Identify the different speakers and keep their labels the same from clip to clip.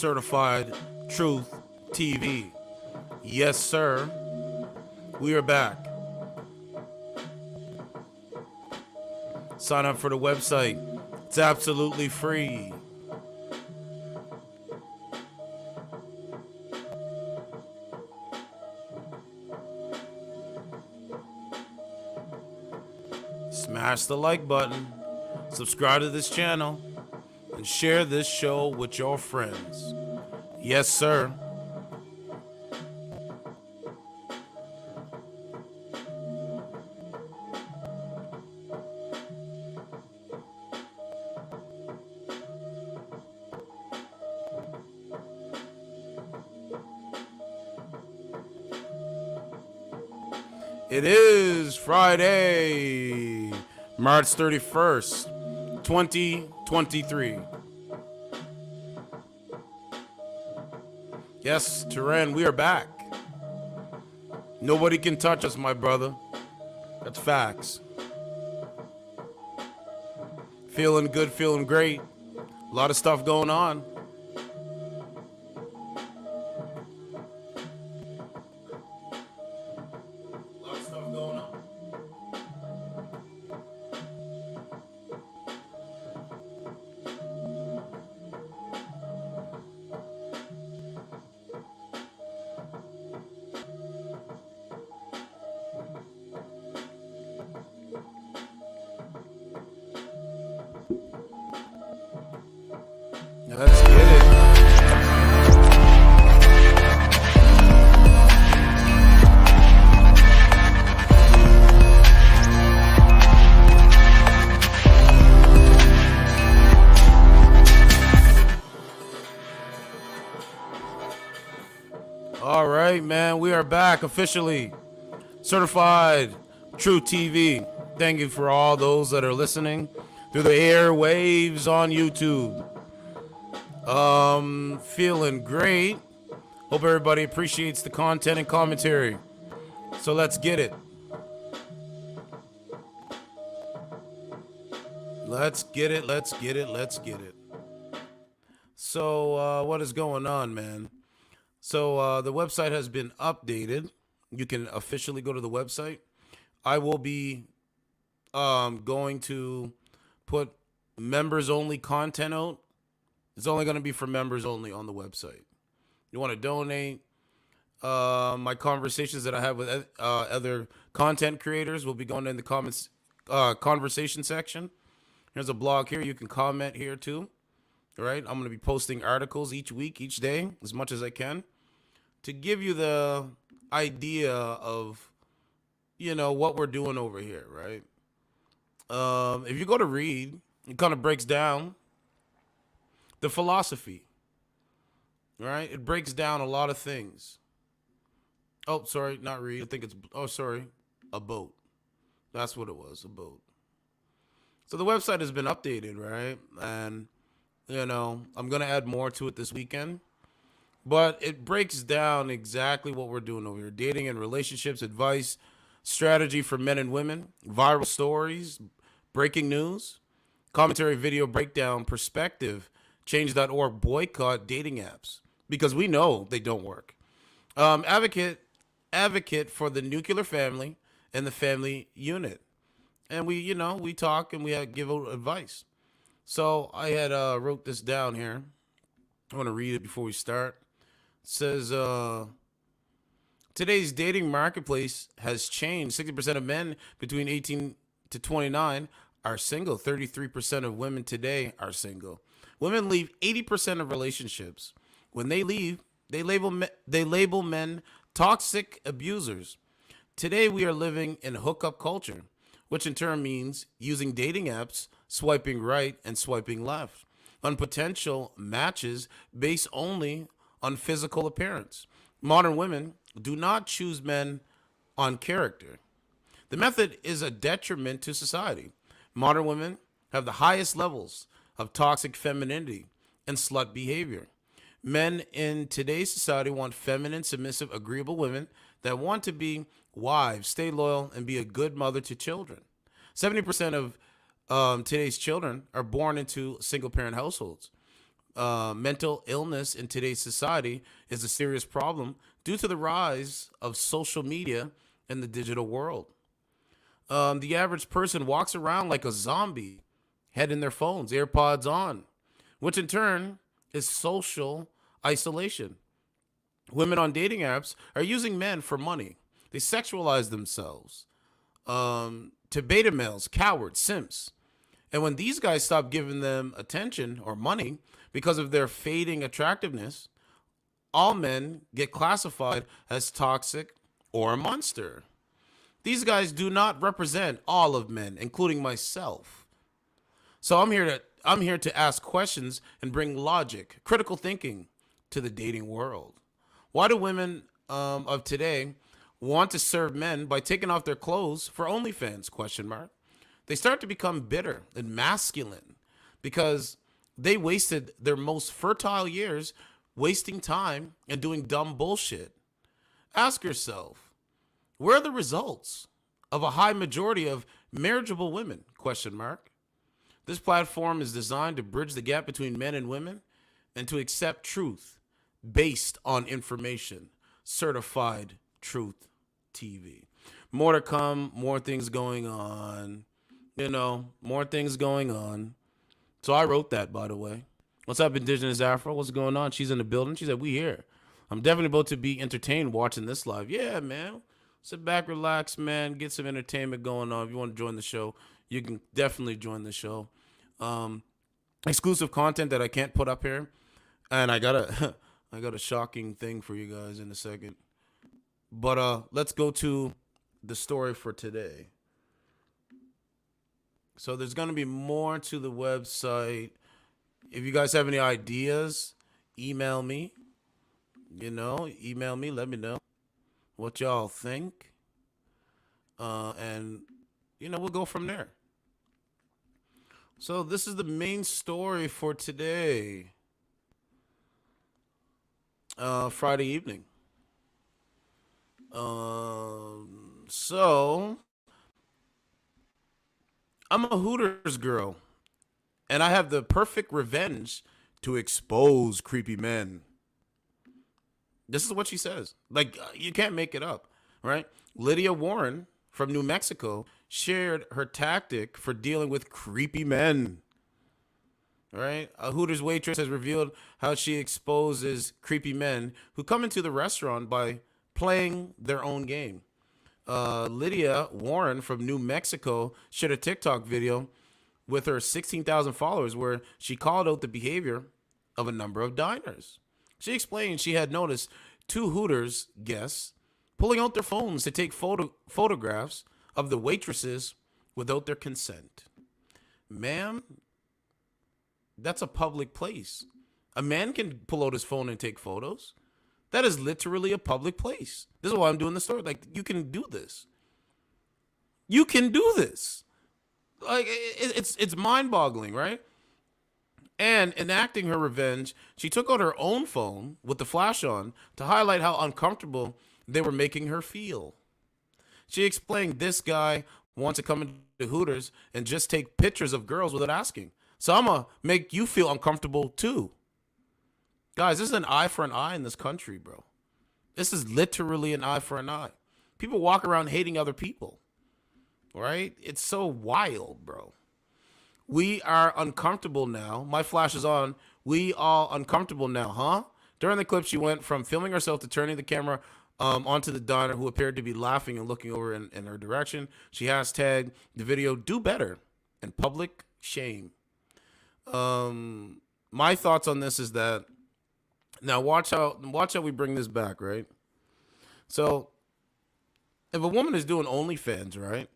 Speaker 1: Certified Truth TV. Yes, sir. We are back. Sign up for the website. It's absolutely free. Smash the like button, subscribe to this channel, and share this show with your friends. Yes, sir. It is Friday, March 31st, 2023. Yes, Turan, we are back. Nobody can touch us, my brother. That's facts. Feeling good, feeling great. A lot of stuff going on. Let's get it. All right, man. We are back officially. Certified True TV. Thank you for all those that are listening through the airwaves on YouTube. Feeling great. Hope everybody appreciates the content and commentary. So let's get it. Let's get it. Let's get it. Let's get it. So, what is going on, man? So, the website has been updated. You can officially go to the website. I will be going to put members only content out. It's only going to be for members only on the website. You want to donate? My conversations that I have with other content creators will be going in the comments conversation section. There's a blog here. You can comment here too. All right. I'm going to be posting articles each week, each day, as much as I can, to give you the idea of, what we're doing over here, right? If you go to read, it kind of breaks down the philosophy, right? It breaks down a lot of things. Oh, sorry, not read. I think it's, a boat. That's what it was, a boat. So the website has been updated, right? And, I'm going to add more to it this weekend. But it breaks down exactly what we're doing over here. Dating and relationships, advice, strategy for men and women, viral stories, breaking news, commentary, video breakdown, perspective, change.org, boycott dating apps because we know they don't work. Advocate for the nuclear family and the family unit. And we talk and we give out advice. So I had wrote this down here. I want to read it before we start. It says, today's dating marketplace has changed. 60% of men between 18 to 29 are single. 33% of women today are single. Women leave 80% of relationships. When they leave, they label men toxic abusers. Today we are living in hookup culture, which in turn means using dating apps, swiping right and swiping left on potential matches based only on physical appearance. Modern women do not choose men on character. The method is a detriment to society. Modern women have the highest levels of toxic femininity and slut behavior. Men in today's society want feminine, submissive, agreeable women that want to be wives, stay loyal, and be a good mother to children. 70% of today's children are born into single-parent households. mental illness in today's society is a serious problem due to the rise of social media and the digital world. The average person walks around like a zombie, head in their phones, AirPods on, which in turn is social isolation. Women on dating apps are using men for money. They sexualize themselves to beta males, cowards, simps. And when these guys stop giving them attention or money because of their fading attractiveness, all men get classified as toxic or a monster. These guys do not represent all of men, including myself. So I'm here to ask questions and bring logic, critical thinking to the dating world. Why do women of today want to serve men by taking off their clothes for OnlyFans? Question mark. They start to become bitter and masculine because they wasted their most fertile years wasting time and doing dumb bullshit. Ask yourself, where are the results of a high majority of marriageable women? Question mark. This platform is designed to bridge the gap between men and women and to accept truth based on information. Certified Truth TV. More to come, more things going on. More things going on. So I wrote that, by the way. What's up, Indigenous Afro? What's going on? She's in the building. She said, we here. I'm definitely about to be entertained watching this live. Yeah, man. Sit back, relax, man. Get some entertainment going on. If you want to join the show, you can definitely join the show. Exclusive content that I can't put up here. And I got a shocking thing for you guys in a second. But let's go to the story for today. So there's going to be more to the website. If you guys have any ideas, email me. Email me. Let me know what y'all think. And we'll go from there. So this is the main story for today. Friday evening. So I'm a Hooters girl, and I have the perfect revenge to expose creepy men. This is what she says. Like, you can't make it up, right? Lydia Warren from New Mexico shared her tactic for dealing with creepy men. Right? A Hooters waitress has revealed how she exposes creepy men who come into the restaurant by playing their own game. Lydia Warren from New Mexico shared a TikTok video with her 16,000 followers where she called out the behavior of a number of diners. She explained she had noticed two Hooters guests pulling out their phones to take photographs of the waitresses without their consent. Ma'am, that's a public place. A man can pull out his phone and take photos. That is literally a public place. This is why I'm doing the story. Like, you can do this. You can do this. Like, it's mind-boggling, right? And enacting her revenge, she took out her own phone with the flash on to highlight how uncomfortable they were making her feel. She explained this guy wants to come into Hooters and just take pictures of girls without asking. So I'm going to make you feel uncomfortable too. Guys, this is an eye for an eye in this country, bro. This is literally an eye for an eye. People walk around hating other people, right? It's so wild, bro. We are uncomfortable now. My flash is on. We all uncomfortable now, huh? During the clip, she went from filming herself to turning the camera onto the diner who appeared to be laughing and looking over in her direction. She hashtagged the video, "Do better," and public shame. My thoughts on this is that, now watch how we bring this back, right? So if a woman is doing OnlyFans, right?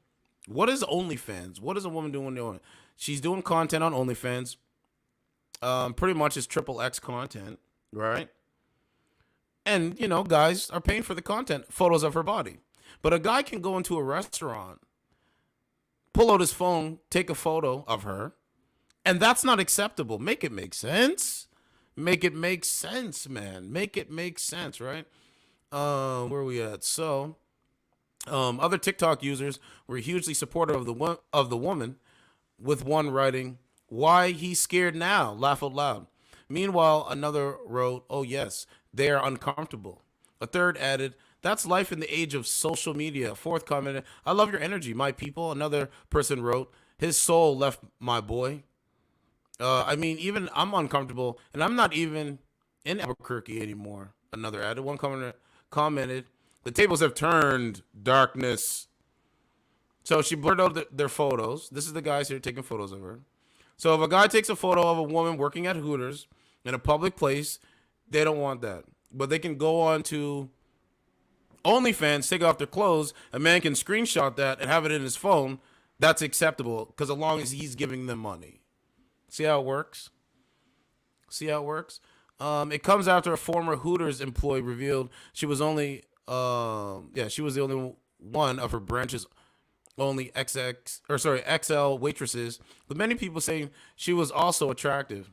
Speaker 1: What is OnlyFans? What is a woman doing on? She's doing content on OnlyFans. Pretty much it's XXX content, right? And, guys are paying for the content, photos of her body. But a guy can go into a restaurant, pull out his phone, take a photo of her, and that's not acceptable. Make it make sense. Make it make sense, man. Make it make sense, right? Where are we at? So, other TikTok users were hugely supportive of the woman, with one writing, "Why he's scared now? Laugh out loud." Meanwhile, another wrote, "Oh yes, they are uncomfortable." A third added, "That's life in the age of social media." A fourth commented, "I love your energy, my people." Another person wrote, "His soul left my boy." I mean, even I'm uncomfortable, and I'm not even in Albuquerque anymore. Another added. One commented, "The tables have turned, darkness." So she blurred out their photos. This is the guys here taking photos of her. So if a guy takes a photo of a woman working at Hooters in a public place, they don't want that. But they can go on to OnlyFans, take off their clothes. A man can screenshot that and have it in his phone. That's acceptable because as long as he's giving them money. See how it works? See how it works? It comes after a former Hooters employee revealed she was she was the only one of her branch's only XL waitresses, with many people saying she was also attractive.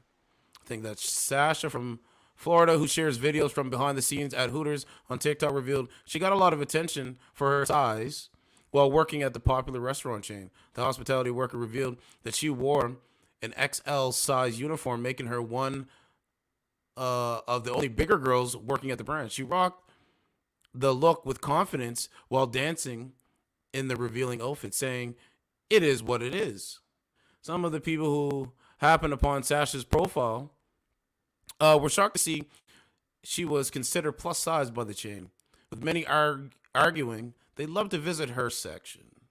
Speaker 1: I think that's Sasha from Florida, who shares videos from behind the scenes at Hooters on TikTok, revealed she got a lot of attention for her size while working at the popular restaurant chain. The hospitality worker revealed that she wore an XL size uniform, making her one of the only bigger girls working at the brand. She rocked the look with confidence while dancing in the revealing outfit, saying, "It is what it is." Some of the people who happened upon Sasha's profile were shocked to see she was considered plus size by the chain, with many arguing they'd love to visit her section.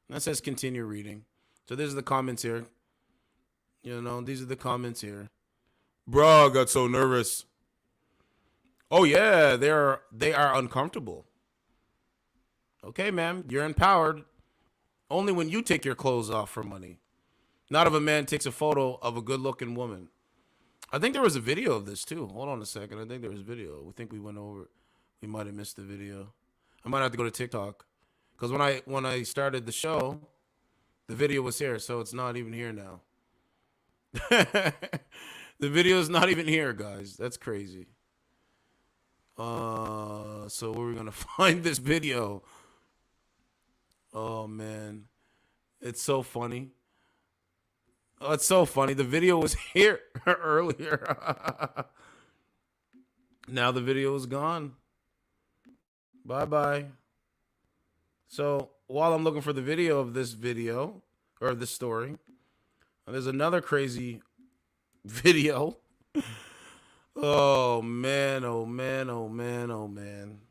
Speaker 1: And that says continue reading. So these are the comments here. These are the comments here. Bro, I got so nervous. Oh yeah, they are uncomfortable. Okay, ma'am, you're empowered only when you take your clothes off for money. Not if a man takes a photo of a good-looking woman. I think there was a video of this too. Hold on a second. I think there was video. We think we went over. We might have missed the video. I might have to go to TikTok because when I started the show, the video was here, so it's not even here now. The video is not even here, guys. That's crazy. So where are we gonna find this video? Oh man, it's so funny. Oh, it's so funny. The video was here earlier. Now the video is gone. Bye bye. So while I'm looking for the video of this video or this story, there's another crazy video. Oh man, oh man, oh man, oh man.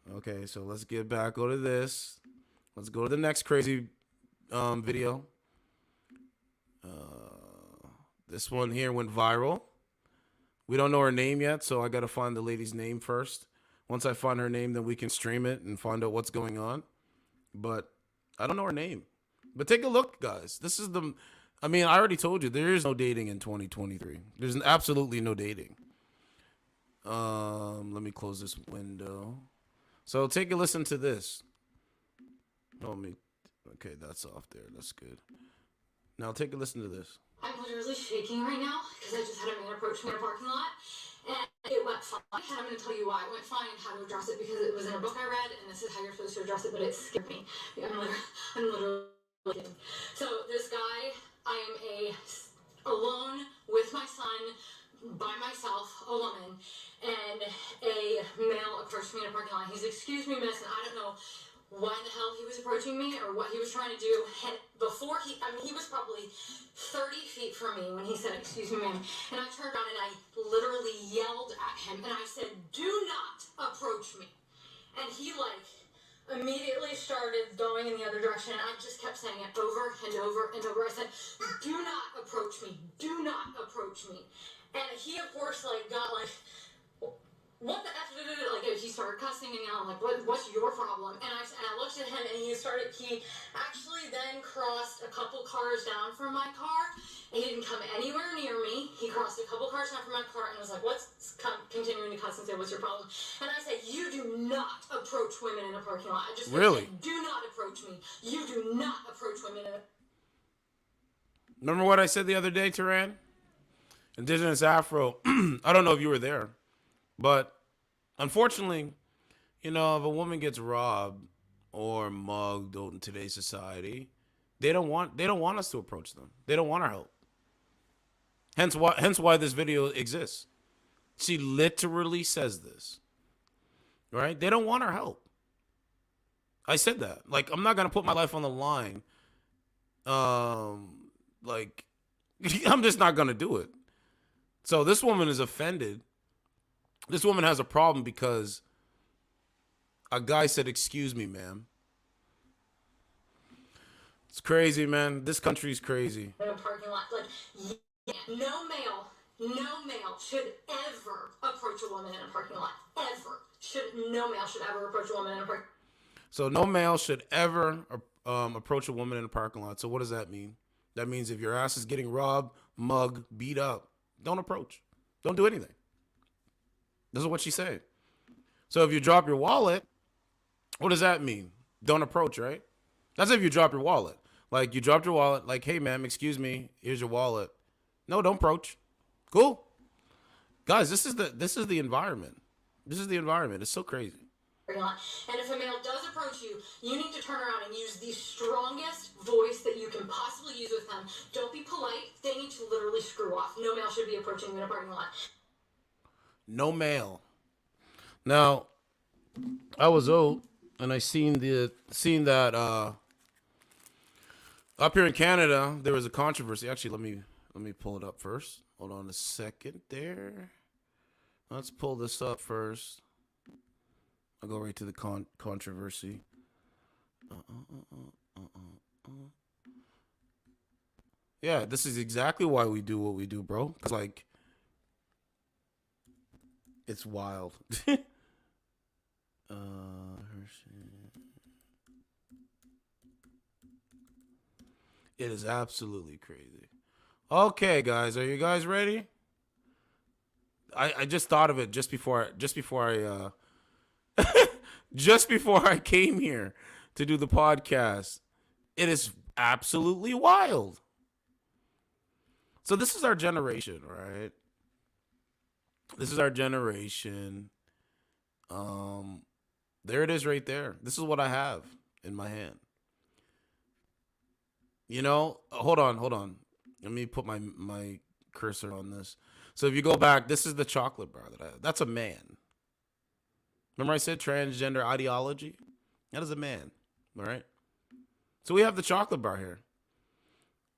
Speaker 1: Okay, so let's get back. Go to this. Let's go to the next crazy video. This one here went viral. We don't know her name yet, so I got to find the lady's name first. Once I find her name, then we can stream it and find out what's going on. But I don't know her name. But take a look, guys. I already told you, there is no dating in 2023. There's absolutely no dating. Let me close this window. So take a listen to this. Okay, that's off there. That's good. Now take a listen to this.
Speaker 2: I'm literally shaking right now because I just had a man approach me in a parking lot and it went fine. And I'm going to tell you why it went fine and how to address it because it was in a book I read and this is how you're supposed to address it, but it scared me. I'm literally kidding. So this guy, I am alone with my son, by myself, a woman, and a male approached me in a parking lot. He's, "Excuse me, miss," and I don't know why the hell he was approaching me or what he was trying to do. And before he was probably 30 feet from me when he said, "Excuse me, ma'am." And I turned around and I literally yelled at him and I said, "Do not approach me." And he immediately started going in the other direction. And I just kept saying it over and over and over. I said, "Do not approach me. Do not approach me." And he, of course, got "What the F?" He started cussing and yelling, what's your problem? And I looked at him and he actually then crossed a couple cars down from my car. And he didn't come anywhere near me. He crossed a couple cars down from my car and was like, continuing to cuss and say, "What's your problem?" And I said, "You do not approach women in a parking lot." I just
Speaker 1: Really?
Speaker 2: said, "Do not approach me. You do not approach women in a..."
Speaker 1: Remember what I said the other day, Turan? Indigenous Afro. I don't know if you were there, but unfortunately, if a woman gets robbed or mugged in today's society, they don't want us to approach them. They don't want our help. Hence why this video exists. She literally says this, right? They don't want our help. I said that. Like, I'm not gonna put my life on the line. Like, I'm just not gonna do it. So this woman is offended. This woman has a problem because a guy said, "Excuse me, ma'am." It's crazy, man. This country's crazy.
Speaker 2: In a parking lot, like, yeah, no male should ever approach a woman in a parking lot. Ever. No male should ever approach a woman in a parking lot.
Speaker 1: So no male should ever approach a woman in a parking lot. So what does that mean? That means if your ass is getting robbed, mugged, beat up, don't approach. Don't do anything. This is what she said. So if you drop your wallet, what does that mean? Don't approach, right? That's if you drop your wallet. Like, you dropped your wallet, like, "Hey, ma'am, excuse me, here's your wallet." No, don't approach. Cool. Guys, this is the environment. This is the environment. It's so crazy.
Speaker 2: And if a male does approach you, you need to turn around and use the strongest voice that you can possibly use with them. Don't be polite. They need to literally screw off. No male should be approaching you in a parking lot.
Speaker 1: No male. Now, I was out and I seen that up here in Canada there was a controversy. Actually, let me pull it up first. Hold on a second there. Let's pull this up first. I'll go right to the controversy. Yeah, this is exactly why we do what we do, bro. It's like, it's wild. It is absolutely crazy. Okay, guys, are you guys ready? I just thought of it just before I just before I came here to do the podcast. It is absolutely wild. So this is our generation, right? This is our generation. There it is right there. This is what I have in my hand. You know, hold on. Let me put my cursor on this. So if you go back, this is the chocolate bar that I have. That's a man. Remember I said transgender ideology? That is a man, all right? So we have the chocolate bar here.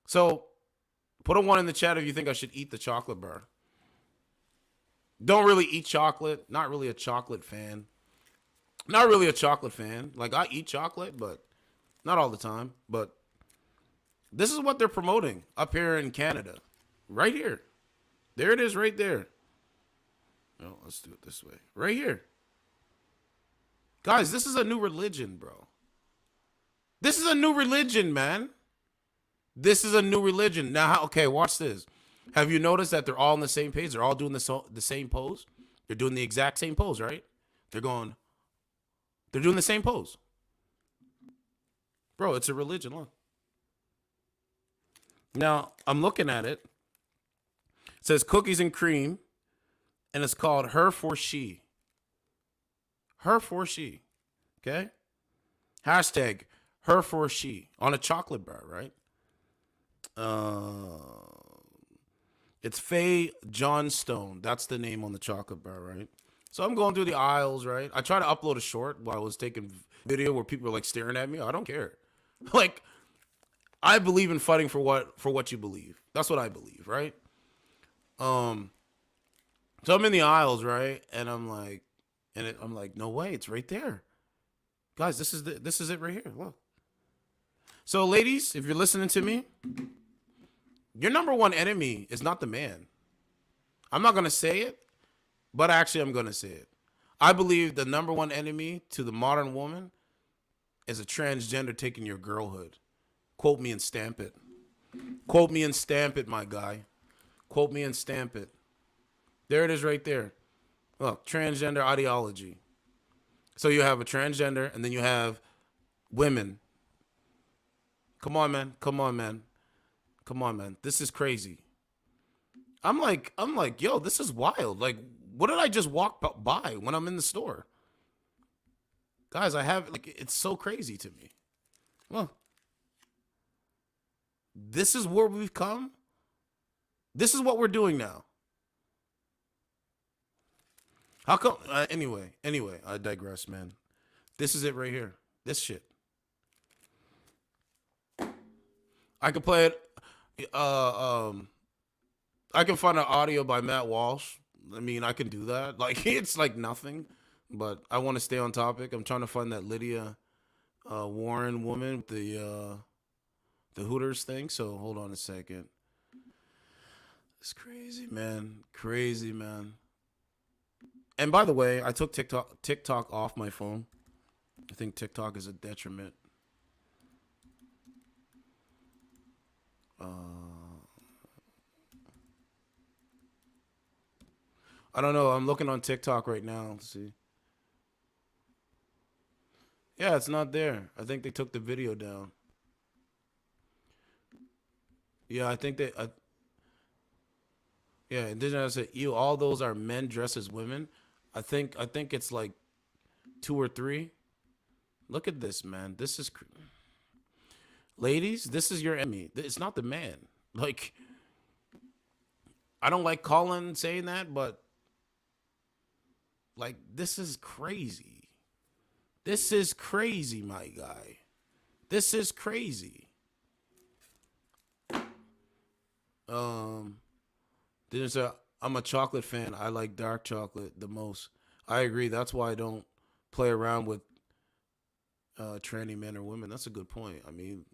Speaker 1: So put a 1 in the chat if you think I should eat the chocolate bar. Don't really eat chocolate. Not really a chocolate fan. Like, I eat chocolate, but not all the time. But this is what they're promoting up here in Canada. Right here. There it is right there. No, let's do it this way. Right here. Guys, this is a new religion, bro. This is a new religion, man. This is a new religion. Now, okay, watch this. Have you noticed that they're all on the same page? They're all doing the same pose. They're doing the exact same pose, right? They're doing the same pose. Bro, it's a religion, look. Now, I'm looking at it. It says cookies and cream, and it's called Her for She. Her for She. Okay? Hashtag Her for She on a chocolate bar, right? It's Faye Johnstone. That's the name on the chocolate bar, right? So I'm going through the aisles, right? I try to upload a short while I was taking video where people are like staring at me. I don't care. Like, I believe in fighting for what you believe. That's what I believe, right? So I'm in the aisles, right? And I'm like, no way, it's right there. Guys, this is it right here. Look. So ladies, if you're listening to me, your number one enemy is not the man. I'm not going to say it, but actually I'm going to say it. I believe the number one enemy to the modern woman is a transgender taking your girlhood. Quote me and stamp it. Quote me and stamp it, my guy. Quote me and stamp it. There it is right there. Look, transgender ideology. So you have a transgender and then you have women. Come on, man. This is crazy. I'm like, yo, this is wild. Like, what did I just walk by when I'm in the store? Guys, it's so crazy to me. Well, this is where we've come. This is what we're doing now. How come? Anyway, I digress, man. This is it right here. This shit. I could play it. I can find an audio by Matt Walsh. I mean, I can do that. Like, it's like nothing, but I want to stay on topic. I'm trying to find that Lydia Warren woman with the Hooters thing. So hold on a second. It's crazy, man. Crazy, man. And by the way, I took TikTok off my phone. I think TikTok is a detriment. I don't know. I'm looking on TikTok right now. Let's see. Yeah, it's not there. I think they took the video down. Yeah, I think yeah, and then I said, "Ew, all those are men dressed as women." I think it's like 2 or 3. Look at this, man. This is ladies. This is your enemy. It's not the man. Like, I don't like Colin saying that, but like, this is crazy. This is crazy, my guy. This is crazy. There's I'm a chocolate fan. I like dark chocolate the most. I agree. That's why I don't play around with tranny men or women. That's a good point. I mean,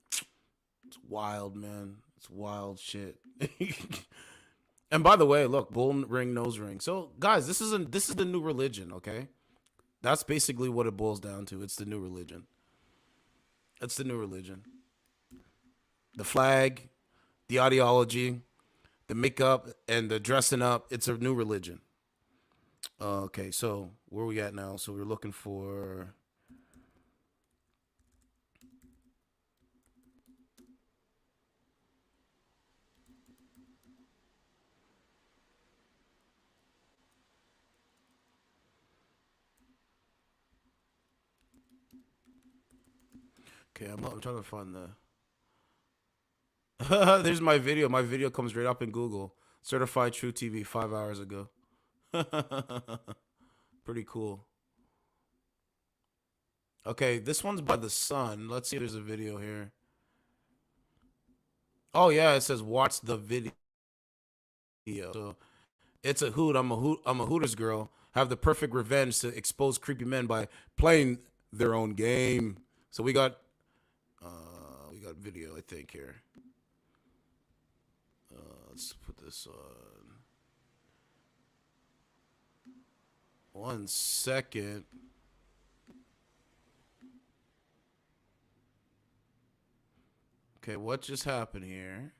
Speaker 1: it's wild, man. It's wild shit. And by the way, look, bull ring, nose ring. So, guys, this is the new religion, okay? That's basically what it boils down to. It's the new religion. It's the new religion. The flag, the ideology, the makeup, and the dressing up. It's a new religion. Okay, so where are we at now? So we're looking for... Okay, I'm trying to find the... There's my video. My video comes right up in Google. Certified True TV 5 hours ago. Pretty cool. Okay, this one's by The Sun. Let's see if there's a video here. Oh yeah, it says watch the video. So it's a hoot. I'm a Hooters girl. Have the perfect revenge to expose creepy men by playing their own game. So we got video, I think, here. Let's put this on. 1 second. Okay, what just happened here?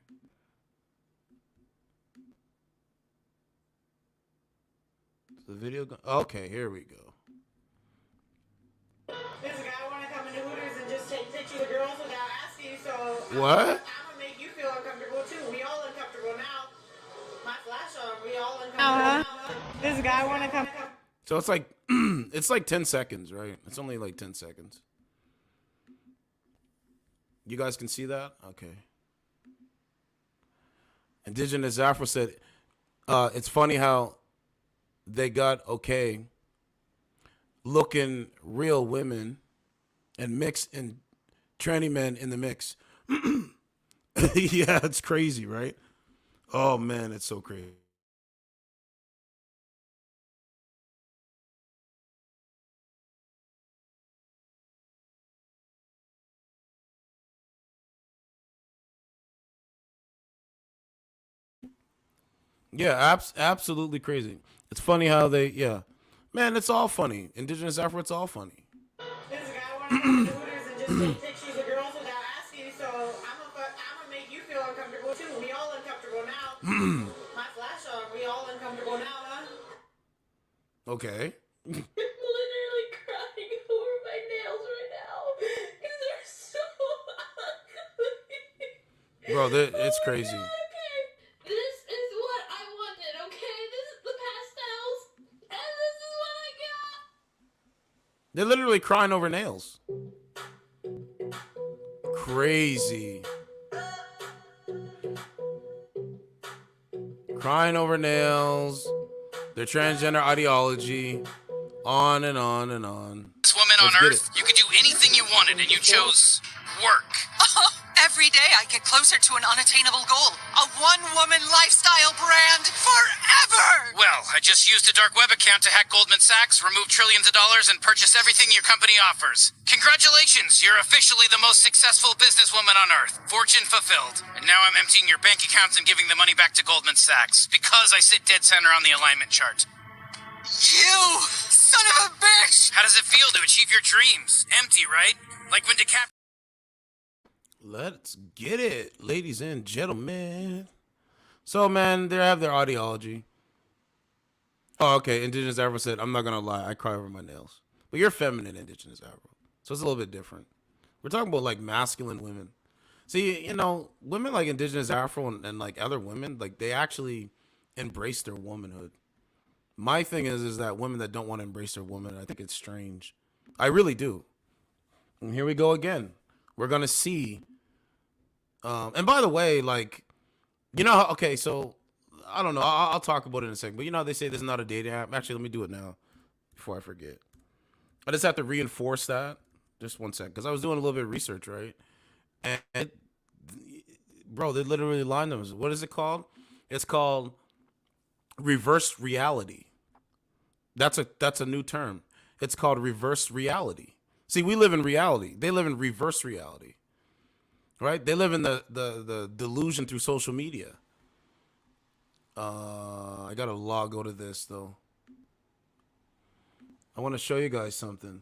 Speaker 1: The video. Okay, here we go.
Speaker 3: This guy want to come into Hooters and just take pictures of girls without asking you, so
Speaker 1: What?
Speaker 3: I'm gonna make you feel uncomfortable too. We all uncomfortable now. My flash on, we all uncomfortable now. This guy want to come.
Speaker 1: So it's like it's like 10 seconds, right? It's only like 10 seconds. You guys can see that? Okay. Indigenous Afro said, it's funny how they got okay looking real women and mix and tranny men in the mix. Yeah, it's crazy, right? Oh man, it's so crazy. Yeah, absolutely crazy. It's funny how yeah. Man, it's all funny. Indigenous Afro, it's all funny.
Speaker 3: This guy want to come into Hooters and just take pictures of girls without asking you, so I'm gonna make you feel uncomfortable too. We all uncomfortable now. My flash on, we all uncomfortable now, huh?
Speaker 1: Okay.
Speaker 2: I'm literally crying over my nails right now because they're so ugly.
Speaker 1: Bro, it's crazy.
Speaker 2: Okay, this is what I wanted. Okay, this is the pastels, and this is what I got.
Speaker 1: They're literally crying over nails. Crazy. crying over nails, their transgender ideology, on and on and on.
Speaker 4: This woman on Earth, you could do anything you wanted, and you chose work.
Speaker 5: Every day I get closer to an unattainable goal. A one-woman lifestyle brand forever!
Speaker 4: Well, I just used a dark web account to hack Goldman Sachs, remove trillions of dollars, and purchase everything your company offers. Congratulations, you're officially the most successful businesswoman on Earth. Fortune fulfilled. And now I'm emptying your bank accounts and giving the money back to Goldman Sachs, because I sit dead center on the alignment chart.
Speaker 5: You son of a bitch!
Speaker 4: How does it feel to achieve your dreams? Empty, right? Like when DiCaprio...
Speaker 1: Let's get it, ladies and gentlemen. So, man, they have their ideology. Oh, okay. Indigenous Afro said, I'm not going to lie. I cry over my nails. But you're feminine, Indigenous Afro. So it's a little bit different. We're talking about, like, masculine women. See, you know, women like Indigenous Afro and like, other women, like, they actually embrace their womanhood. My thing is that women that don't want to embrace their woman, I think it's strange. I really do. And here we go again. We're going to see... and by the way, like, you know, okay, so I don't know. I'll talk about it in a second. But you know how they say this is not a dating app? Actually, let me do it now before I forget. I just have to reinforce that. Just one second. Because I was doing a little bit of research, right? And bro, they literally lined them. What is it called? It's called reverse reality. That's a new term. It's called reverse reality. See, we live in reality. They live in reverse reality. Right? They live in the delusion through social media. I gotta go to this though. I want to show you guys something.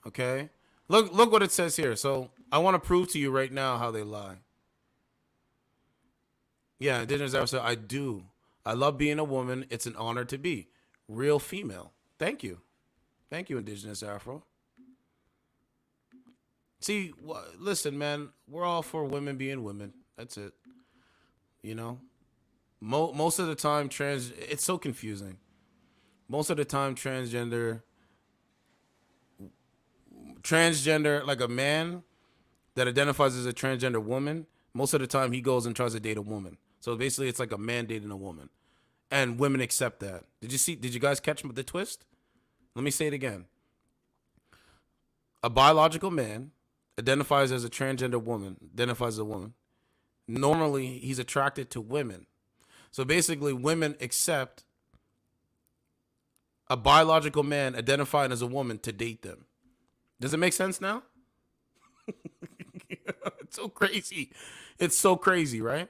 Speaker 1: Okay? Look what it says here. So I want to prove to you right now how they lie. Yeah, Indigenous Afro said, I do. I love being a woman. It's an honor to be. Real female. Thank you. Thank you, Indigenous Afro. See, listen, man, we're all for women being women. That's it. You know? Most of the time, it's so confusing. Most of the time, transgender, like a man that identifies as a transgender woman, most of the time he goes and tries to date a woman. So basically, it's like a man dating a woman. And women accept that. Did you guys catch the twist? Let me say it again. A biological man identifies as a transgender woman, identifies as a woman. Normally, he's attracted to women. So basically, women accept a biological man identifying as a woman to date them. Does it make sense now? It's so crazy. It's so crazy, right?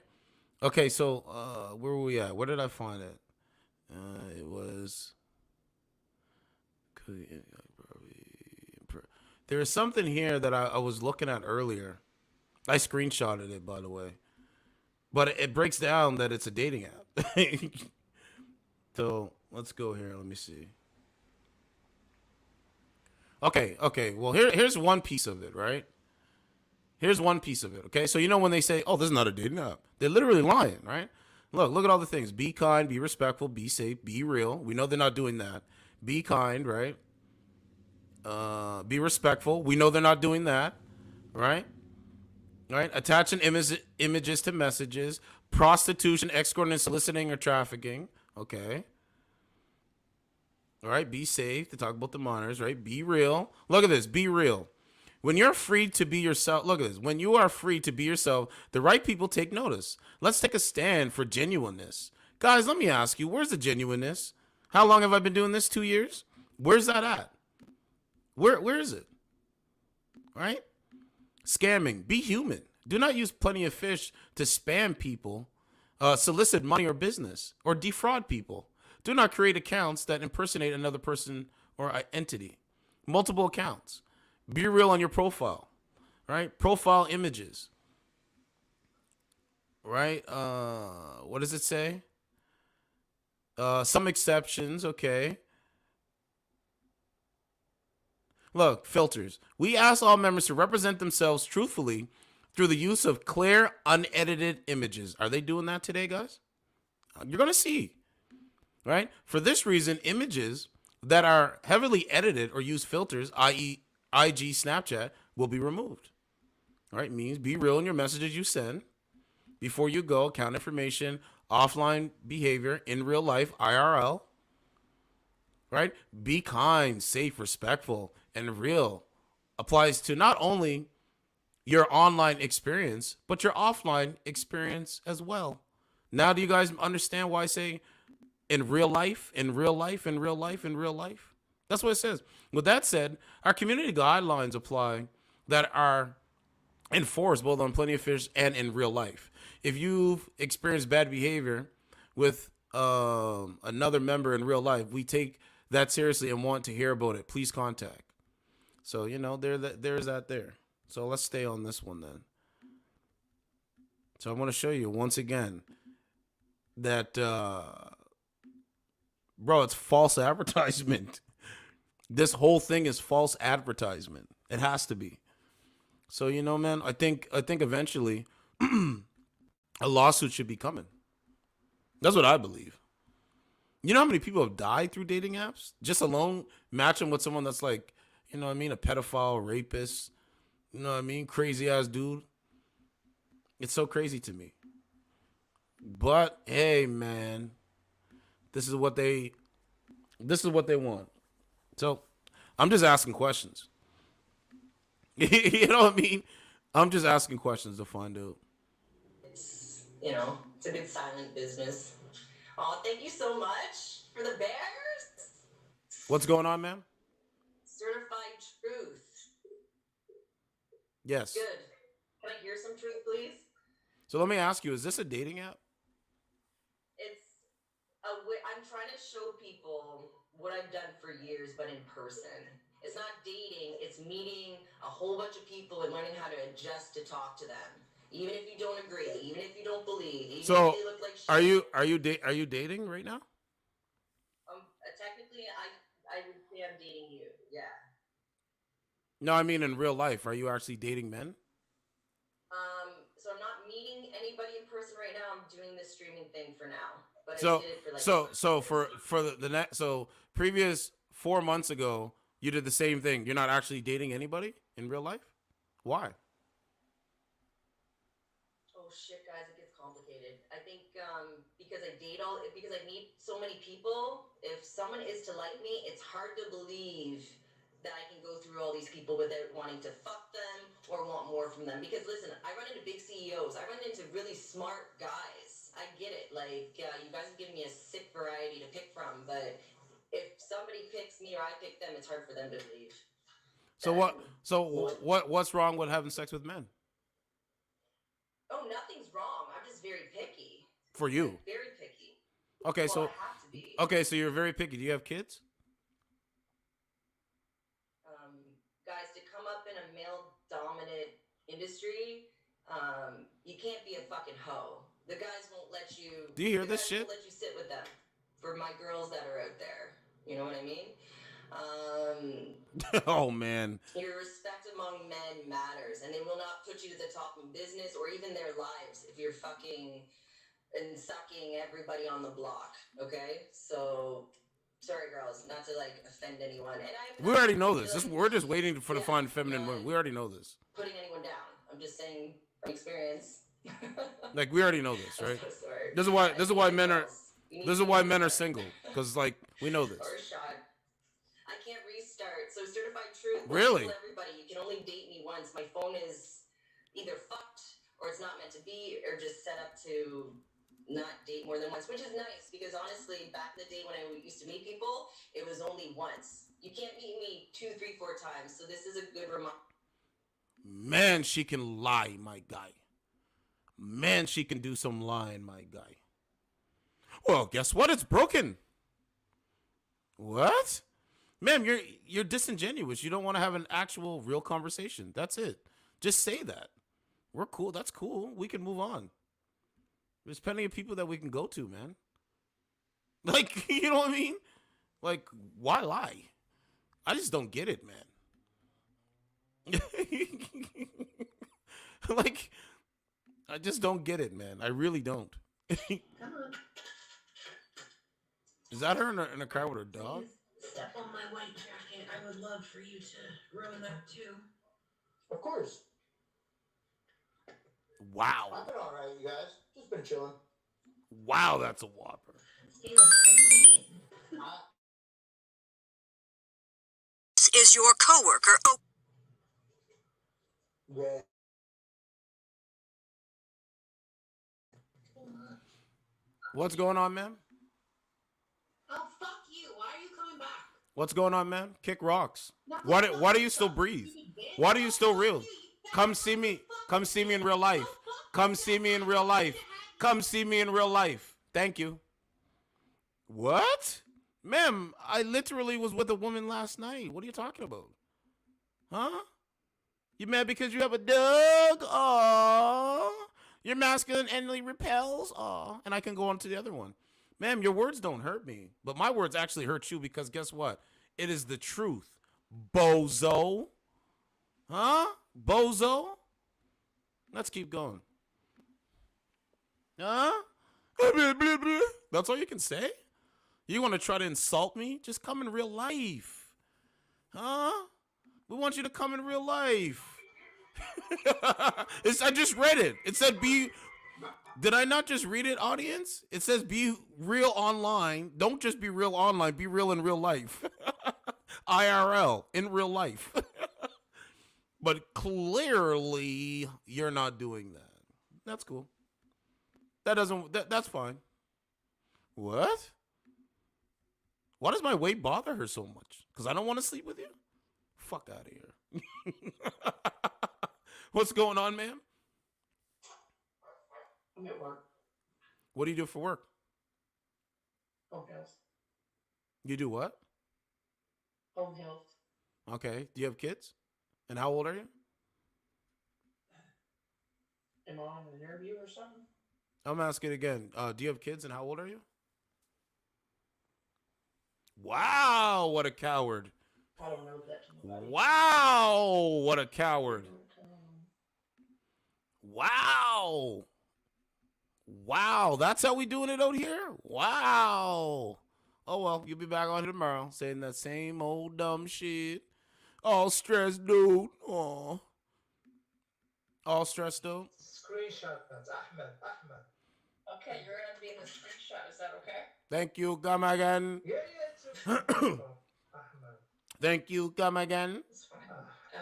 Speaker 1: Okay, so where were we at? Where did I find it? It was... There is something here that I was looking at earlier. I screenshotted it, by the way. But it breaks down that it's a dating app. So let's go here. Let me see. Okay. Well, here's one piece of it, right? Here's one piece of it, okay? So you know when they say, oh, this is not a dating app. They're literally lying, right? Look at all the things. Be kind, be respectful, be safe, be real. We know they're not doing that. Be kind, right? Be respectful. We know they're not doing that, right? Right? Attaching images to messages. Prostitution, escorting, and soliciting or trafficking. Okay. All right. Be safe. To talk about the minors, right? Be real. Look at this. Be real. When you're free to be yourself, look at this. When you are free to be yourself, the right people take notice. Let's take a stand for genuineness. Guys, let me ask you, where's the genuineness? How long have I been doing this? 2 years? Where's that at? Where is it? Right? Scamming. Be human. Do not use plenty of fish to spam people, solicit money or business, or defraud people. Do not create accounts that impersonate another person or entity. Multiple accounts. Be real on your profile. Right? Profile images. Right? What does it say? Some exceptions. Okay. Look, filters. We ask all members to represent themselves truthfully through the use of clear, unedited images. Are they doing that today, guys? You're going to see. Right? For this reason, images that are heavily edited or use filters, i.e. IG, Snapchat, will be removed. All right? Means be real in your messages you send. Before you go, account information, offline behavior in real life, IRL, right? Be kind, safe, respectful, and real applies to not only your online experience, but your offline experience as well. Now, do you guys understand why I say in real life, in real life, in real life, in real life? That's what it says. With that said, our community guidelines apply that are enforced both on Plenty of Fish and in real life. If you've experienced bad behavior with another member in real life, we take that seriously and want to hear about it. Please contact. So, there's that there. So let's stay on this one then. So I want to show you once again that, bro, it's false advertisement. This whole thing is false advertisement. It has to be. So, man, I think eventually a lawsuit should be coming. That's what I believe. You know how many people have died through dating apps? Just alone matching with someone that's like, a pedophile, rapist, crazy ass dude. It's so crazy to me. But hey, man, this is what they want. So I'm just asking questions. You know what I mean? I'm just asking questions to find out.
Speaker 6: It's a good silent business. Oh, thank you so much for the bears.
Speaker 1: What's going on, ma'am?
Speaker 6: Certified truth.
Speaker 1: Yes.
Speaker 6: Good. Can I hear some truth, please?
Speaker 1: So let me ask you, is this a dating app?
Speaker 6: I'm trying to show people what I've done for years, but in person. It's not dating, it's meeting a whole bunch of people and learning how to adjust to talk to them. Even if you don't agree, even if you don't believe, even if they look like shit.
Speaker 1: Are you dating right now?
Speaker 6: Technically, I would say I'm dating you. Yeah.
Speaker 1: No, I mean in real life. Are you actually dating men?
Speaker 6: So I'm not meeting anybody in person right now. I'm doing this streaming thing for now. But
Speaker 1: So
Speaker 6: I did it for like
Speaker 1: so previous 4 months ago, you did the same thing. You're not actually dating anybody in real life? Why?
Speaker 6: Oh shit, guys, it gets complicated. I think because I meet so many people. If someone is to like me, it's hard to believe that I can go through all these people without wanting to fuck them or want more from them. Because listen, I run into big CEOs. I run into really smart guys. I get it. Like, you guys have given me a sick variety to pick from, but if somebody picks me or I pick them, it's hard for them to believe.
Speaker 1: What's wrong with having sex with men?
Speaker 6: Oh, nothing's wrong. I'm just very picky.
Speaker 1: For you?
Speaker 6: I'm very picky.
Speaker 1: Okay,
Speaker 6: I have to be.
Speaker 1: Okay, so you're very picky. Do you have kids?
Speaker 6: Guys, to come up in a male-dominant industry, you can't be a fucking hoe. The guys won't let you.
Speaker 1: Do you hear this shit?
Speaker 6: Won't let you sit with them. For my girls that are out there, you know what I mean?
Speaker 1: Oh man.
Speaker 6: Your respect among men matters, and they will not put you to the top in business or even their lives if you're fucking and sucking everybody on the block. Okay, so. Sorry, girls, not to like offend anyone.
Speaker 1: We already know this. We're just waiting for the fine feminine women. We already know this.
Speaker 6: Putting anyone down. I'm just saying from experience.
Speaker 1: Like we already know this, right?
Speaker 6: I'm so sorry.
Speaker 1: This is why men are single, because like we know this.
Speaker 6: Or a shot. I can't restart. So certified truth.
Speaker 1: Really?
Speaker 6: Everybody, you can only date me once. My phone is either fucked or it's not meant to be, or just set up to not date more than once, which is nice because honestly, back in the day when I used to meet people, it was only once. You can't meet me 2, 3, 4 times. So this is a good reminder.
Speaker 1: Man, she can lie, my guy. Man, she can do some lying, my guy. Well, guess what? It's broken. What? Ma'am, you're disingenuous. You don't want to have an actual real conversation. That's it. Just say that. We're cool. That's cool. We can move on. There's plenty of people that we can go to, man. Like, you know what I mean? Like, why lie? I just don't get it, man. Like, I just don't get it, man. I really don't.
Speaker 6: Come on.
Speaker 1: Is that her in a car with her dog?
Speaker 3: Please step on my white jacket. I would love for you to ruin that too.
Speaker 7: Of course.
Speaker 1: Wow.
Speaker 7: I've been alright, you guys. Just been chilling.
Speaker 1: Wow, that's a whopper.
Speaker 5: This is your coworker. Oh,
Speaker 7: Well,
Speaker 1: What's going on, man?
Speaker 3: Oh, fuck you. Why are you coming back?
Speaker 1: What's going on, man? Kick rocks.
Speaker 3: No,
Speaker 1: Why do you still
Speaker 3: fuck
Speaker 1: breathe?
Speaker 3: you, bitch.
Speaker 1: Why do you still
Speaker 3: Fuck
Speaker 1: real?
Speaker 3: you, you
Speaker 1: Come
Speaker 3: fat
Speaker 1: see me.
Speaker 3: motherfucker.
Speaker 1: Come see me in real life. Come see me in real life. Come see me in real life. Thank you. What? Ma'am, I literally was with a woman last night. What are you talking about? Huh? You mad because you have a dog? Aww. Your masculine enemy repels? Aww. And I can go on to the other one. Ma'am, your words don't hurt me. But my words actually hurt you because guess what? It is the truth. Bozo. Huh? Bozo? Let's keep going. Huh? That's all you can say? You want to try to insult me? Just come in real life. Huh? We want you to come in real life. I just read it. It said be... Did I not just read it, audience? It says be real online. Don't just be real online. Be real in real life. IRL, in real life. But clearly, you're not doing that. That's cool. That's fine. What? Why does my weight bother her so much? Because I don't want to sleep with you? Fuck out of here. What's going on, ma'am?
Speaker 7: I'm at work.
Speaker 1: What do you do for work?
Speaker 7: Home health.
Speaker 1: You do what?
Speaker 7: Home health.
Speaker 1: Okay. Do you have kids? And how old are you?
Speaker 7: Am I on an interview or something?
Speaker 1: I'm asking again. Do you have kids and how old are you? Wow, what a coward.
Speaker 7: I don't know that. To nobody.
Speaker 1: Wow, what a coward. Wow. Wow, that's how we doing it out here? Wow. Oh, well, you'll be back on here tomorrow saying that same old dumb shit. All stressed, dude. Aw. All stressed, dude?
Speaker 7: Screenshot that. Ahmed. Okay, you're gonna be in the screenshot. Is that okay?
Speaker 1: Thank you, come again.
Speaker 7: Yeah, it's Ahmed.
Speaker 1: Thank you, come again.
Speaker 7: It's fine.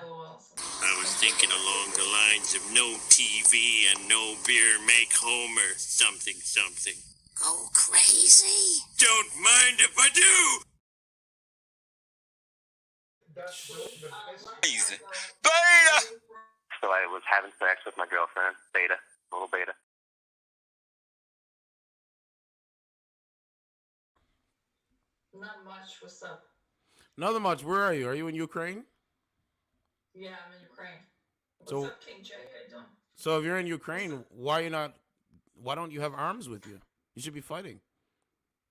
Speaker 7: LOL.
Speaker 8: I was thinking along the lines of no TV and no beer make Homer something something.
Speaker 5: go crazy.
Speaker 8: Don't mind if I do!
Speaker 7: That's the best.
Speaker 8: Easy. Beta!
Speaker 9: So I was having sex with my girlfriend, Beta, little Beta.
Speaker 7: Not much. What's up?
Speaker 1: Nothing much. Where are you? Are you in Ukraine?
Speaker 7: Yeah, I'm in Ukraine. What's
Speaker 1: So-
Speaker 7: up, King J? How you doing?
Speaker 1: So if you're in Ukraine, why don't you have arms with you? You should be fighting.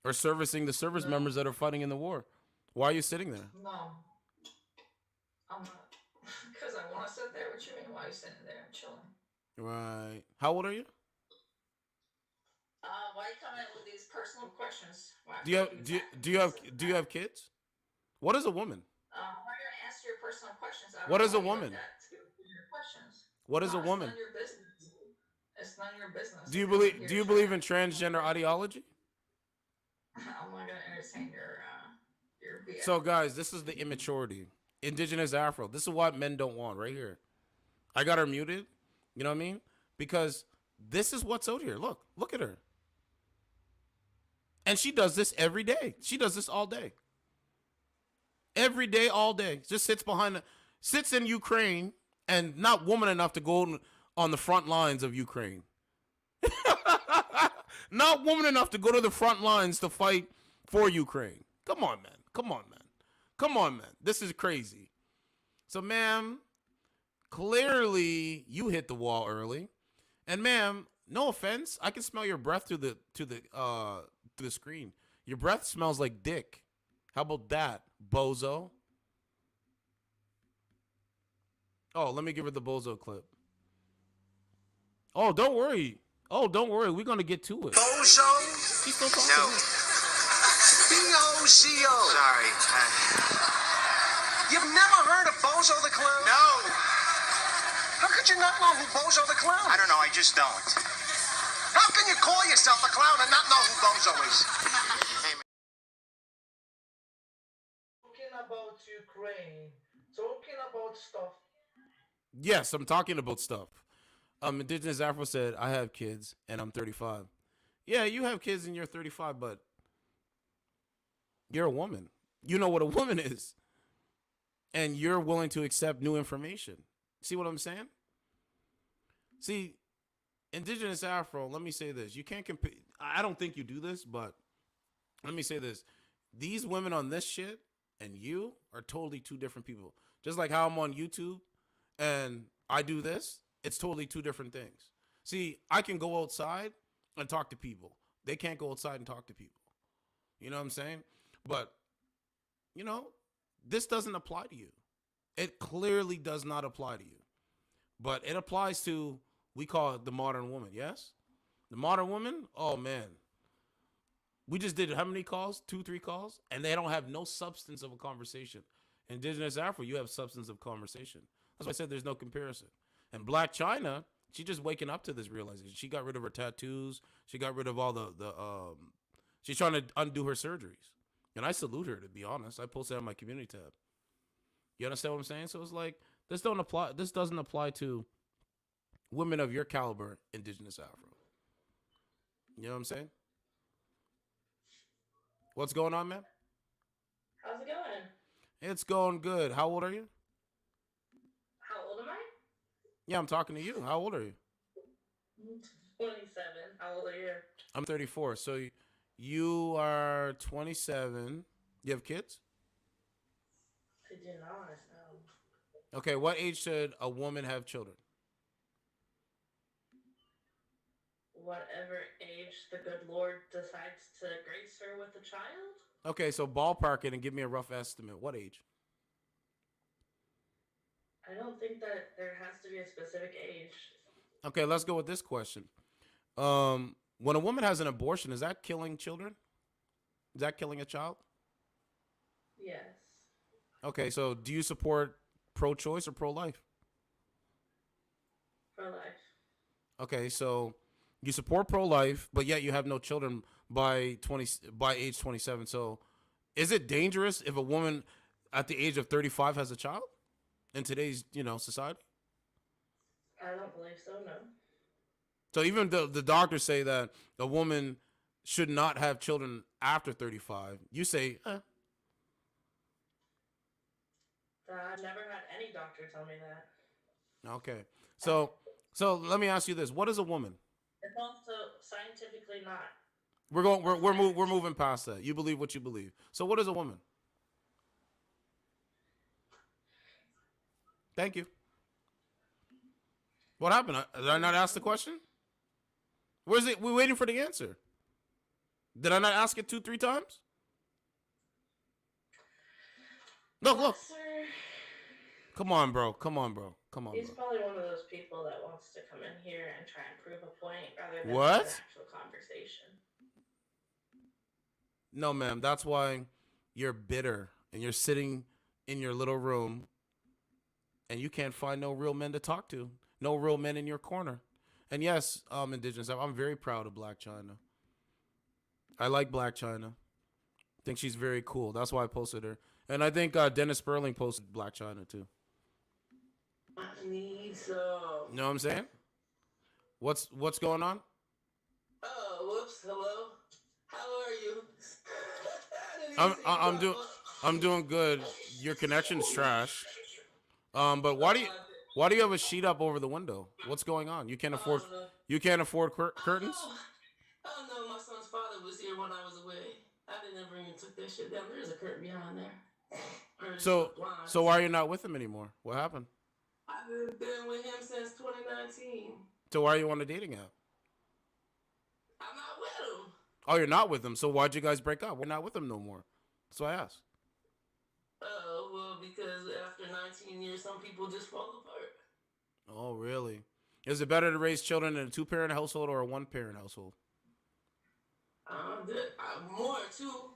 Speaker 1: Or servicing the service members that are fighting in the war. Why are you sitting there?
Speaker 7: No. I'm not. Because I want to sit there with you. And why are you sitting there? I'm chilling.
Speaker 1: Right. How old are you?
Speaker 7: Why are you coming in with these personal questions? Why
Speaker 1: Do you have kids? What is a woman?
Speaker 7: I'm not gonna answer your personal questions. I don't
Speaker 1: What is
Speaker 7: know
Speaker 1: a
Speaker 7: why you
Speaker 1: woman?
Speaker 7: have that to your questions.
Speaker 1: What is a
Speaker 7: No,
Speaker 1: woman?
Speaker 7: It's none of your business. It's none of your business.
Speaker 1: Do you
Speaker 7: If you're
Speaker 1: believe
Speaker 7: here
Speaker 1: do you
Speaker 7: to
Speaker 1: believe in
Speaker 7: chat.
Speaker 1: transgender ideology?
Speaker 7: I'm not gonna entertain your BS.
Speaker 1: So guys, this is the immaturity. Indigenous Afro. This is what men don't want right here. I got her muted. You know what I mean? Because this is what's out here. Look at her. And she does this every day. She does this all day. Every day, all day. Just sits in Ukraine and not woman enough to go on the front lines of Ukraine. Not woman enough to go to the front lines to fight for Ukraine. Come on, man. Come on, man. Come on, man. This is crazy. So, ma'am, clearly you hit the wall early. And ma'am, no offense, I can smell your breath through the screen. Your breath smells like dick. How about that, bozo? Oh, let me give her the bozo clip. Oh, don't worry. We're gonna get to it.
Speaker 8: Bozo?
Speaker 1: She's still talking.
Speaker 8: No. B-O-Z-O. Sorry. You've never heard of Bozo the Clown? No. How could you not know who Bozo the Clown is? I don't know, I just don't.
Speaker 10: How can you call yourself a clown and not know who Bozo is?
Speaker 11: Talking about Ukraine, talking about stuff.
Speaker 1: Yes, I'm talking about stuff. Indigenous Afro said, I have kids and I'm 35. Yeah, you have kids and you're 35, but you're a woman. You know what a woman is. And you're willing to accept new information. See what I'm saying? See, Indigenous Afro, let me say this. You can't compare. I don't think you do this, but let me say this. These women on this shit and you are totally two different people. Just like how I'm on YouTube and I do this, it's totally two different things. See, I can go outside and talk to people. They can't go outside and talk to people. You know what I'm saying? But, you know, this doesn't apply to you. It clearly does not apply to you. But it applies to, we call it the modern woman, yes? The modern woman, oh man. We just did how many calls? 2, 3 calls? And they don't have no substance of a conversation. Indigenous Afro, you have substance of conversation. That's why I said there's no comparison. And Black China, she just waking up to this realization. She got rid of her tattoos. She got rid of all she's trying to undo her surgeries. And I salute her, to be honest. I posted it on my community tab. You understand what I'm saying? So it's like, this doesn't apply to women of your caliber, Indigenous Afro. You know what I'm saying? What's going on, man?
Speaker 3: How's it going?
Speaker 1: It's going good. How old are you?
Speaker 3: How old am I?
Speaker 1: Yeah, I'm talking to you. How old are you?
Speaker 3: 27. How old are you?
Speaker 1: I'm 34. So you are 27. You have kids?
Speaker 3: I do not know.
Speaker 1: Okay, what age should a woman have children?
Speaker 3: Whatever age the good Lord decides to grace her with a child.
Speaker 1: Okay, so ballpark it and give me a rough estimate. What age?
Speaker 3: I don't think that there has to be a specific age.
Speaker 1: Okay, let's go with this question. When a woman has an abortion, is that killing children? Is that killing a child?
Speaker 3: Yes.
Speaker 1: Okay, so do you support pro-choice or pro-life?
Speaker 3: Pro-life.
Speaker 1: Okay, so you support pro-life, but yet you have no children by age 27. So is it dangerous if a woman at the age of 35 has a child in today's, society?
Speaker 3: I don't believe so, no.
Speaker 1: So even the doctors say that a woman should not have children after 35. You say,
Speaker 3: I've never had any doctor tell me that.
Speaker 1: Okay. So let me ask you this. What is a woman?
Speaker 3: It's also scientifically not.
Speaker 1: We're moving past that. You believe what you believe. So what is a woman? Thank you. What happened? Did I not ask the question? Where's it? We're waiting for the answer. Did I not ask it 2, 3 times? Look.
Speaker 3: Sir.
Speaker 1: Come on, bro.
Speaker 3: He's probably one of those people that wants to come in here and try and prove a point rather than
Speaker 1: What?
Speaker 3: have an actual conversation.
Speaker 1: No, ma'am. That's why you're bitter and you're sitting in your little room and you can't find no real men to talk to. No real men in your corner. And yes, Indigenous, I'm very proud of Black China. I like Black China. I think she's very cool. That's why I posted her. And I think Dennis Sperling posted Black China too.
Speaker 3: I need some.
Speaker 1: You know what I'm saying? What's going on?
Speaker 3: Oh, whoops. Hello. How are you?
Speaker 1: I'm doing good. Your connection's trash. But why do you have a sheet up over the window? What's going on? You can't afford curtains?
Speaker 3: Oh no, my son's father was here when I was away. I never even took that shit down. There's a curtain behind there.
Speaker 1: So why are you not with him anymore? What happened?
Speaker 3: I've been with him since 2019.
Speaker 1: So why are you on a dating app?
Speaker 3: I'm not with him.
Speaker 1: Oh, you're not with him. So why'd you guys break up? We're not with him no more. That's why I asked.
Speaker 3: Oh, well, because after 19 years, some people just fall apart.
Speaker 1: Oh, really? Is it better to raise children in a 2-parent household or a 1-parent household?
Speaker 3: More too,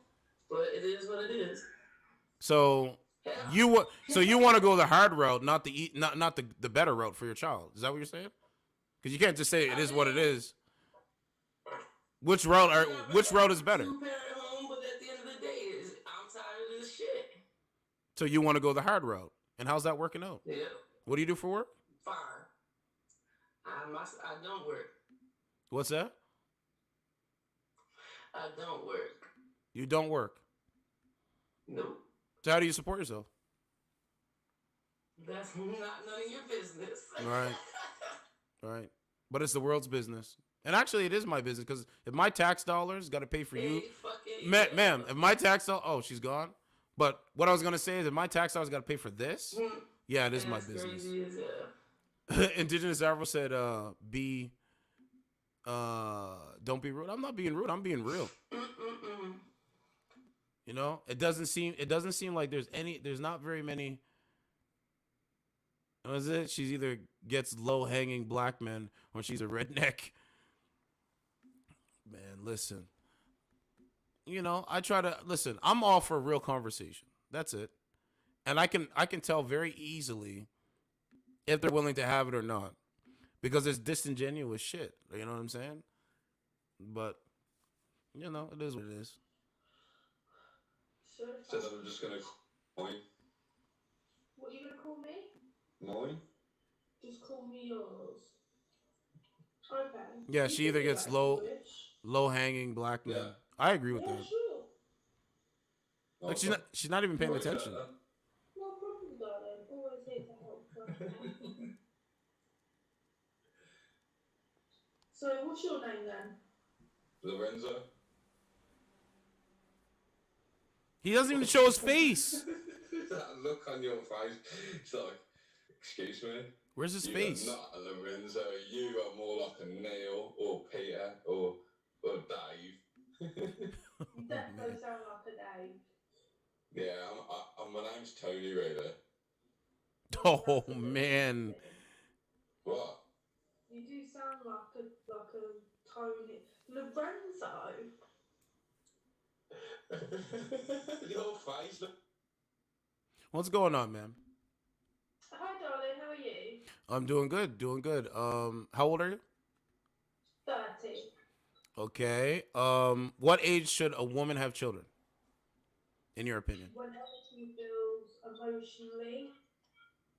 Speaker 3: but it is what it is.
Speaker 1: So you want to go the hard route, not the better route for your child. Is that what you're saying? Because you can't just say it is what it is. Which route is better?
Speaker 12: Two-parent home, but at the end of the day, I'm tired of this shit.
Speaker 1: So you want to go the hard route, and how's that working out?
Speaker 12: Yeah.
Speaker 1: What do you do for work?
Speaker 12: Fire. I don't work.
Speaker 1: What's that?
Speaker 12: I don't work.
Speaker 1: You don't work.
Speaker 12: Nope.
Speaker 1: So how do you support yourself?
Speaker 12: That's not none of your business.
Speaker 1: Right. Right. But it's the world's business. And actually, it is my business because if my tax dollars got to pay for you, ma'am, if my tax dollars, oh, she's gone. But what I was gonna say is, if my tax dollars got to pay for this, yeah, it is my business.
Speaker 12: Crazy as
Speaker 1: Indigenous Afro said, don't be rude. I'm not being rude. I'm being real. You know, it doesn't seem like there's not very many. What is it? She's either gets low-hanging black men or she's a redneck. Man, listen. You know, I try to listen. I'm all for a real conversation. That's it. And I can tell very easily if they're willing to have it or not, because it's disingenuous shit. You know what I'm saying? But you know, it is what it is.
Speaker 13: So I'm just gonna call you.
Speaker 3: What are you gonna call me?
Speaker 13: Mine?
Speaker 3: Just call me yours. Okay.
Speaker 1: Yeah, she either gets low-hanging black men. Yeah. I agree with that.
Speaker 3: Sure.
Speaker 1: Like she's not even paying attention.
Speaker 3: No problem, darling. Always here to help. So, what's your name then?
Speaker 13: Lorenzo.
Speaker 1: He doesn't even show his face.
Speaker 13: That look on your face. It's like, excuse me.
Speaker 1: Where's his face?
Speaker 13: You're not a Lorenzo. You are more like a Neil or Peter or Dave.
Speaker 3: You definitely sound like a Dave.
Speaker 13: Yeah, my name's Tony, really.
Speaker 1: Oh man.
Speaker 13: What?
Speaker 3: You do sound like a Tony. Lorenzo.
Speaker 13: Your face.
Speaker 1: What's going on, man?
Speaker 3: Hi, darling. How are you?
Speaker 1: I'm doing good, doing good. How old are you?
Speaker 3: 30.
Speaker 1: Okay. What age should a woman have children? In your opinion?
Speaker 3: Whenever she feels emotionally.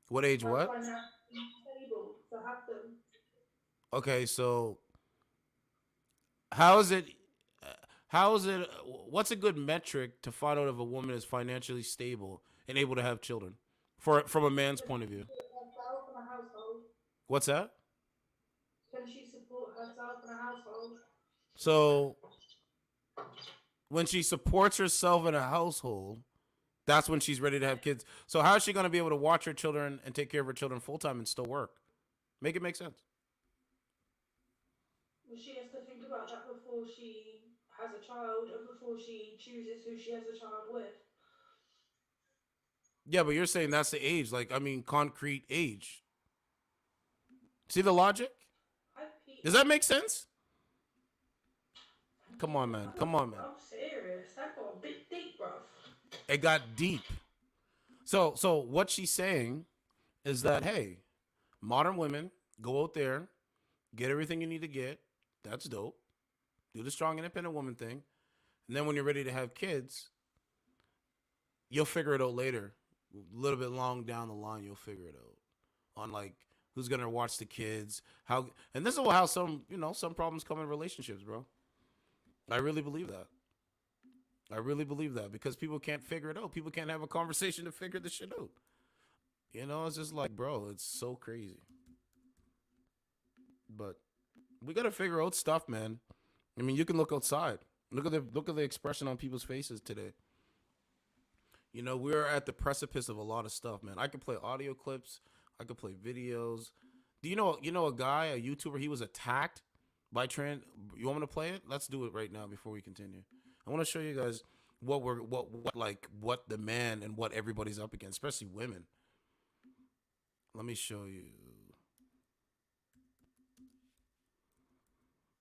Speaker 1: What age? What?
Speaker 3: Financially stable to have them.
Speaker 1: Okay, so how is it? What's a good metric to find out if a woman is financially stable and able to have children, from a man's point of view?
Speaker 3: Herself in a household.
Speaker 1: What's that?
Speaker 3: Can she support herself in a household?
Speaker 1: So when she supports herself in a household, that's when she's ready to have kids. So how is she going to be able to watch her children and take care of her children full time and still work? Make it make sense.
Speaker 3: Well, she has to think about that before she has a child and before she chooses who she has a child with.
Speaker 1: Yeah, but you're saying that's the age. Like, I mean, concrete age. See the logic? Does that make sense? Come on, man. Come on, man.
Speaker 3: I'm serious. That got a bit deep, bruv.
Speaker 1: It got deep. So what she's saying is that, hey, modern women, go out there, get everything you need to get. That's dope. Do the strong, independent woman thing. And then when you're ready to have kids, you'll figure it out later. A little bit long down the line, you'll figure it out. On, like, who's going to watch the kids. And this is how some problems come in relationships, bro. I really believe that. I really believe that because people can't figure it out. People can't have a conversation to figure this shit out. You know, it's just like, bro, it's so crazy. But we got to figure out stuff, man. I mean, you can look outside. Look at the expression on people's faces today. You know, we're at the precipice of a lot of stuff, man. I could play audio clips. I could play videos. Do you know a guy, a YouTuber, he was attacked by trans. You want me to play it? Let's do it right now before we continue. I want to show you guys what the man and what everybody's up against, especially women. Let me show you.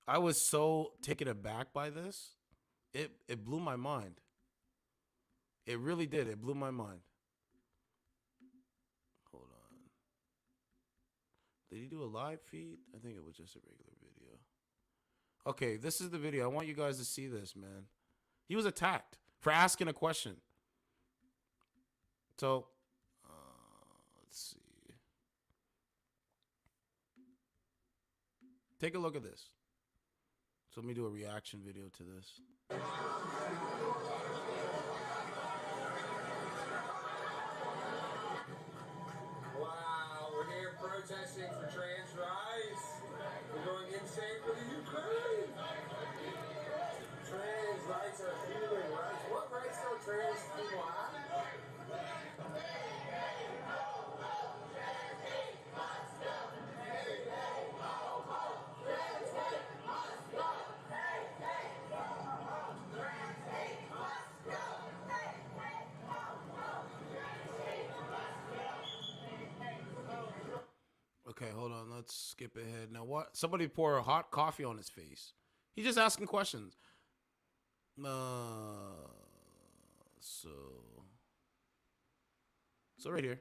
Speaker 1: I was so taken aback by this. It blew my mind. It really did. It blew my mind. Hold on. Did he do a live feed? I think it was just a regular video. Okay, this is the video. I want you guys to see this, man. He was attacked for asking a question. So, let's see. Take a look at this. So let me do a reaction video to this.
Speaker 14: Wow, we're here protesting for trans rights. We're going insane for the Ukraine. Trans rights are human rights. What rights don't trans people have?
Speaker 1: Okay, hold on. Let's skip ahead. Now, what? Somebody pour a hot coffee on his face. He's just asking questions. So right here.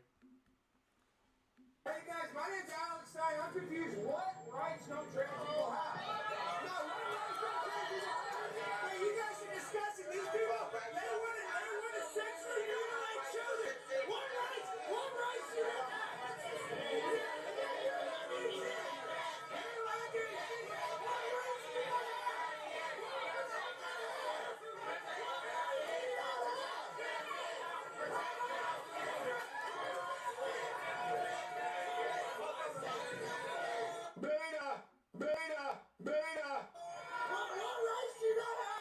Speaker 14: Hey guys, my name's Alex Stein. I'm confused. What rights don't trans people have? No, what rights don't trans people have? Hey, you guys are discussing these people. They want to sexually mutilate children. What rights do you have? Beta. What rights do you not have? What rights do you not have?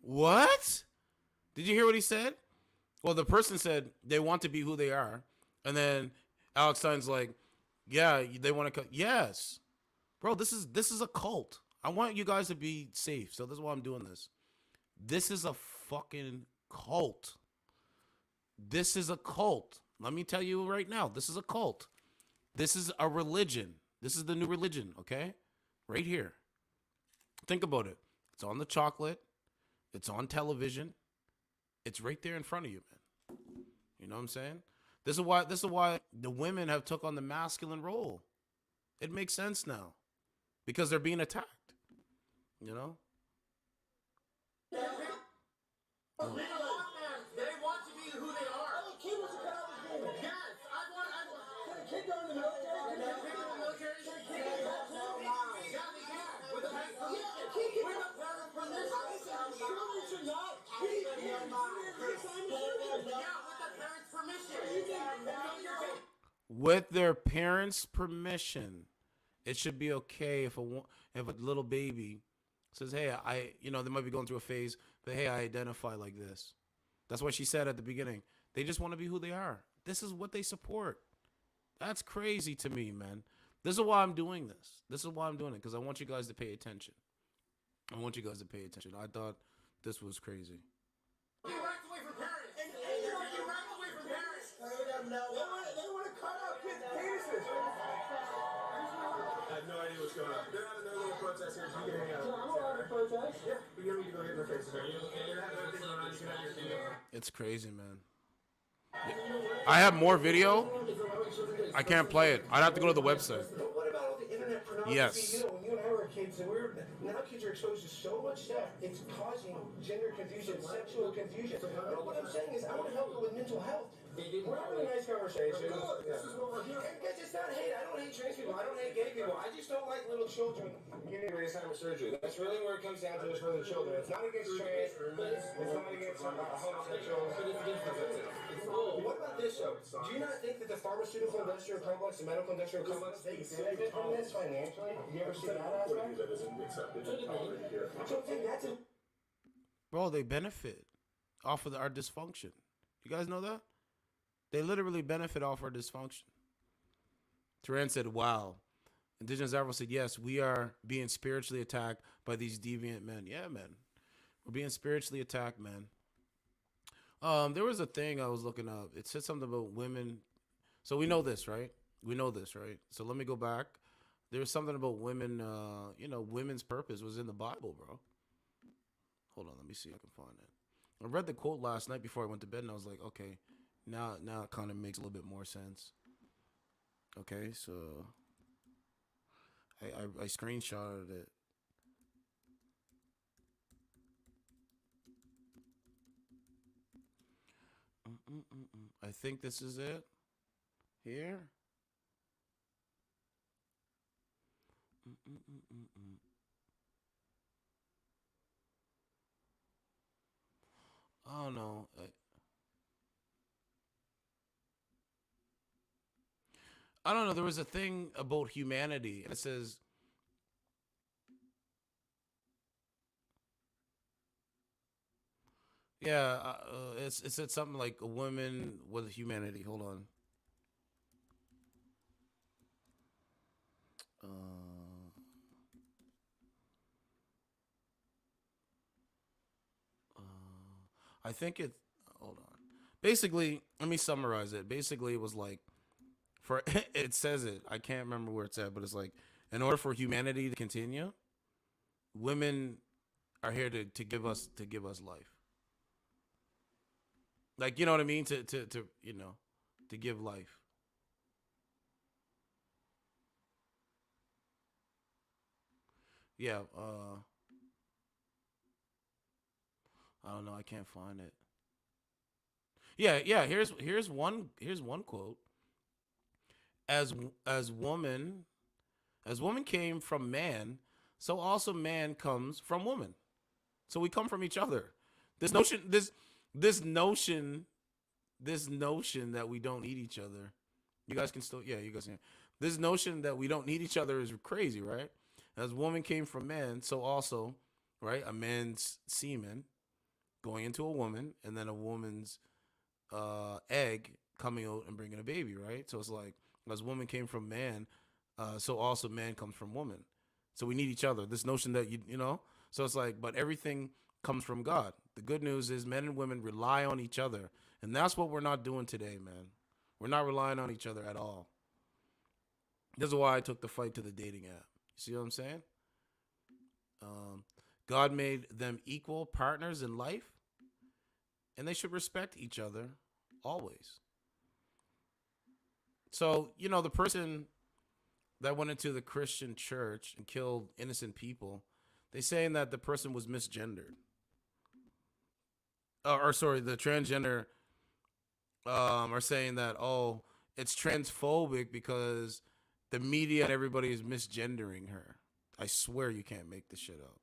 Speaker 1: What? Did you hear what he said? Well, the person said they want to be who they are. And then Alex Stein's like, yeah, they want to yes. Bro, this is a cult. I want you guys to be safe. So this is why I'm doing this. This is a fucking cult. This is a cult. Let me tell you right now, this is a cult. This is a religion. This is the new religion, okay? Right here. Think about it. It's on the chocolate. It's on television. It's right there in front of you, man. You know what I'm saying? This is why the women have took on the masculine role. It makes sense now. Because they're being attacked. You know?
Speaker 14: They want to be who they are. Oh, kid was a college kid. Yes, can a kid go in the military? Can a kid go in the military? With a parent permission. Children should not be
Speaker 1: with their parents' permission. It should be okay if a little baby Says, hey, they might be going through a phase, but hey, I identify like this. That's what she said at the beginning. They just want to be who they are. This is what they support. That's crazy to me, man. This is why I'm doing this. This is why I'm doing it, because I want you guys to pay attention. I want you guys to pay attention. I thought this was crazy.
Speaker 14: You racked away from parents. And you racked away from parents. They want to cut out kids' penises. I have no idea what's going on. They're having their little protest here. You can hang out. I'm allowed to protest. Yeah, but you don't need to go hit in their faces. They're having their thing going on. You can have your thing going on.
Speaker 1: It's crazy, man. I have more video. I can't play it. I'd have to go to the website.
Speaker 14: But what about all the internet pornography?
Speaker 1: Yes.
Speaker 14: When you and I were kids, now kids are exposed to so much stuff. It's causing gender confusion, sexual confusion. But what I'm saying is, I want to help you with mental health. We're having a nice conversation. This is what we're doing. Guys, it's not hate. I don't hate trans people. I don't hate gay people. I just don't like little children getting Alzheimer's surgery. That's really where it comes down to, is for the children. It's not against trans. It's not against homosexuals. What about this, though? Do you not think that the pharmaceutical industrial complex, the medical industrial complex, they benefit from this financially? You ever see that aspect? So I think that's a...
Speaker 1: Bro, they benefit off of our dysfunction. You guys know that? They literally benefit off our dysfunction. Turan said, wow. Indigenous Afro said, yes, we are being spiritually attacked by these deviant men. Yeah, man. We're being spiritually attacked, man. There was a thing I was looking up. It said something about women. So we know this, right? We know this, right? So let me go back. There's something about women, women's purpose was in the Bible, bro. Hold on, let me see if I can find it. I read the quote last night before I went to bed, and I was like, okay, now it kind of makes a little bit more sense. Okay, so I screenshotted it. I think this is it. Here. I don't know. I don't know. There was a thing about humanity. It says, yeah, it said something like a woman with humanity. Hold on. I think it. Hold on. Basically, let me summarize it. Basically, it was like, it says it. I can't remember where it's at, but it's like, in order for humanity to continue, women are here to give us life. Like, you know what I mean? To give life. Yeah. I don't know. I can't find it. Yeah. Here's one quote. As woman came from man, so also man comes from woman. So we come from each other. This notion that we don't need each other. You guys can still, you guys can. This notion that we don't need each other is crazy, right? As woman came from man, so also, right, a man's semen going into a woman, and then a woman's egg coming out and bringing a baby, right? So it's like, as woman came from man, so also man comes from woman. So we need each other. This notion that so it's like, but everything comes from God. The good news is men and women rely on each other, and that's what we're not doing today, man. We're not relying on each other at all. This is why I took the fight to the dating app. You see what I'm saying? God made them equal partners in life, and they should respect each other always. So, the person that went into the Christian church and killed innocent people, they saying that the person was misgendered. The transgender are saying that, it's transphobic because the media and everybody is misgendering her. I swear you can't make this shit up.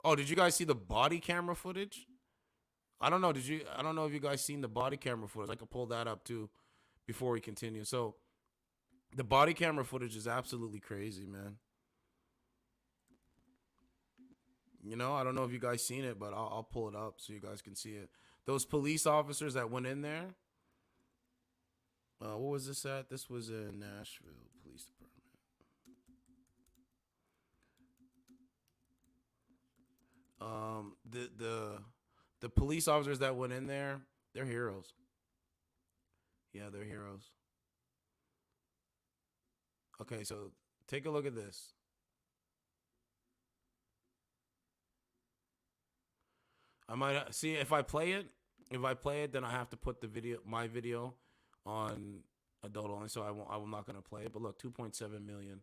Speaker 1: Oh, did you guys see the body camera footage? I don't know. I don't know if you guys seen the body camera footage. I could pull that up too before we continue. So the body camera footage is absolutely crazy, man. You know, I don't know if you guys seen it, but I'll pull it up so you guys can see it. Those police officers that went in there. What was this at? This was in Nashville Police Department. The police officers that went in there, they're heroes. Yeah, they're heroes. Okay, so take a look at this. I might see if I play it. If I play it, then I have to put my video, on adult only. So I'm not gonna play it. But look, 2.7 million.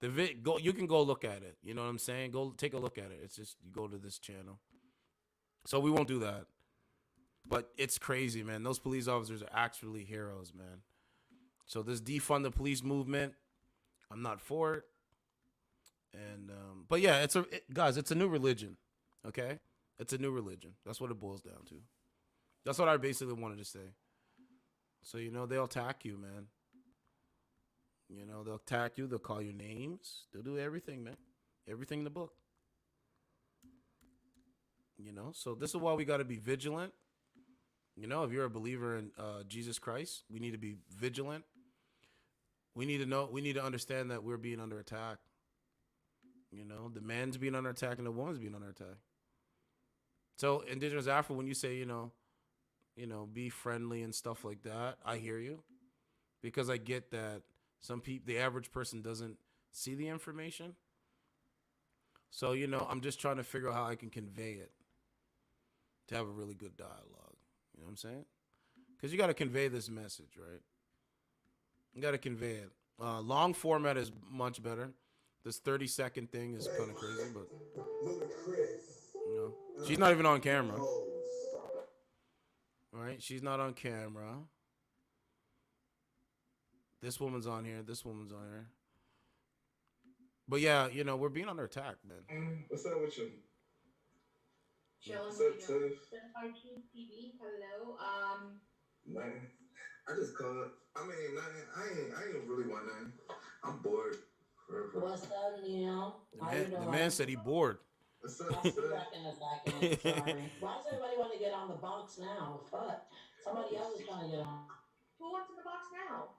Speaker 1: You can go look at it. You know what I'm saying? Go take a look at it. It's just you go to this channel. So we won't do that. But it's crazy, man. Those police officers are actually heroes, man. So this defund the police movement, I'm not for it. And but yeah, guys, it's a new religion. Okay? It's a new religion. That's what it boils down to. That's what I basically wanted to say. So, you know, they'll attack you, man. You know, they'll attack you. They'll call you names. They'll do everything, man. Everything in the book. You know, so this is why we got to be vigilant. You know, if you're a believer in Jesus Christ, we need to be vigilant. We need to understand that we're being under attack. You know, the man's being under attack and the woman's being under attack. So, Indigenous Afro, when you say, you know, be friendly and stuff like that, I hear you. Because I get that some people, the average person doesn't see the information. So, you know, I'm just trying to figure out how I can convey it to have a really good dialogue. You know what I'm saying? Because you got to convey this message, right? You got to convey it. Long format is much better. This 30-second thing is kind of crazy, but you know, she's not even on camera. Right? She's not on camera. This woman's on here. This woman's on here. But yeah, you know, we're being under attack, man.
Speaker 13: What's up with you?
Speaker 3: Chilling
Speaker 13: What's
Speaker 3: with
Speaker 13: up,
Speaker 3: you.
Speaker 13: Tiff?
Speaker 3: Certified Truth TV. Hello.
Speaker 13: Nothing. I just called. I mean, nothing. I ain't really want nothing. I'm bored.
Speaker 15: What's up, Neil? How you doing?
Speaker 1: The man said he bored.
Speaker 13: What's
Speaker 15: I'll
Speaker 13: up,
Speaker 15: be
Speaker 13: Tiff?
Speaker 15: back in a second. Sorry. Why does everybody want to get on the box now? Fuck. Somebody else is trying to get on.
Speaker 3: Who wants in the box now?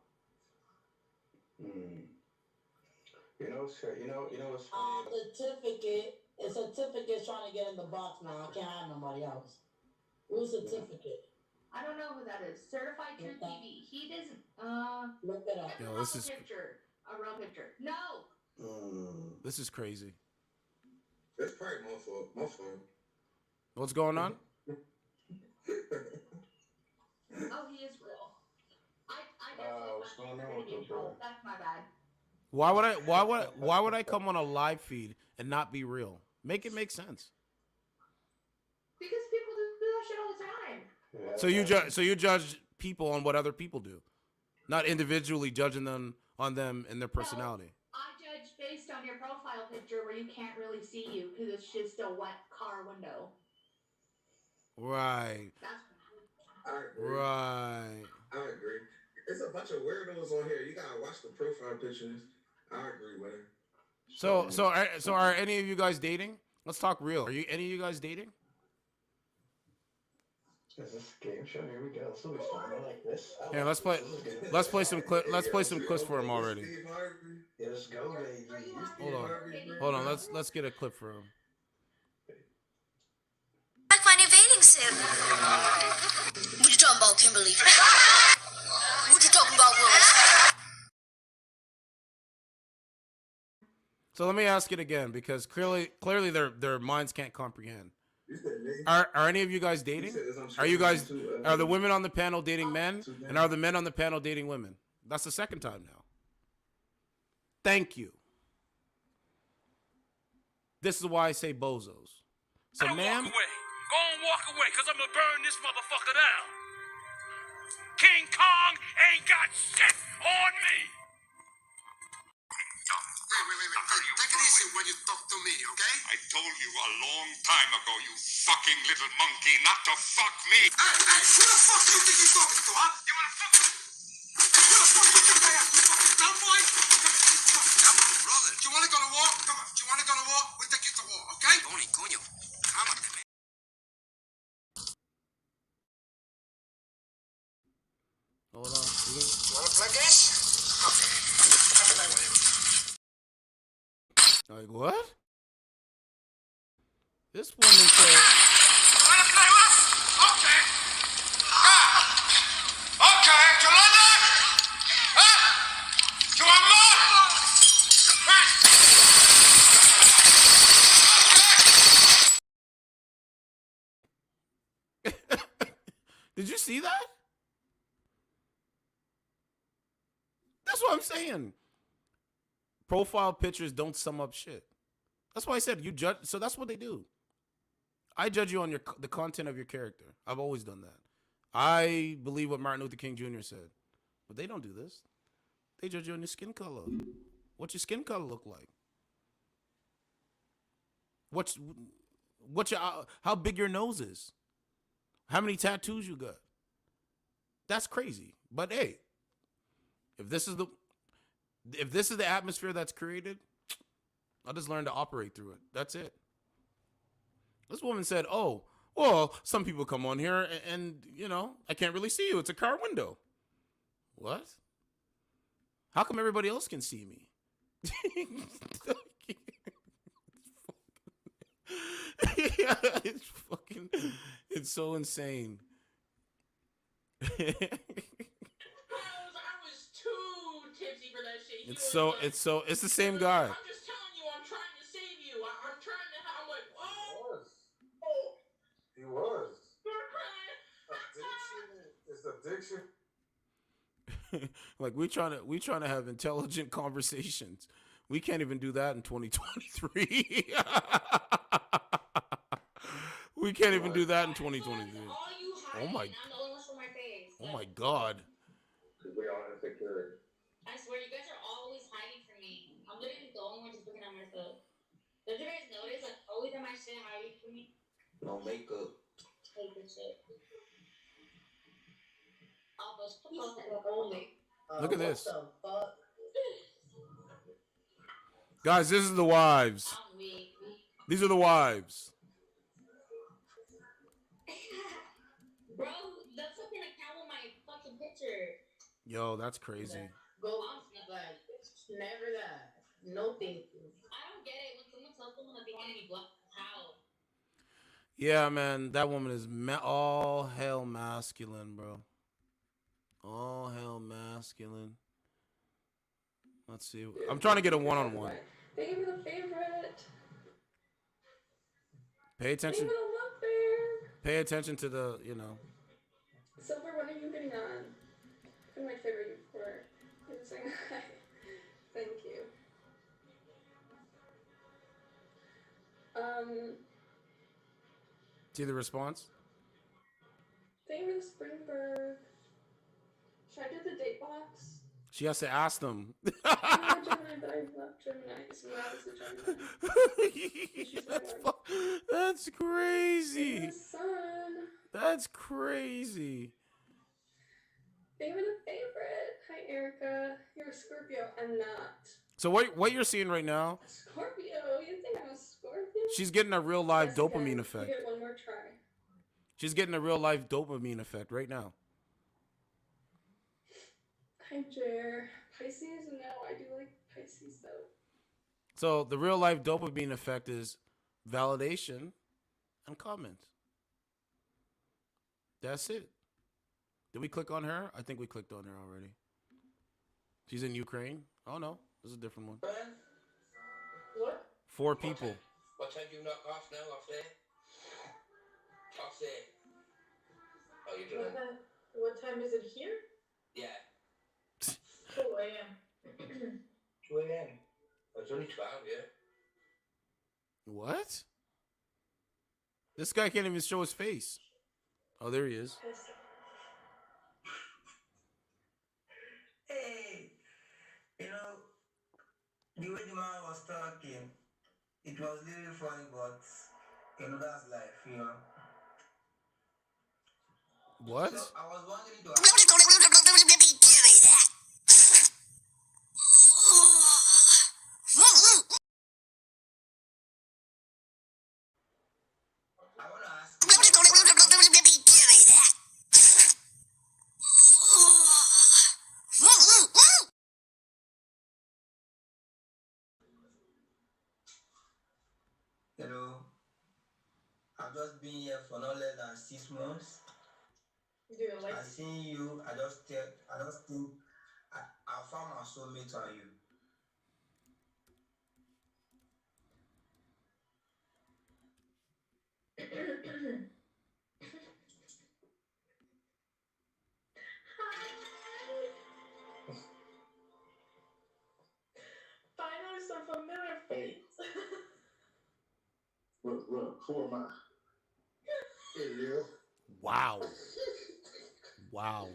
Speaker 13: You know what's funny?
Speaker 15: The certificate's trying to get in the box now. I can't have nobody else. Who's certificate?
Speaker 3: I don't know who that is. Certified Truth TV. He doesn't.
Speaker 15: Look it up.
Speaker 1: Yo, this is
Speaker 3: picture. A real picture. No.
Speaker 1: this is crazy.
Speaker 13: It's probably my fault.
Speaker 1: What's going on?
Speaker 3: Oh, he is real. I definitely
Speaker 13: what's going on with you, bro?
Speaker 3: That's my bad.
Speaker 1: Why would I come on a live feed and not be real? Make it make sense.
Speaker 3: Because people do that shit all the time.
Speaker 13: Yeah,
Speaker 1: So you judge people on what other people do, not individually judging them on them and their personality.
Speaker 3: I judge based on your profile picture where you can't really see you because it's just a wet car window.
Speaker 1: Right.
Speaker 13: I agree.
Speaker 1: Right.
Speaker 13: I agree. There's a bunch of weirdos on here. You gotta watch the profile pictures. I agree with her.
Speaker 1: So are any of you guys dating? Let's talk real. Are any of you guys dating?
Speaker 11: Is this a game show? Here we go. This will be fun. I like this.
Speaker 1: Yeah, let's play some clips for him already.
Speaker 11: Yeah, let's go, baby.
Speaker 1: Hold on. Let's get a clip for him.
Speaker 16: Like my new bathing suit. What you talking about, Kimberly? What you talking about, Willis?
Speaker 1: So let me ask it again because clearly their minds can't comprehend. Are any of you guys dating? Are the women on the panel dating men? And are the men on the panel dating women? That's the second time now. Thank you. This is why I say bozos. So, ma'am.
Speaker 17: Walk away. Go on, walk away, because I'm going to burn this motherfucker down. King Kong ain't got shit on me.
Speaker 10: Wait. Take it easy when you talk to me, okay?
Speaker 18: I told you a long time ago, you fucking little monkey, not to fuck me.
Speaker 10: Hey, who the fuck do you think you're talking to, huh?
Speaker 18: You wanna fuck?
Speaker 10: Who the fuck do you think I am, you fucking dumb boy? Come on, brother. Do you want to go to war? Come on. Do you want to go to war? We'll take you the wall, okay? Tony, coño, cálmate, man.
Speaker 1: Hold on.
Speaker 10: You wanna play games? Okay. I'll play with you.
Speaker 1: Like, what? This woman said...
Speaker 10: You wanna play with? Okay. Okay, to London? Huh? You want more?
Speaker 1: Did you see that? That's what I'm saying. Profile pictures don't sum up shit. That's why I said you judge. So that's what they do. I judge you on the content of your character. I've always done that. I believe what Martin Luther King Jr. said. But they don't do this. They judge you on your skin color. What's your skin color look like? What's your how big your nose is? How many tattoos you got? That's crazy. But hey, if this is the atmosphere that's created, I'll just learn to operate through it. That's it. This woman said, "Oh, well, some people come on here and you know, I can't really see you. It's a car window." What? How come everybody else can see me? Yeah, it's so insane.
Speaker 7: I was too tipsy for that shit.
Speaker 1: It's the same guy.
Speaker 7: I'm just telling you, I'm trying to save you. I'm trying to. I'm like, oh.
Speaker 11: He was.
Speaker 7: You're crying.
Speaker 11: Addiction is addiction.
Speaker 1: Like we trying to have intelligent conversations. We can't even do that in 2023. We can't even do that in 2023. Oh my! Oh my God!
Speaker 11: We all insecure.
Speaker 2: I swear, you guys are always hiding from me. I'm literally the only one just looking at myself. Don't you guys notice? Like, always at my shit hiding from me.
Speaker 12: No makeup.
Speaker 2: Hate this shit.
Speaker 1: Look at this. Guys, this is the wives. These are the wives.
Speaker 2: Bro, that's fucking account with my fucking picture.
Speaker 1: Yo, that's crazy.
Speaker 15: Go on, like, never that. No thank you.
Speaker 2: I don't get it. When someone tells someone that they want to be blocked, how?
Speaker 1: Yeah, man, that woman is all hell masculine, bro. All hell masculine. Let's see. I'm trying to get a one-on-one.
Speaker 19: They gave me the favorite.
Speaker 1: Pay attention.
Speaker 19: They gave me the love bear.
Speaker 1: Pay attention to the, you know.
Speaker 19: Silver, when are you getting on? I'm my favorite for saying hi. Thank you.
Speaker 1: See the response?
Speaker 19: Thank you for the Springberg. Should I do the date box?
Speaker 1: She has to ask them.
Speaker 19: I'm not Gemini, but I love Gemini, so now it's a Gemini.
Speaker 1: That's crazy.
Speaker 19: The sun.
Speaker 1: That's crazy.
Speaker 19: Favorite of favorite. Hi, Erica. You're a Scorpio. I'm not.
Speaker 1: So what you're seeing right now?
Speaker 19: Scorpio. You think I'm a Scorpio?
Speaker 1: She's getting a real live
Speaker 19: Yes,
Speaker 1: dopamine
Speaker 19: again.
Speaker 1: effect.
Speaker 19: You get one more try.
Speaker 1: She's getting a real life dopamine effect right now.
Speaker 19: Hi, Jer. Pisces? No, I do like Pisces though.
Speaker 1: So the real life dopamine effect is validation and comments. That's it. Did we click on her? I think we clicked on her already. She's in Ukraine. Oh no, this is a different one.
Speaker 19: What?
Speaker 1: 4 people.
Speaker 12: What time do you knock off now? Off there? Off there. Oh, you're doing it?
Speaker 19: What time is it here?
Speaker 12: Yeah.
Speaker 19: 2 a.m.
Speaker 12: 2 a.m. Oh, it's only 12, yeah.
Speaker 1: What? This guy can't even show his face. Oh, there he is.
Speaker 20: Hey, you know, the way the man was talking, it was really funny, but you know, that's life, you know.
Speaker 1: What?
Speaker 20: So I was wondering to I've just been here for no less than 6 months.
Speaker 19: Do you like
Speaker 20: I seen you. I just think I found my soulmate on you.
Speaker 19: Finally, some familiar face.
Speaker 11: Look, who am I? Hey, Lil.
Speaker 1: Wow. Wow.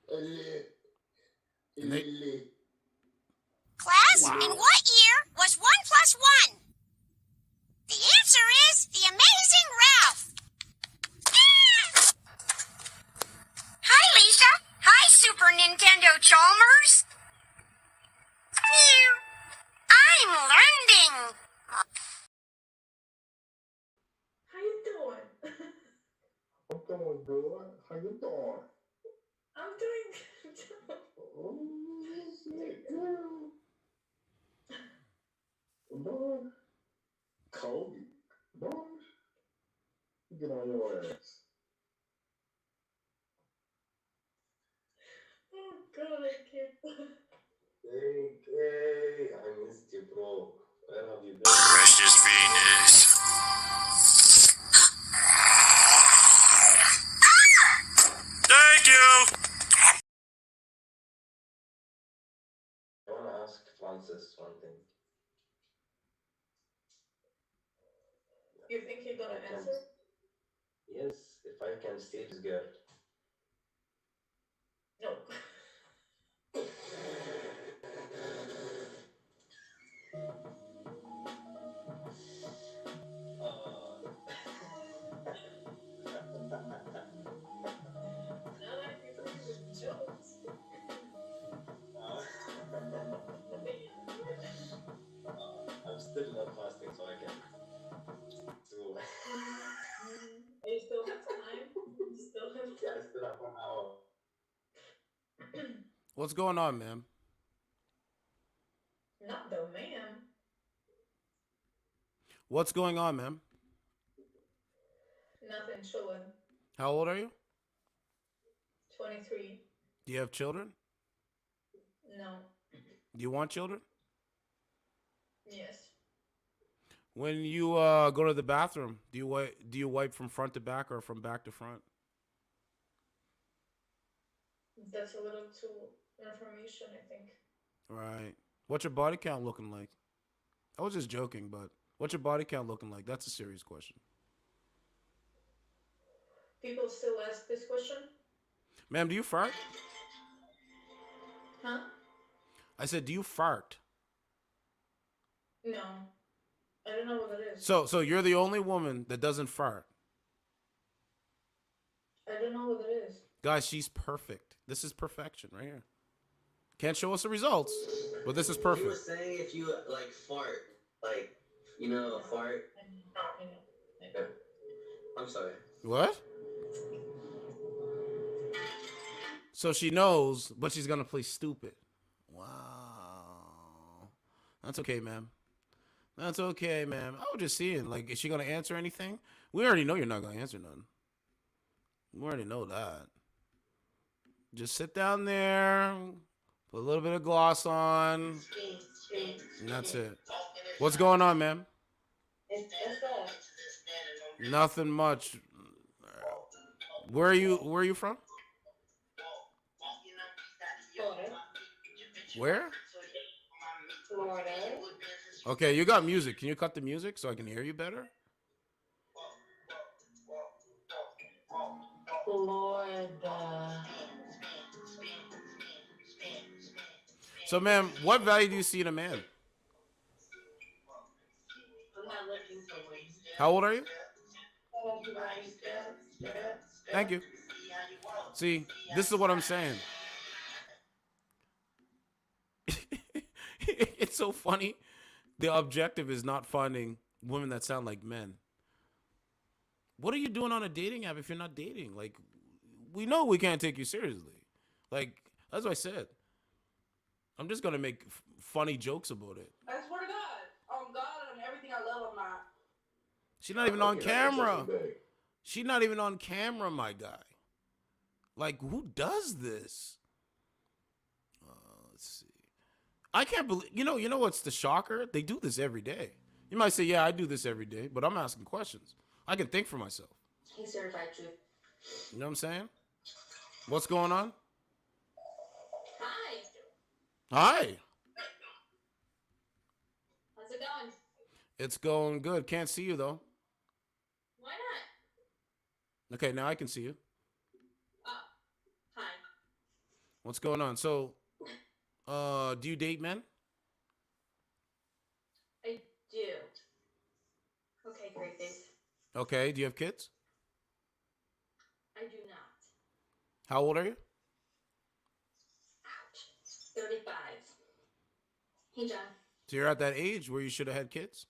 Speaker 11: Hey, Lil.
Speaker 1: And they,
Speaker 11: Lil.
Speaker 16: Class,
Speaker 1: Wow.
Speaker 16: in what year was 1 plus 1? The answer is the Amazing Ralph. Hi, Lisa. Hi, Super Nintendo Chalmers. Meow. I'm learning.
Speaker 19: How you doing?
Speaker 11: I'm doing good. How you doing?
Speaker 19: I'm doing good.
Speaker 11: Oh, shit, girl. Boy. Kobe. Boy. Get on your ass.
Speaker 19: Oh God, I can't.
Speaker 11: Hey, I missed you, bro. Where have you been?
Speaker 8: Precious Venus. Thank you.
Speaker 11: I want to ask Francis one thing.
Speaker 19: You think he's gonna
Speaker 11: I can-
Speaker 19: answer?
Speaker 11: Yes, if I can see this girl.
Speaker 19: No. Not like you think with jokes.
Speaker 11: I'm still not fasting, so I can do.
Speaker 19: You still have time. You still have
Speaker 11: Yeah, I
Speaker 19: time.
Speaker 11: still have 1 hour.
Speaker 1: what's going on, man?
Speaker 19: Not the man.
Speaker 1: What's going on, man?
Speaker 19: Nothing chilling.
Speaker 1: How old are you?
Speaker 19: 23.
Speaker 1: Do you have children?
Speaker 19: No.
Speaker 1: Do you want children?
Speaker 19: Yes.
Speaker 1: When you go to the bathroom, do you wipe from front to back or from back to front?
Speaker 19: That's a little too information, I think.
Speaker 1: Right. What's your body count looking like? I was just joking, but what's your body count looking like? That's a serious question.
Speaker 19: People still ask this question?
Speaker 1: Ma'am, do you fart?
Speaker 19: Huh?
Speaker 1: I said, do you fart?
Speaker 19: No. I don't know what that is.
Speaker 1: So you're the only woman that doesn't fart.
Speaker 19: I don't know what that is.
Speaker 1: Guys, she's perfect. This is perfection right here. Can't show us the results, but this is
Speaker 6: You
Speaker 1: perfect.
Speaker 6: were saying if you like fart, like fart.
Speaker 19: I know.
Speaker 6: I'm sorry.
Speaker 1: What? So she knows, but she's gonna play stupid. Wow. That's okay, ma'am. That's okay, ma'am. I was just seeing, like, is she gonna answer anything? We already know you're not gonna answer none. We already know that. Just sit down there, put a little bit of gloss on, and that's it. What's going on, ma'am?
Speaker 19: It's that.
Speaker 1: Nothing much. Where are you from?
Speaker 19: Florida.
Speaker 1: Where?
Speaker 19: Florida.
Speaker 1: Okay, you got music. Can you cut the music so I can hear you better?
Speaker 19: Florida.
Speaker 1: So, ma'am, what value do you see in a man?
Speaker 19: I'm not looking for one.
Speaker 1: How old are you? Thank you. See, this is what I'm saying. It's so funny. The objective is not finding women that sound like men. What are you doing on a dating app if you're not dating? Like, we know we can't take you seriously. Like, that's what I said. I'm just going to make funny jokes about it.
Speaker 15: I swear to God. On God and everything I love, I'm not.
Speaker 1: She's not even on camera. She's not even on camera, my guy. Like, who does this? Let's see. I can't believe, you know what's the shocker? They do this every day. You might say, yeah, I do this every day, but I'm asking questions. I can think for myself.
Speaker 6: Hey, certified truth.
Speaker 1: You know what I'm saying? What's going on?
Speaker 6: Hi.
Speaker 1: Hi.
Speaker 6: How's it going?
Speaker 1: It's going good. Can't see you, though.
Speaker 6: Why not?
Speaker 1: Okay, now I can see you.
Speaker 6: Oh, hi.
Speaker 1: What's going on? So, do you date men?
Speaker 6: I do. Okay, great, thanks.
Speaker 1: Okay, do you have kids?
Speaker 6: I do not.
Speaker 1: How old are you?
Speaker 6: Ouch. 35. Hey, John.
Speaker 1: So you're at that age where you should have had kids?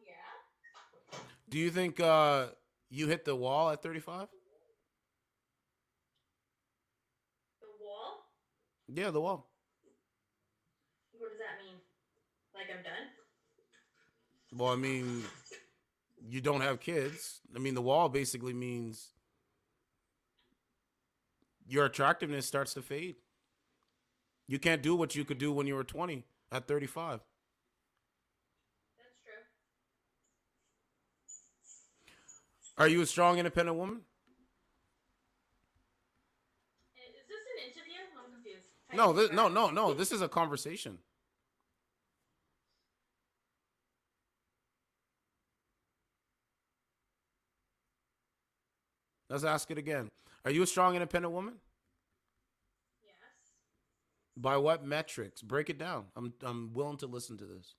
Speaker 6: Yeah.
Speaker 1: Do you think you hit the wall at 35?
Speaker 6: The wall?
Speaker 1: Yeah, the wall.
Speaker 6: What does that mean? Like I'm done?
Speaker 1: Well, I mean, you don't have kids. I mean, the wall basically means your attractiveness starts to fade. You can't do what you could do when you were 20 at 35.
Speaker 6: That's true.
Speaker 1: Are you a strong, independent woman?
Speaker 6: Is this an interview? I'm confused.
Speaker 1: No. This is a conversation. Let's ask it again. Are you a strong, independent woman?
Speaker 6: Yes.
Speaker 1: By what metrics? Break it down. I'm willing to listen to this.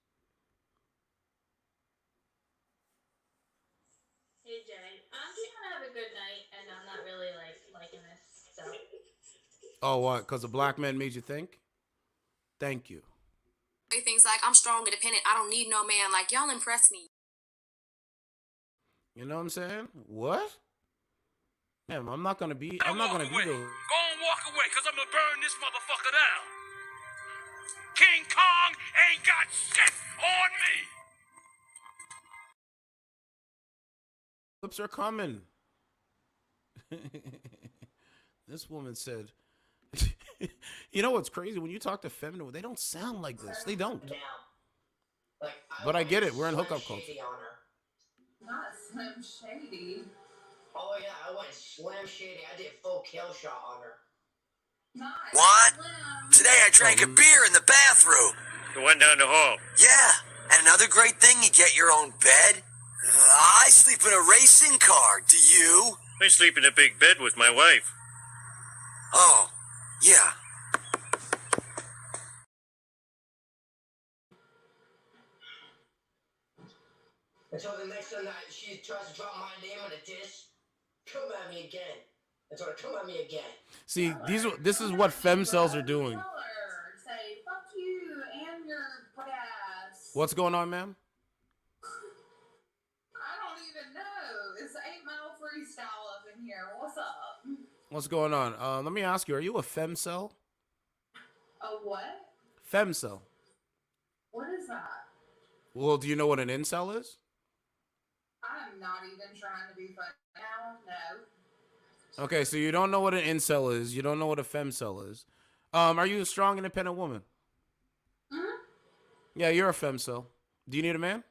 Speaker 6: Hey, Jay. I'm just trying to have a good night, and I'm not really liking this. So.
Speaker 1: Oh, what? Because a black man made you think? Thank you.
Speaker 16: Things like, I'm strong, independent, I don't need no man. Like, y'all impress me.
Speaker 1: You know what I'm saying? What? Damn, I'm not gonna be. I'm not gonna be the.
Speaker 17: Go and walk away, cause I'm gonna burn this motherfucker down. King Kong ain't got shit on me.
Speaker 1: Clips are coming. This woman said, you know what's crazy? When you talk to feminine, they don't sound like this. They don't.
Speaker 6: Like,
Speaker 1: But I get it. We're in hookup culture.
Speaker 19: Not Slim Shady.
Speaker 6: Oh yeah, I went Slim Shady. I did full kill shot on her.
Speaker 19: Nice.
Speaker 21: What?
Speaker 19: Slim.
Speaker 21: Today I drank a beer in the bathroom.
Speaker 8: The one down the hall.
Speaker 21: Yeah, and another great thing, you get your own bed. I sleep in a racing car. Do you?
Speaker 8: I sleep in a big bed with my wife.
Speaker 21: Oh, yeah.
Speaker 6: Until the next time that she tries to drop my name on a dish, come at me again. I told her, come at me again.
Speaker 1: See, this is what femcells are doing.
Speaker 19: Tell her, say, fuck you and your ass.
Speaker 1: What's going on, ma'am?
Speaker 19: I don't even know. It's 8 Mile Freestyle up in here. What's up?
Speaker 1: What's going on? Let me ask you, are you a femcell?
Speaker 19: A what?
Speaker 1: Femcell.
Speaker 19: What is that?
Speaker 1: Well, do you know what an incel is?
Speaker 19: I'm not even trying to be funny now. No.
Speaker 1: Okay, so you don't know what an incel is. You don't know what a femcell is. Are you a strong, independent woman?
Speaker 19: Hmm?
Speaker 1: Yeah, you're a femcell. Do you need a man?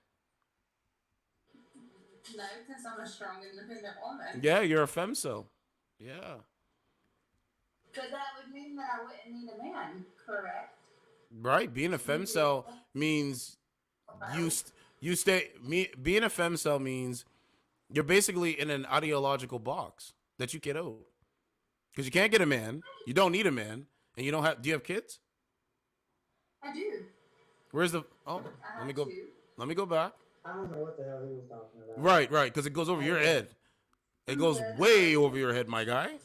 Speaker 19: No, because I'm a strong, independent woman.
Speaker 1: Yeah, you're a femcell. Yeah.
Speaker 19: But that would mean that I wouldn't need a man, correct?
Speaker 1: Right. Being a femcell means being a femcell means you're basically in an ideological box that you get out. Because you can't get a man, you don't need a man, and you don't have. Do you have kids?
Speaker 19: I do.
Speaker 1: Where's the? Oh, let me go.
Speaker 19: Two.
Speaker 1: Let me go back.
Speaker 22: I don't know what the hell he was talking about.
Speaker 1: Right, because it goes over your head. It goes way over your head, my guy.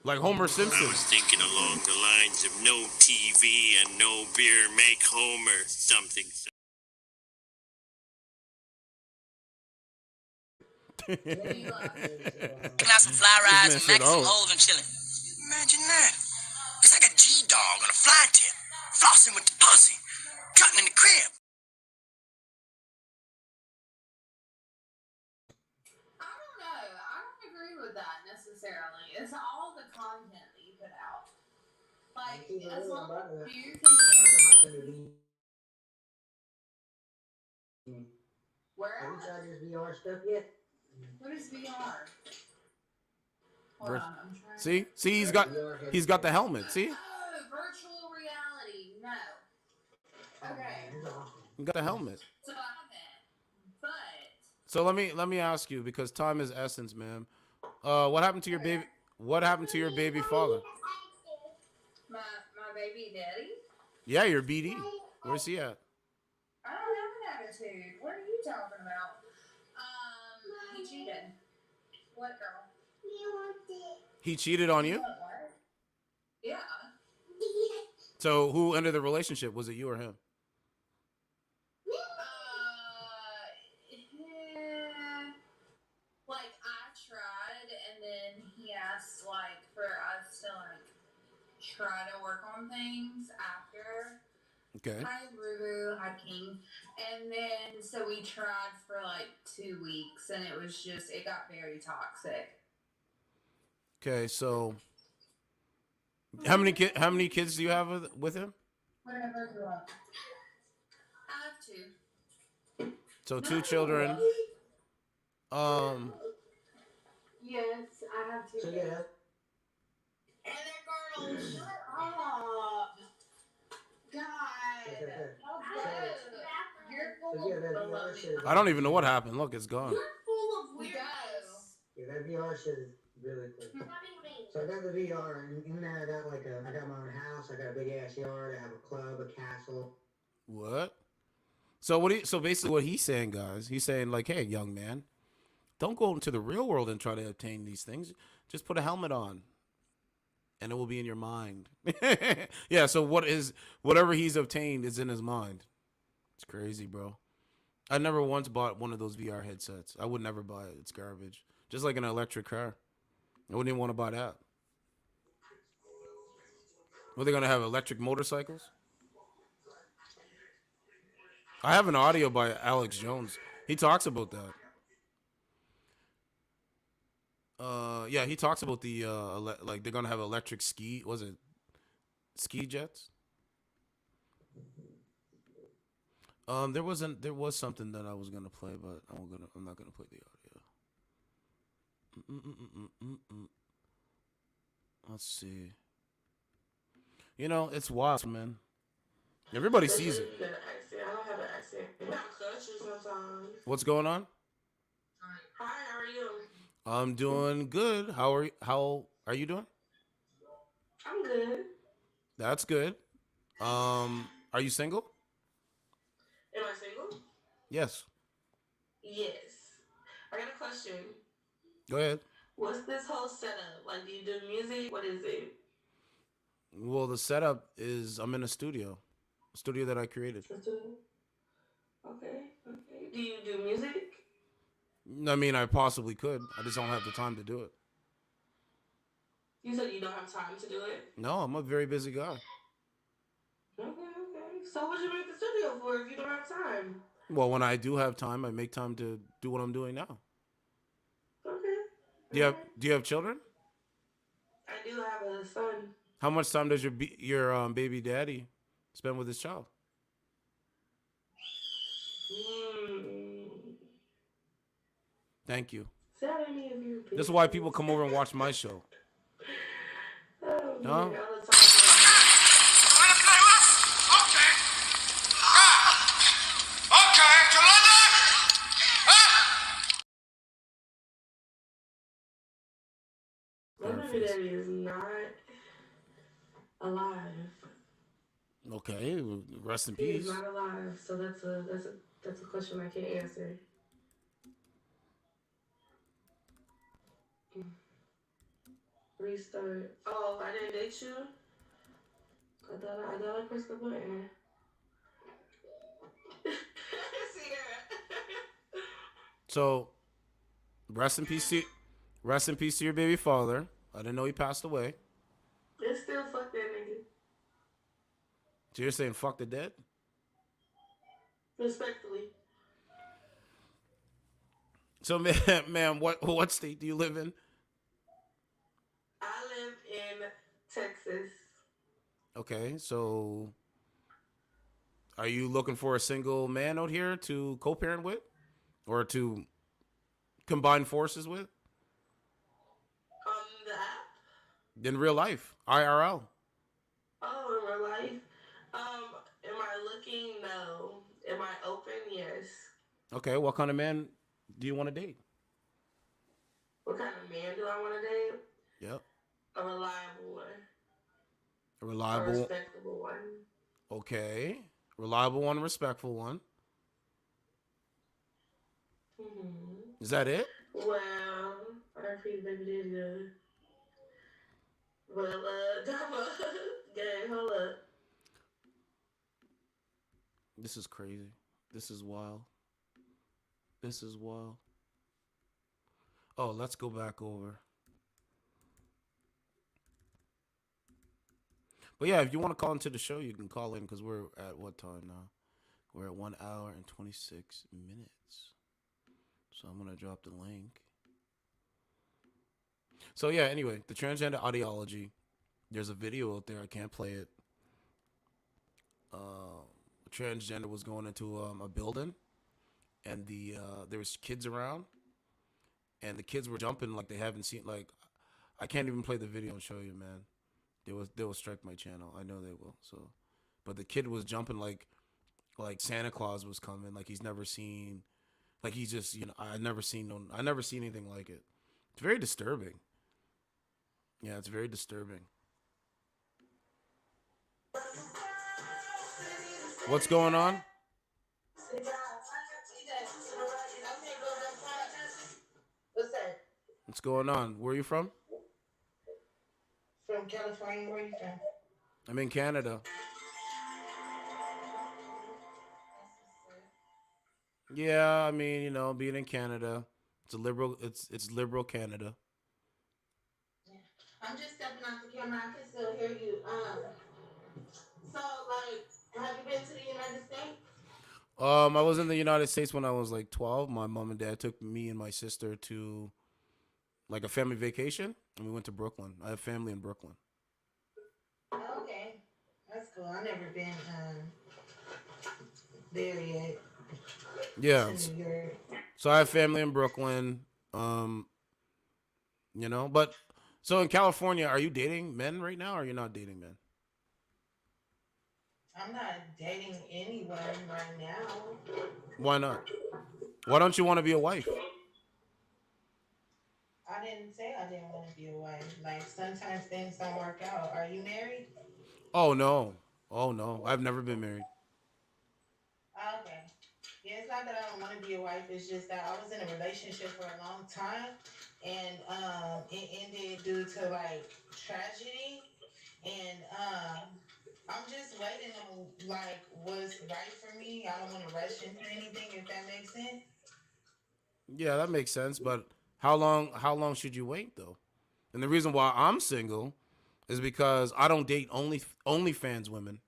Speaker 1: Like Homer Simpson.
Speaker 8: I was thinking along the lines of no TV and no beer make Homer something.
Speaker 5: Getting out some fly rides and mac some holes and chilling.
Speaker 21: Imagine that. It's like a G-Dog on a fly tip, flossing with the pussy, cutting in the crib.
Speaker 19: Like,
Speaker 22: keep it
Speaker 19: as
Speaker 22: real,
Speaker 19: long
Speaker 22: I'm about to
Speaker 19: as you
Speaker 22: hop
Speaker 19: can.
Speaker 22: into the
Speaker 19: Where
Speaker 22: Have you
Speaker 19: at?
Speaker 22: tried this VR stuff yet?
Speaker 19: What is VR? Hold
Speaker 1: Vir-
Speaker 19: on, I'm trying to.
Speaker 1: See, he's got
Speaker 22: VR
Speaker 1: he's got
Speaker 22: headset.
Speaker 1: the helmet. See,
Speaker 19: Oh, virtual reality. No. Okay.
Speaker 22: It's awesome.
Speaker 1: you got the helmet.
Speaker 19: So I haven't, but
Speaker 1: So let me ask you, because time is essence, man. What happened to your baby? What happened to your baby father?
Speaker 19: my baby daddy.
Speaker 1: Yeah, your BD. Where's he at?
Speaker 19: I don't have an attitude. What are you talking about? He cheated. What girl?
Speaker 1: He cheated on you.
Speaker 19: What? Yeah.
Speaker 1: So who ended the relationship? Was it you or him?
Speaker 19: Like I tried, and then he asked like for us to like try to work on things after.
Speaker 1: Okay.
Speaker 19: Hi, Ruru. Hi, King. And then so we tried for like 2 weeks, and it got very toxic.
Speaker 1: Okay. So how many kids do you have with him?
Speaker 19: Whatever you want. I have 2.
Speaker 1: So 2 children.
Speaker 19: Yes, I have 2
Speaker 22: So
Speaker 19: kids.
Speaker 22: yeah,
Speaker 19: And they're girls. Shut up. God. You're full
Speaker 22: so yeah, that
Speaker 19: of
Speaker 22: VR shit is
Speaker 1: I don't even know what happened. Look, it's gone.
Speaker 19: You're full of weirdos.
Speaker 22: Yeah, that VR shit is really cool. So I got the VR, and in there I got my own house. I got a big ass yard. I have a club, a castle.
Speaker 1: What? So so basically what he's saying, guys, he's saying like, hey, young man, don't go into the real world and try to obtain these things. Just put a helmet on, and it will be in your mind. Yeah. So whatever he's obtained is in his mind. It's crazy, bro. I never once bought one of those VR headsets. I would never buy it. It's garbage. Just like an electric car. I wouldn't even want to buy that. Are they gonna have electric motorcycles? I have an audio by Alex Jones. He talks about that. Yeah, he talks about the like they're gonna have electric ski jets? There was something that I was gonna play, but I'm not gonna play the audio. Let's see. You know, it's wild, man. Everybody sees it.
Speaker 3: I don't have an accent. I cuss you sometimes.
Speaker 1: What's going on?
Speaker 3: Hi, how are you?
Speaker 1: I'm doing good. How are you doing?
Speaker 3: I'm good.
Speaker 1: That's good. Are you single?
Speaker 3: Am I single?
Speaker 1: Yes.
Speaker 3: Yes. I got a question.
Speaker 1: Go ahead.
Speaker 3: What's this whole setup? Like, do you do music? What is it?
Speaker 1: Well, the setup is I'm in a studio that I created.
Speaker 3: Okay. Do you do music?
Speaker 1: I mean, I possibly could. I just don't have the time to do it.
Speaker 3: You said you don't have time to do it?
Speaker 1: No, I'm a very busy guy.
Speaker 3: Okay. So what you make the studio for if you don't have time?
Speaker 1: Well, when I do have time, I make time to do what I'm doing now.
Speaker 3: Okay.
Speaker 1: Do you have children?
Speaker 3: I do have a son.
Speaker 1: How much time does your baby daddy spend with his child? Thank you. This is why people come over and watch my show. No?
Speaker 3: My baby daddy is not alive.
Speaker 1: Okay, rest in
Speaker 3: He
Speaker 1: peace.
Speaker 3: is not alive, so that's a question I can't answer. Restart. Oh, I didn't date you. I thought I pressed the button.
Speaker 1: So, rest in peace to your baby father. I didn't know he passed away.
Speaker 3: It's still fuck that nigga.
Speaker 1: So you're saying fuck the dead?
Speaker 3: Respectfully.
Speaker 1: So, man, what state do you live in?
Speaker 3: I live in Texas.
Speaker 1: Okay, so are you looking for a single man out here to co-parent with, or to combine forces with?
Speaker 3: On the app?
Speaker 1: In real life, IRL.
Speaker 3: Oh, in real life? Am I looking? No. Am I open? Yes.
Speaker 1: Okay, what kind of man do you want to date?
Speaker 3: What kind of man do I want to date?
Speaker 1: Yep,
Speaker 3: A reliable one.
Speaker 1: a
Speaker 3: A
Speaker 1: reliable.
Speaker 3: respectable one.
Speaker 1: Okay, reliable one, respectful one.
Speaker 3: Mm-hmm.
Speaker 1: Is that it?
Speaker 3: Well, RP baby daddy good. Well, Dama, gang, hold up.
Speaker 1: This is crazy. This is wild. This is wild. Oh, let's go back over. But yeah, if you want to call into the show, you can call in because we're at what time now? We're at 1 hour and 26 minutes. So I'm gonna drop the link. So yeah, anyway, the transgender ideology. There's a video out there. I can't play it. A transgender was going into a building, and there was kids around, and the kids were jumping like they haven't seen. Like, I can't even play the video and show you, man. They will strike my channel. I know they will. So, but the kid was jumping like Santa Claus was coming. Like he's never seen. Like he's just I never seen anything like it. It's very disturbing. Yeah, it's very disturbing. What's going on?
Speaker 3: What's that?
Speaker 1: What's going on? Where are you from?
Speaker 3: From California, where you from?
Speaker 1: I'm in Canada. Yeah, I mean, being in Canada, it's a liberal. It's liberal Canada.
Speaker 3: I'm just stepping off the camera. I can still hear you. So like, have you been to the United States?
Speaker 1: I was in the United States when I was like 12. My mom and dad took me and my sister to like a family vacation, and we went to Brooklyn. I have family in Brooklyn.
Speaker 3: Oh, okay, that's cool. I've never been there yet.
Speaker 1: Yeah.
Speaker 3: To New York.
Speaker 1: So I have family in Brooklyn. But so in California, are you dating men right now, or are you not dating men?
Speaker 3: I'm not dating anyone right now.
Speaker 1: Why not? Why don't you want to be a wife?
Speaker 3: I didn't say I didn't want to be a wife. Like sometimes things don't work out. Are you married?
Speaker 1: Oh no. Oh no. I've never been married.
Speaker 3: Okay. Yeah, it's not that I don't want to be a wife. It's just that I was in a relationship for a long time, and it ended due to like tragedy, and I'm just waiting on like what's right for me. I don't want to rush into anything, if that makes sense.
Speaker 1: Yeah, that makes sense, but how long should you wait though? And the reason why I'm single is because I don't date OnlyFans women.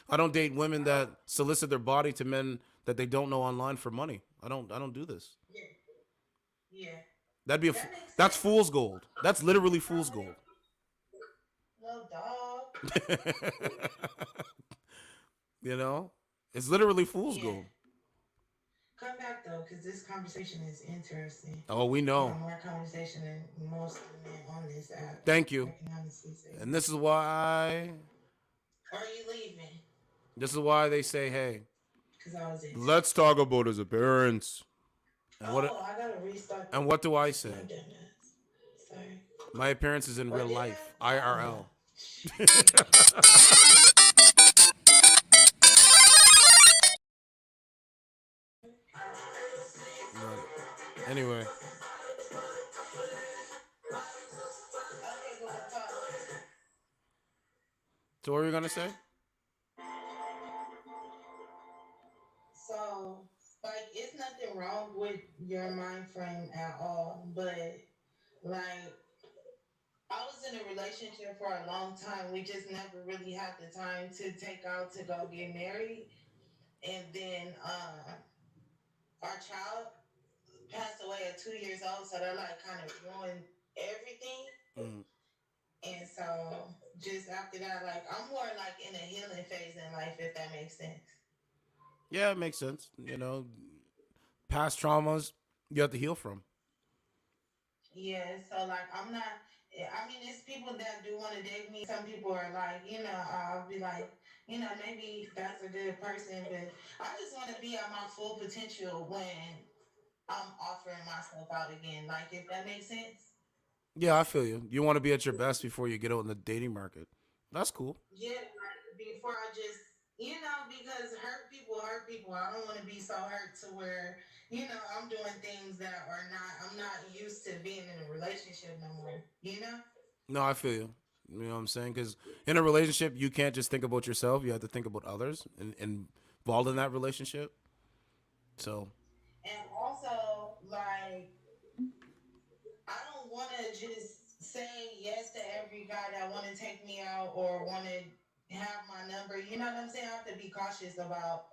Speaker 1: I don't date women that solicit their body to men that they don't know online for money. I don't do this.
Speaker 3: Yeah. Yeah.
Speaker 1: That'd be
Speaker 3: That makes
Speaker 1: that's
Speaker 3: sense.
Speaker 1: fool's gold. That's literally fool's gold.
Speaker 3: Little dog.
Speaker 1: It's literally fool's
Speaker 3: Yeah.
Speaker 1: gold.
Speaker 3: Come back though, because this conversation is interesting.
Speaker 1: Oh, we know.
Speaker 3: More conversation than most of the men on this app.
Speaker 1: Thank you.
Speaker 3: I can honestly say.
Speaker 1: And this is why
Speaker 3: Are you leaving?
Speaker 1: they say, hey,
Speaker 3: Because I was in.
Speaker 1: let's talk about his appearance. And
Speaker 3: I gotta restart.
Speaker 1: And what do I say?
Speaker 3: My dumbass. Sorry.
Speaker 1: My appearance is in real life, IRL. But anyway. So what were you gonna say?
Speaker 3: So, like, it's nothing wrong with your mind frame at all, but like, I was in a relationship for a long time. We just never really had the time to take out to go get married, and then our child passed away at 2 years old, so that like kind of ruined everything.
Speaker 1: Mm.
Speaker 3: And so just after that, like I'm more like in a healing phase in life, if that makes sense.
Speaker 1: Yeah, it makes sense. You know, past traumas you have to heal from.
Speaker 3: Yeah, so like I'm not. I mean, it's people that do want to date me. Some people are like, I'll be like, maybe that's a good person, but I just want to be at my full potential when I'm offering myself out again. Like, if that makes sense.
Speaker 1: Yeah, I feel you. You want to be at your best before you get out in the dating market. That's cool.
Speaker 3: Yeah, like before I just, because hurt people. I don't want to be so hurt to where, I'm doing things that are not, I'm not used to being in a relationship no more, you know?
Speaker 1: No, I feel you. You know what I'm saying? Because in a relationship, you can't just think about yourself. You have to think about others and involved in that relationship. So,
Speaker 3: And also, like, I don't want to just say yes to every guy that want to take me out or want to have my number. You know what I'm saying? I have to be cautious about,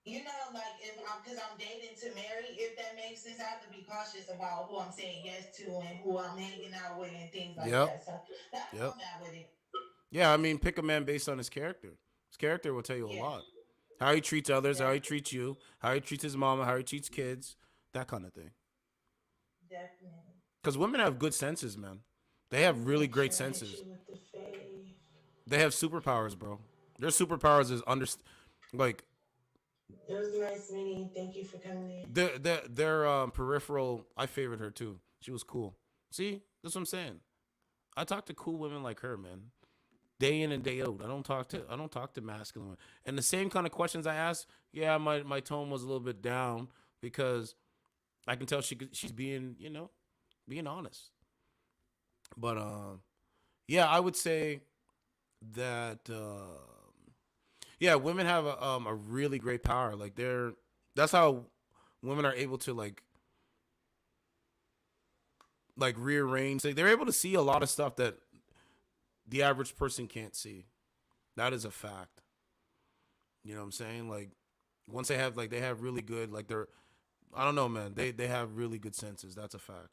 Speaker 3: like if I'm, because I'm dating to marry, if that makes sense, I have to be cautious about who I'm saying yes to and who I'm hanging out with and things like
Speaker 1: yep,
Speaker 3: that. So that's where
Speaker 1: yep.
Speaker 3: I'm at with it.
Speaker 1: Yeah, I mean, pick a man based on his character. His character will tell you a
Speaker 3: Yeah,
Speaker 1: lot. How he treats others, how he
Speaker 3: definitely,
Speaker 1: treats you, how he treats his mama, how he treats kids, that kind of thing.
Speaker 3: definitely.
Speaker 1: Because women have good senses, man. They have really
Speaker 3: Make
Speaker 1: great
Speaker 3: sure I hit
Speaker 1: senses.
Speaker 3: you with the fade.
Speaker 1: They have superpowers, bro. Their superpowers is like
Speaker 3: It was nice meeting you. Thank you for coming in.
Speaker 1: their peripheral. I favored her too. She was cool. See, that's what I'm saying. I talk to cool women like her, man. Day in and day out. I don't talk to masculine women. And the same kind of questions I ask, yeah, my tone was a little bit down because I can tell she's being, being honest. But yeah, I would say that yeah, women have a really great power. Like that's how women are able to like rearrange. They're able to see a lot of stuff that the average person can't see. That is a fact. You know what I'm saying? Like once they have really good I don't know, man. They have really good senses. That's a fact.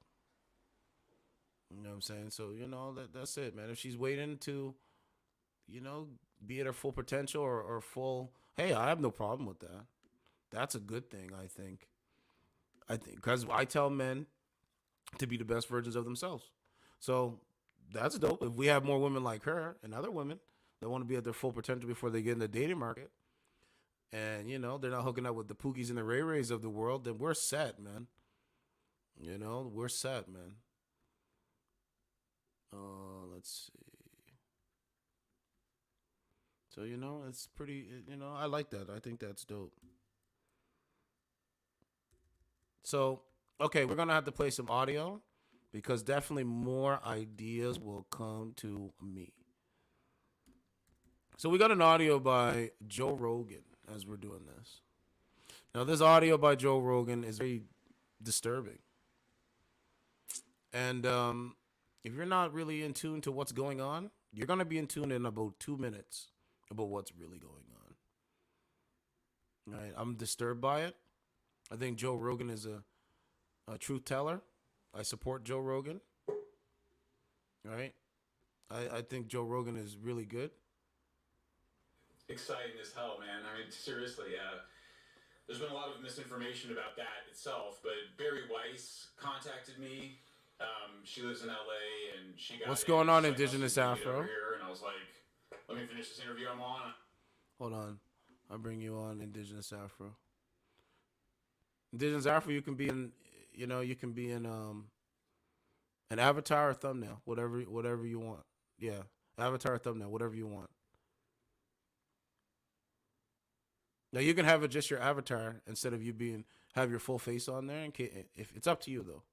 Speaker 1: You know what I'm saying? So, that's it, man. If she's waiting to, you know, be at her full potential or full, hey, I have no problem with that. That's a good thing, I think. Because I tell men to be the best versions of themselves. So that's dope. If we have more women like her and other women that want to be at their full potential before they get in the dating market, and they're not hooking up with the Pookies and the Ray Rays of the world, then we're set, man. We're set, man. Let's see. So it's pretty. I like that. I think that's dope. So okay, we're gonna have to play some audio because definitely more ideas will come to me. So we got an audio by Joe Rogan as we're doing this. Now this audio by Joe Rogan is very disturbing. And if you're not really in tune to what's going on, you're going to be in tune in about 2 minutes about what's really going on. All right. I'm disturbed by it. I think Joe Rogan is a truth teller. I support Joe Rogan. All right. I think Joe Rogan is really good.
Speaker 4: Exciting as hell, man. I mean, seriously, there's been a lot of misinformation about that itself, but Barry Weiss contacted me. She lives in LA and she got
Speaker 1: What's
Speaker 4: in.
Speaker 1: going on,
Speaker 4: She's like, "How soon
Speaker 1: Indigenous
Speaker 4: can you get over
Speaker 1: Afro?
Speaker 4: here?" And I was like, "Let me finish this interview I'm on."
Speaker 1: Hold on. I'll bring you on, Indigenous Afro. Indigenous Afro, you can be in an avatar or thumbnail, whatever you want. Yeah, avatar or thumbnail, whatever you want. Now you can have it just your avatar instead of you being have your full face on there. If it's up to you though.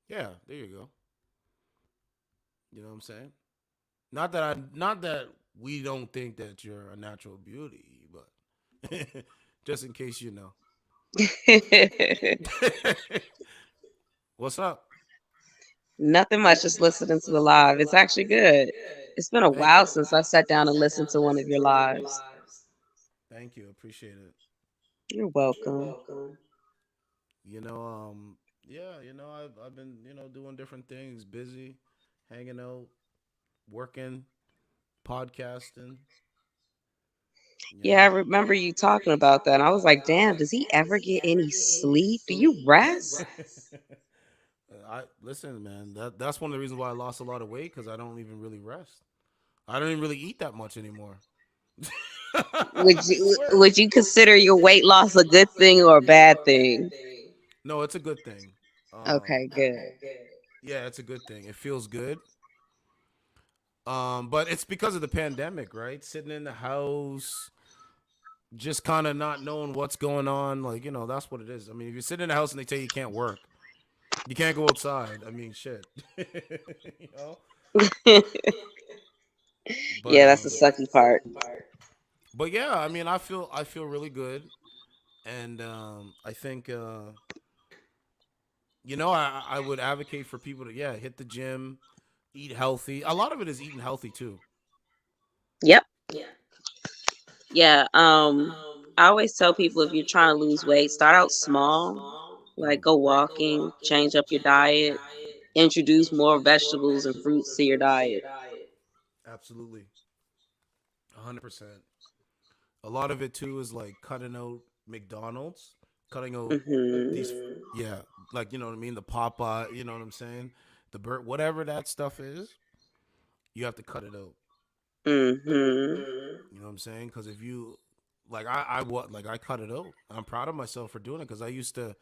Speaker 1: Yeah, there you go. You know what I'm saying? Not that we don't think that you're a natural beauty, but just in case you know. What's up?
Speaker 9: Nothing much, just listening to the live. It's actually good. It's been a
Speaker 1: Thank
Speaker 9: while
Speaker 1: you.
Speaker 9: since I sat down and listened to one of your lives.
Speaker 1: Thank you. Appreciate it.
Speaker 9: You're welcome.
Speaker 1: You know, yeah, I've been, doing different things, busy, hanging out. working, podcasting. You
Speaker 9: Yeah, I
Speaker 1: know.
Speaker 9: remember you talking about that. And I was like, damn, does he ever get any sleep? Do you rest?
Speaker 1: I listen, man. That's one of the reasons why I lost a lot of weight because I don't even really rest. I don't even really eat that much anymore.
Speaker 9: Would
Speaker 1: I
Speaker 9: you
Speaker 1: swear.
Speaker 9: would you consider your weight loss a good thing or a bad thing?
Speaker 1: No, it's a good thing.
Speaker 9: Okay, good.
Speaker 1: Yeah, it's a good thing. It feels good. But it's because of the pandemic, right? Sitting in the house, just kind of not knowing what's going on. Like, that's what it is. I mean, if you sit in the house and they tell you can't work, you can't go outside. I mean, shit. you know? But
Speaker 9: Yeah, that's the sucky part.
Speaker 1: but yeah, I mean, I feel really good, and I think I would advocate for people to hit the gym, eat healthy. A lot of it is eating healthy too.
Speaker 9: Yep. Yeah. I always tell people if you're trying to lose weight, start out small. Like go walking, change up your diet, introduce more vegetables and fruits to your diet.
Speaker 1: Absolutely, 100%. A lot of it too is like cutting out McDonald's, cutting out these,
Speaker 9: Mhm.
Speaker 1: yeah, like you know what I mean, the Popeye, you know what I'm saying, the Burt, whatever that stuff is, you have to cut it out.
Speaker 9: Mhm.
Speaker 1: You know what I'm saying? Because if you, like, I cut it out. I'm proud of myself for doing it because I used to,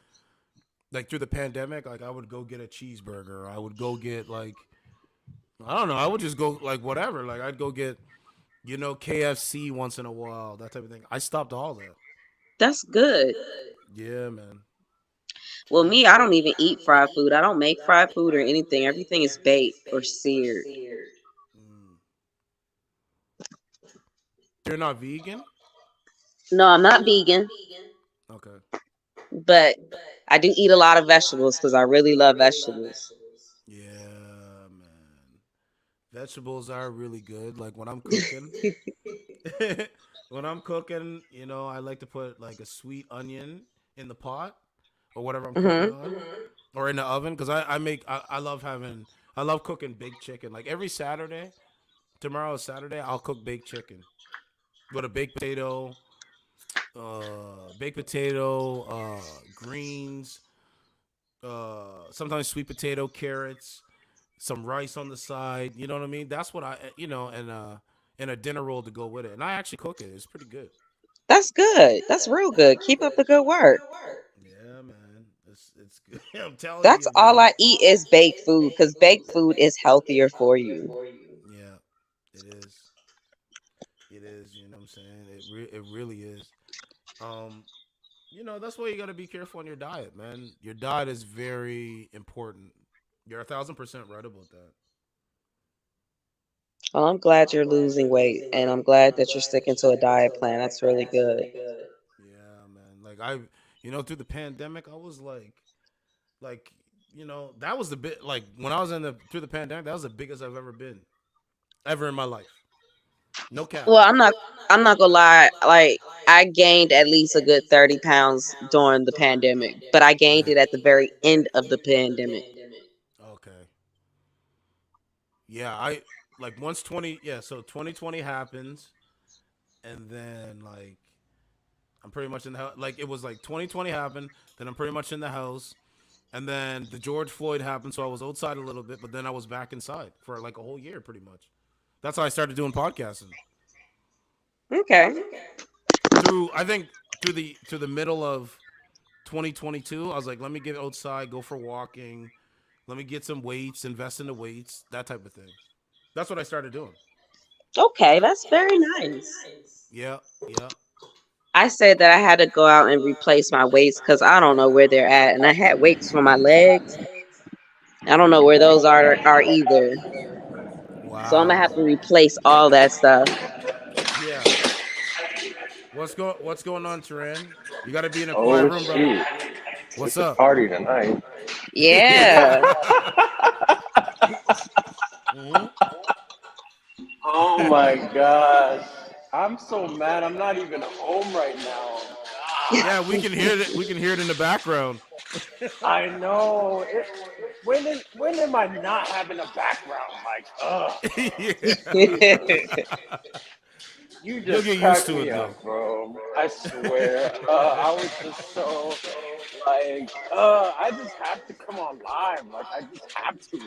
Speaker 1: like, through the pandemic, like, I would go get a cheeseburger. I would go get like, I don't know, I would just go like whatever. Like, I'd go get, KFC once in a while, that type of thing. I stopped all that.
Speaker 9: That's good.
Speaker 1: Yeah, man.
Speaker 9: Well, me, I don't even eat fried food. I don't make fried food or anything. Everything is baked or seared.
Speaker 1: Mm. You're not vegan?
Speaker 9: No, I'm not vegan,
Speaker 1: Okay.
Speaker 9: but I do eat a lot of vegetables because I really love vegetables.
Speaker 1: Yeah, man. Vegetables are really good. Like when I'm cooking, when I'm cooking, I like to put like a sweet onion in the pot or whatever I'm cooking
Speaker 9: Mhm.
Speaker 1: on, or in the oven because I love I love cooking baked chicken. Like every Saturday, tomorrow is Saturday, I'll cook baked chicken with a baked potato, greens, sometimes sweet potato, carrots, some rice on the side. You know what I mean? That's what and a dinner roll to go with it. And I actually cook it. It's pretty good.
Speaker 9: That's good. That's real good. Keep up the good work.
Speaker 1: Yeah, man. It's good. I'm telling
Speaker 9: That's
Speaker 1: you,
Speaker 9: all
Speaker 1: man.
Speaker 9: I eat is baked food because baked food is healthier for you.
Speaker 1: Yeah, it is. It is. You know what I'm saying? It really is. Um, that's why you got to be careful on your diet, man. Your diet is very important. You're 1,000% right about that.
Speaker 9: Well, I'm glad you're losing weight and I'm glad that you're sticking to a diet plan. That's really good.
Speaker 1: Yeah, man. Like through the pandemic, I was like, that was the bit. Like when I was through the pandemic, that was the biggest I've ever been, ever in my life. No cap.
Speaker 9: Well, I'm not gonna lie, like I gained at least a good 30 pounds during the pandemic, but I gained it at the very end of the pandemic.
Speaker 1: Okay. Yeah, I like once 20. Yeah, so 2020 happens, and then like I'm pretty much in the house. Like it was like 2020 happened, then I'm pretty much in the house. And then the George Floyd happened, so I was outside a little bit, but then I was back inside for like a whole year, pretty much. That's how I started doing podcasting.
Speaker 9: Okay.
Speaker 1: I think through the middle of 2022, I was like, let me get outside, go for walking, let me get some weights, invest in the weights, that type of thing. That's what I started doing.
Speaker 9: Okay, that's very nice.
Speaker 1: Yeah, yeah.
Speaker 9: I said that I had to go out and replace my weights because I don't know where they're at, and I had weights for my legs. I don't know where those are either. So I'm gonna have
Speaker 1: Wow.
Speaker 9: to replace all that stuff.
Speaker 1: Yeah. What's going on, Turan? You got to be in a quiet
Speaker 13: Oh
Speaker 1: room, brother.
Speaker 13: shoot.
Speaker 1: What's
Speaker 13: It's a
Speaker 1: up?
Speaker 13: party tonight.
Speaker 9: Yeah.
Speaker 1: hmm
Speaker 13: Oh my gosh. I'm so mad. I'm not even home right now.
Speaker 1: Yeah, we can hear it. We can hear it in the background.
Speaker 13: I know. When am I not having a background? Like,
Speaker 1: Yeah.
Speaker 13: Jesus. You
Speaker 1: You'll
Speaker 13: just
Speaker 1: get used
Speaker 13: cracked
Speaker 1: to
Speaker 13: me
Speaker 1: it
Speaker 13: up,
Speaker 1: though.
Speaker 13: bro. I swear. I was just so like, I just have to come on live. Like, I just have to.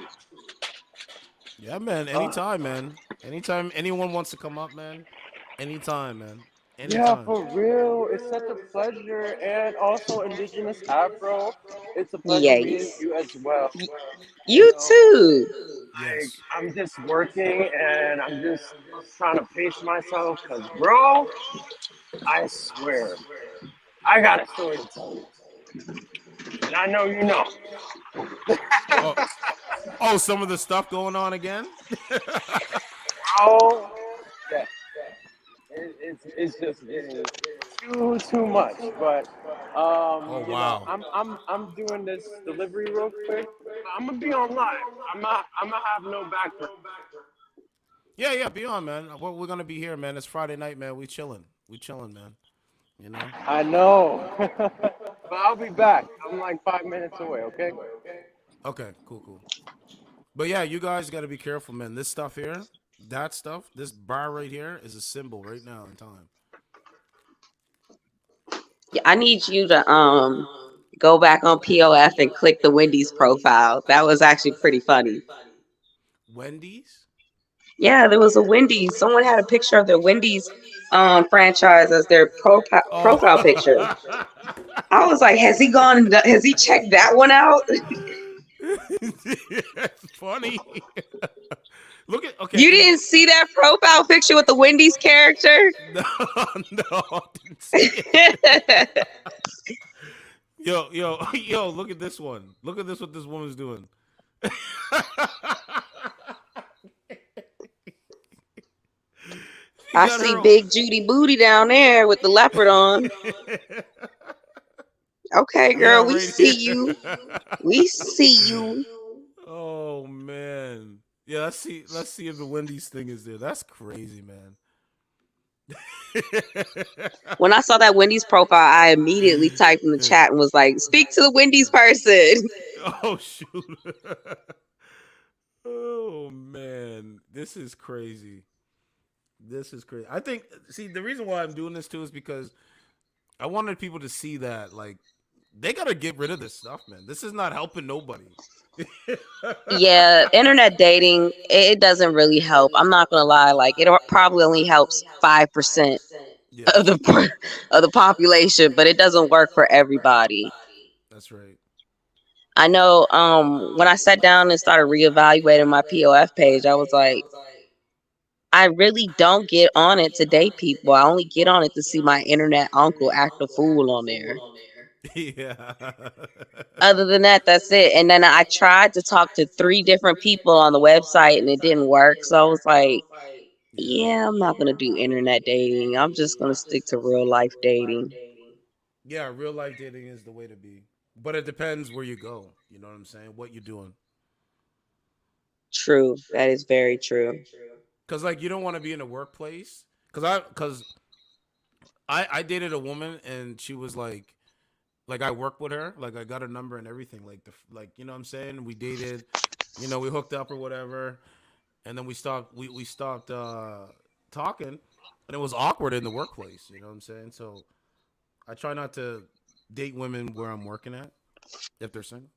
Speaker 1: Yeah, man.
Speaker 13: Uh,
Speaker 1: Anytime, man. Anytime anyone wants to come up, man. Anytime, man.
Speaker 13: yeah,
Speaker 1: Anytime.
Speaker 13: for real. It's such a pleasure. And also, Indigenous Afro, it's a pleasure meeting
Speaker 9: Yes.
Speaker 13: you as well.
Speaker 9: Y-
Speaker 13: You
Speaker 9: You
Speaker 13: know,
Speaker 9: too.
Speaker 13: like,
Speaker 1: Yes.
Speaker 13: I'm just working and I'm just trying to pace myself because, bro, I swear, I got a story to tell you. And I know you know.
Speaker 1: Oh, oh, some of the stuff going on again.
Speaker 13: Bro, yeah, it's just getting too much. But
Speaker 1: Oh
Speaker 13: you know,
Speaker 1: wow.
Speaker 13: I'm doing this delivery real quick. I'm gonna be on live. I'm gonna have no background.
Speaker 1: Yeah, yeah. Be on, man. We're gonna be here, man. It's Friday night, man. We chilling. We chilling, man. You know.
Speaker 13: I know, but I'll be back. I'm like 5 minutes away. Okay.
Speaker 1: Okay. Cool. Cool. But yeah, you guys got to be careful, man. This stuff here, that stuff, this bar right here is a symbol right now in time.
Speaker 9: Yeah, I need you to go back on POF and click the Wendy's profile. That was actually pretty funny.
Speaker 1: Wendy's.
Speaker 9: Yeah, there was a Wendy's. Someone had a picture of their Wendy's franchise as their
Speaker 1: Oh.
Speaker 9: profile picture. I was like, has he gone? Has he checked that one out?
Speaker 1: That's funny. Look at okay.
Speaker 9: You didn't see that profile picture with the Wendy's character?
Speaker 1: No, no, I didn't see it. Yo, yo, yo! Look at this one. Look at this. What this woman's doing. She
Speaker 9: I
Speaker 1: got
Speaker 9: see
Speaker 1: her.
Speaker 9: Big Judy Booty down there with the leopard on. Okay,
Speaker 1: Yeah,
Speaker 9: girl, we
Speaker 1: right
Speaker 9: see
Speaker 1: here.
Speaker 9: you. We see you.
Speaker 1: Oh man. Yeah, let's see. Let's see if the Wendy's thing is there. That's crazy, man.
Speaker 9: When I saw that Wendy's profile, I immediately typed in the chat and was like, speak to the Wendy's person.
Speaker 1: Oh shoot. Oh man, this is crazy. This is crazy. I think. See, the reason why I'm doing this too is because I wanted people to see that, like, they gotta get rid of this stuff, man. This is not helping nobody.
Speaker 9: Yeah, internet dating, it doesn't really help. I'm not gonna lie, like it probably only helps 5% of
Speaker 1: Yes,
Speaker 9: the population, but it doesn't work for everybody.
Speaker 1: that's right.
Speaker 9: I know when I sat down and started reevaluating my POF page, I was like, I really don't get on it to date people. I only get on it to see my internet uncle act a fool on there.
Speaker 1: Yeah.
Speaker 9: Other than that, that's it. And then I tried to talk to 3 different people on the website and it didn't work. So I was like,
Speaker 1: Yeah.
Speaker 9: yeah, I'm not gonna do internet dating. I'm just gonna stick to real life dating.
Speaker 1: Yeah, real life dating is the way to be. But it depends where you go. You know what I'm saying? What you doing?
Speaker 9: True. That is very true.
Speaker 1: Cause like you don't want to be in a workplace. Cause I dated a woman and she was like I worked with her, like I got her number and everything, like like you know what I'm saying. We dated, we hooked up or whatever, and then we stopped talking, and it was awkward in the workplace. You know what I'm saying? So I try not to date women where I'm working at if they're single.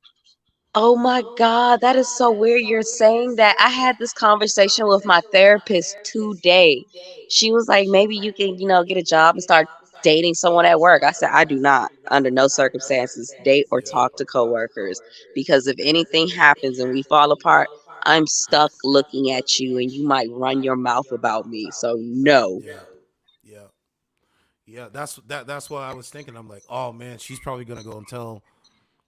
Speaker 9: Oh my God, that is so weird you're saying that. I had this conversation with my therapist today. She was like, maybe you can, get a job and start dating someone at work. I said, I do not, under no circumstances, date or talk to coworkers because if anything happens and we fall apart, I'm stuck looking at you and you might run your mouth about me. So, no.
Speaker 1: Yeah, yeah, yeah. That's what I was thinking. I'm like, oh man, she's probably gonna go and tell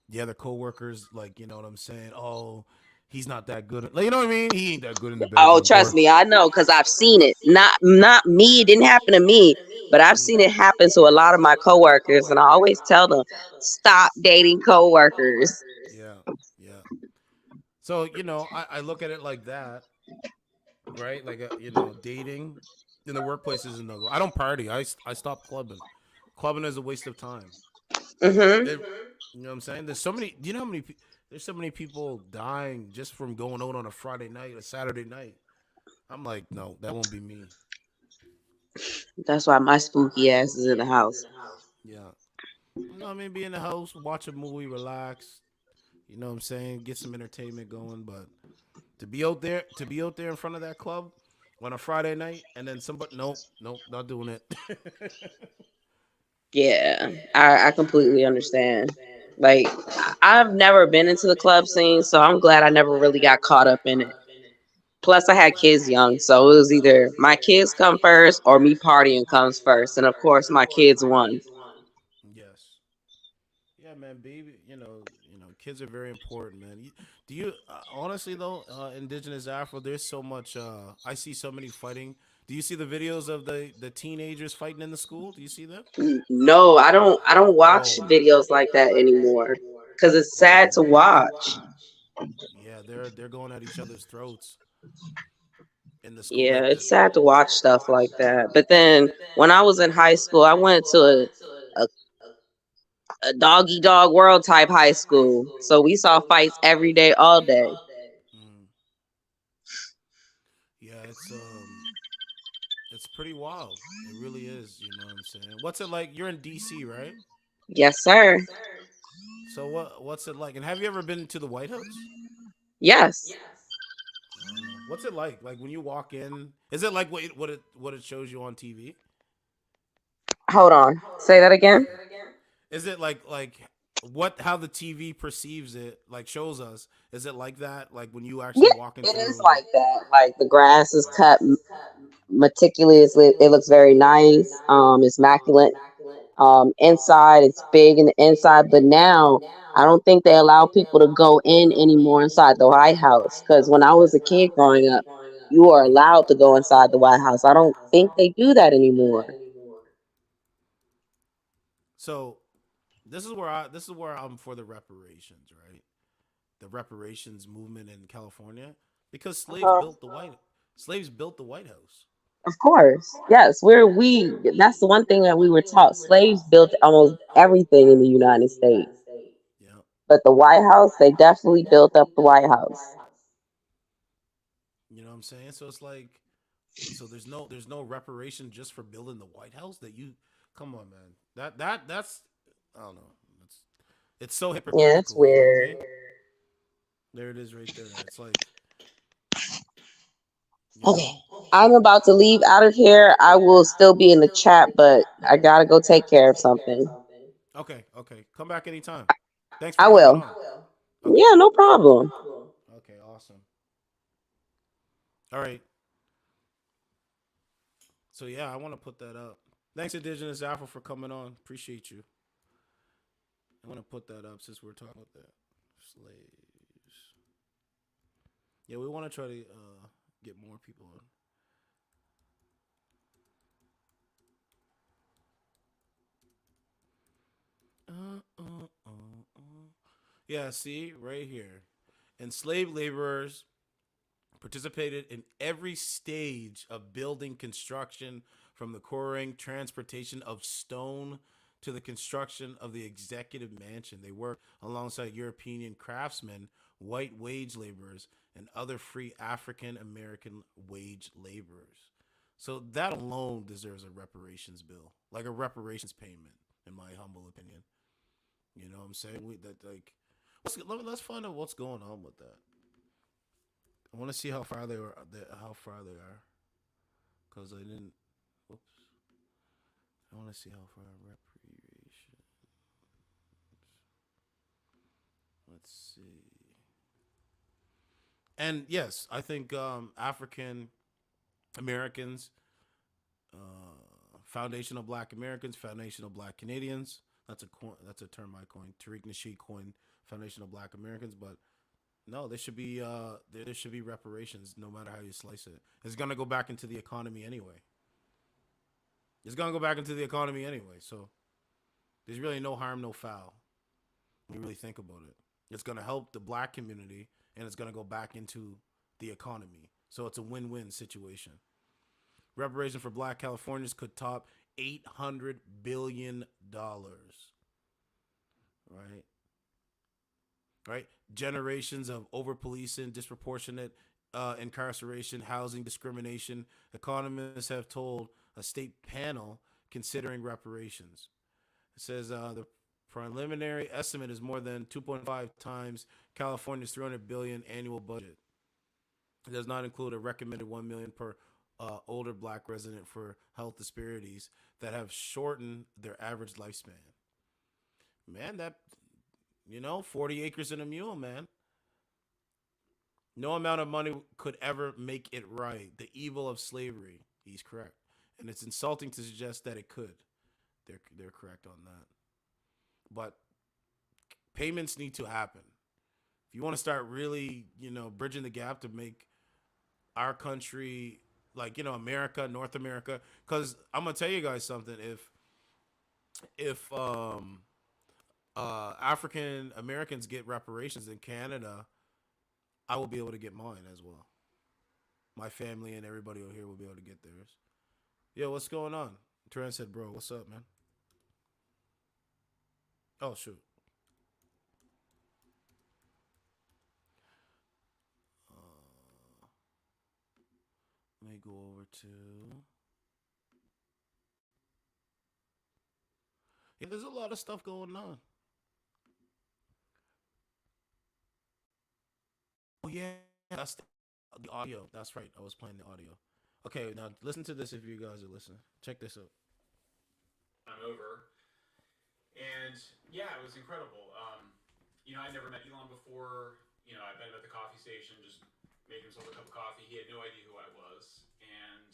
Speaker 1: the other coworkers, like, you know what I'm saying? Oh, he's not that good. Like, you know what I mean? He ain't that good in the
Speaker 9: Oh,
Speaker 1: bedroom.
Speaker 9: trust
Speaker 1: Or
Speaker 9: me, I know because I've seen it. Not me. It didn't happen to me, but I've seen it happen to a lot of my coworkers, and I always tell them, stop dating coworkers.
Speaker 1: yeah, yeah. So I look at it like that, right? Like dating in the workplace is a no go. I don't party. I stopped clubbing. Clubbing is a waste of time.
Speaker 9: Mhm.
Speaker 1: It You know what I'm saying? There's so many. Do you know how many? There's so many people dying just from going out on a Friday night, a Saturday night. I'm like, no, that won't be me.
Speaker 9: That's why my spooky ass is in the house.
Speaker 1: Yeah. No, I mean, be in the house, watch a movie, relax. You know what I'm saying? Get some entertainment going. But to be out there in front of that club on a Friday night, and then somebody, nope, nope, not doing it.
Speaker 9: Yeah, I completely understand. Like, I've never been into the club scene, so I'm glad I never really got caught up in it. Plus, I had kids young, so it was either my kids come first or me partying comes first. And of course, my kids won.
Speaker 1: Yes. Yeah, man, baby. Kids are very important, man. Do you honestly though, indigenous Afro? There's so much. I see so many fighting. Do you see the videos of the teenagers fighting in the school? Do you see that?
Speaker 9: No, I don't watch
Speaker 1: Oh,
Speaker 9: videos like that anymore because it's sad to watch.
Speaker 1: yeah, they're going at each other's throats in the school.
Speaker 9: Yeah,
Speaker 1: Like
Speaker 9: it's sad to watch stuff like that. But then when I was in high school, I went to a, a doggy dog world type high school. So we saw fights every day, all day.
Speaker 1: mm, yeah, it's pretty wild. It really is. You know what I'm saying? What's it like? You're in DC, right?
Speaker 9: Yes, sir.
Speaker 1: So what's it like? And have you ever been to the White House?
Speaker 9: Yes.
Speaker 1: What's it like? Like when you walk in, is it like what it shows you on TV?
Speaker 9: Hold on. Say that again.
Speaker 1: Is it like what how the TV perceives it, like shows us? Is it like that? Like when you
Speaker 9: Yeah,
Speaker 1: actually walking
Speaker 9: it is
Speaker 1: through?
Speaker 9: like that. Like the grass is cut meticulously. It looks very nice. It's immaculate. Inside it's big in the inside, but now I don't think they allow people to go in anymore inside the White House. Because when I was a kid growing up, you were allowed to go inside the White House. I don't think they do that anymore.
Speaker 1: So this is where I'm for the reparations, right? The reparations movement in California because
Speaker 9: Uh-huh.
Speaker 1: slaves built the White House.
Speaker 9: Of course. Yes, that's the one thing that we were taught. Slaves built almost everything in the United States.
Speaker 1: Yeah.
Speaker 9: But the White House, they definitely built up the White House.
Speaker 1: You know what I'm saying? So it's like so there's no reparation just for building the White House that you come on, man. That's I don't know. It's so
Speaker 9: Yeah, it's
Speaker 1: hypocritical, you know what I
Speaker 9: weird.
Speaker 1: mean? There it is right there. It's like, you
Speaker 9: Okay.
Speaker 1: know?
Speaker 9: I'm about to leave out of here. I will still be in the chat, but I gotta go take care of something.
Speaker 1: Okay, okay. Come back anytime. Thanks for
Speaker 9: I
Speaker 1: coming
Speaker 9: will.
Speaker 1: on. Okay.
Speaker 9: Yeah, no problem.
Speaker 1: Okay, awesome. All right. So yeah, I want to put that up. Thanks, Indigenous Afro, for coming on. Appreciate you. I want to put that up since we're talking about that. Slaves. Yeah, we want to try to get more people on. Yeah, see, right here. Enslaved laborers participated in every stage of building construction, from the quarrying, transportation of stone to the construction of the executive mansion. They worked alongside European craftsmen, white wage laborers, and other free African American wage laborers. So that alone deserves a reparations bill, like a reparations payment, in my humble opinion. You know what I'm saying? Let's find out what's going on with that. I want to see how far they are. How far they are, because I didn't. Whoops. I want to see how far reparation. Let's see. And yes, I think African Americans, foundational Black Americans, foundational Black Canadians. That's a term I coined. Tariq Nasheed coined foundational Black Americans, but no, there should be reparations no matter how you slice it. It's gonna go back into the economy anyway. It's gonna go back into the economy anyway. So there's really no harm, no foul. When you really think about it, it's gonna help the Black community, and it's gonna go back into the economy. So it's a win-win situation. Reparation for Black Californians could top $800 billion. Right? right? Generations of over policing, disproportionate incarceration, housing discrimination. Economists have told a state panel considering reparations. It says the preliminary estimate is more than 2.5 times California's 300 billion annual budget. It does not include a recommended 1 million per older black resident for health disparities that have shortened their average lifespan. Man, that 40 acres and a mule, man. No amount of money could ever make it right. The evil of slavery. He's correct. And it's insulting to suggest that it could. They're correct on that. But payments need to happen. If you want to start really, bridging the gap to make our country like, America, North America, cuz I'm going to tell you guys something. If African Americans get reparations in Canada, I will be able to get mine as well. My family and everybody over here will be able to get theirs. Yo, what's going on? Trent said, bro, what's up, man? Oh, shoot. Let me go over to... Yeah, there's a lot of stuff going on. Oh, yeah, that's the audio. That's right. I was playing the audio. Okay, now listen to this if you guys are listening. Check this out.
Speaker 4: I'm over. And yeah, it was incredible. I never met Elon before. I met him at the coffee station, just making himself a cup of coffee. He had no idea who I was. And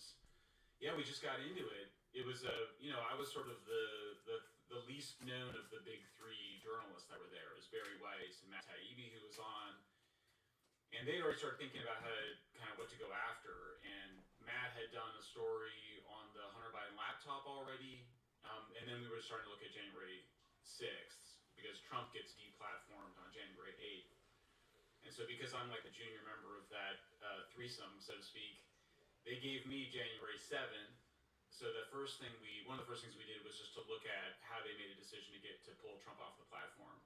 Speaker 4: yeah, we just got into it. It was I was sort of the least known of the big three journalists that were there. It was Barry Weiss and Matt Taibbi who was on. And they'd already started thinking about what to go after. And Matt had done a story on the Hunter Biden laptop already. And then we were starting to look at January 6th because Trump gets deplatformed on January 8th. And so because I'm like the junior member of that threesome, so to speak, they gave me January 7th. So one of the first things we did was just to look at how they made a decision to pull Trump off the platform.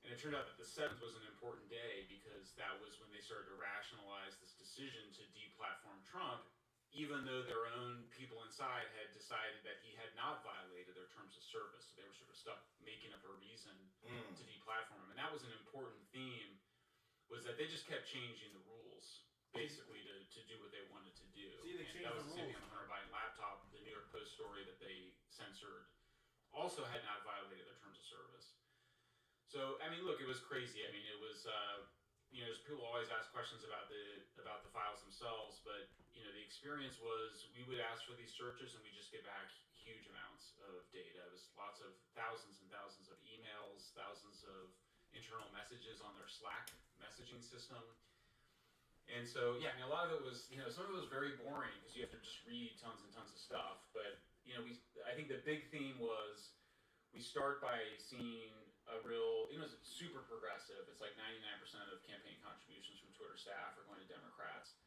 Speaker 4: And it turned out that the 7th was an important day because that was when they started to rationalize this decision to deplatform Trump, even though their own people inside had decided that he had not violated their terms of service. So they were sort of stuck making up a reason to deplatform him. And that was an important theme, was that they just kept changing the rules, basically, to do what they wanted to do.
Speaker 1: See, they changed
Speaker 4: that was
Speaker 1: the
Speaker 4: the same
Speaker 1: rules.
Speaker 4: thing on the Hunter Biden laptop. The New York Post story that they censored also had not violated their terms of service. So, I mean, look, it was crazy. I mean, it was, people always ask questions about the files themselves, but, the experience was we would ask for these searches and we just get back huge amounts of data. It was lots of thousands and thousands of emails, thousands of internal messages on their Slack messaging system. And so, yeah, I mean, a lot of it was, some of it was very boring because you have to just read tons and tons of stuff. But, I think the big theme was we start by seeing a real, it's super progressive. It's like 99% of campaign contributions from Twitter staff are going to Democrats.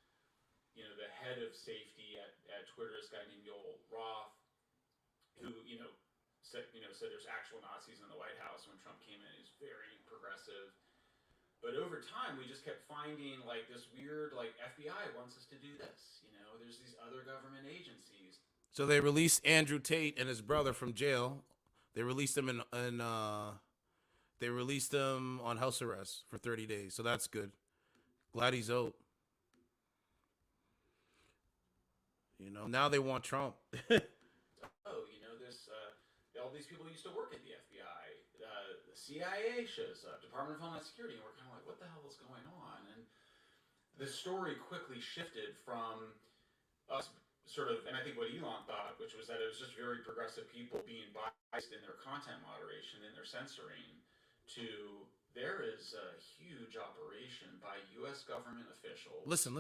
Speaker 4: The head of safety at Twitter is a guy named Yoel Roth, who, said there's actual Nazis in the White House when Trump came in. He's very progressive. But over time, we just kept finding like this weird, like FBI wants us to do this. There's these other government agencies.
Speaker 1: So they released Andrew Tate and his brother from jail. They released him they released him on house arrest for 30 days. So that's good. Glad he's out. Now they want Trump.
Speaker 4: There's all these people used to work at the FBI. The CIA shows up, Department of Homeland Security, and we're kind of like, what the hell is going on? And the story quickly shifted from us sort of, and I think what Elon thought, which was that it was just very progressive people being biased in their content moderation and their censoring, to there is a huge operation by U.S. government officials.
Speaker 1: Listen.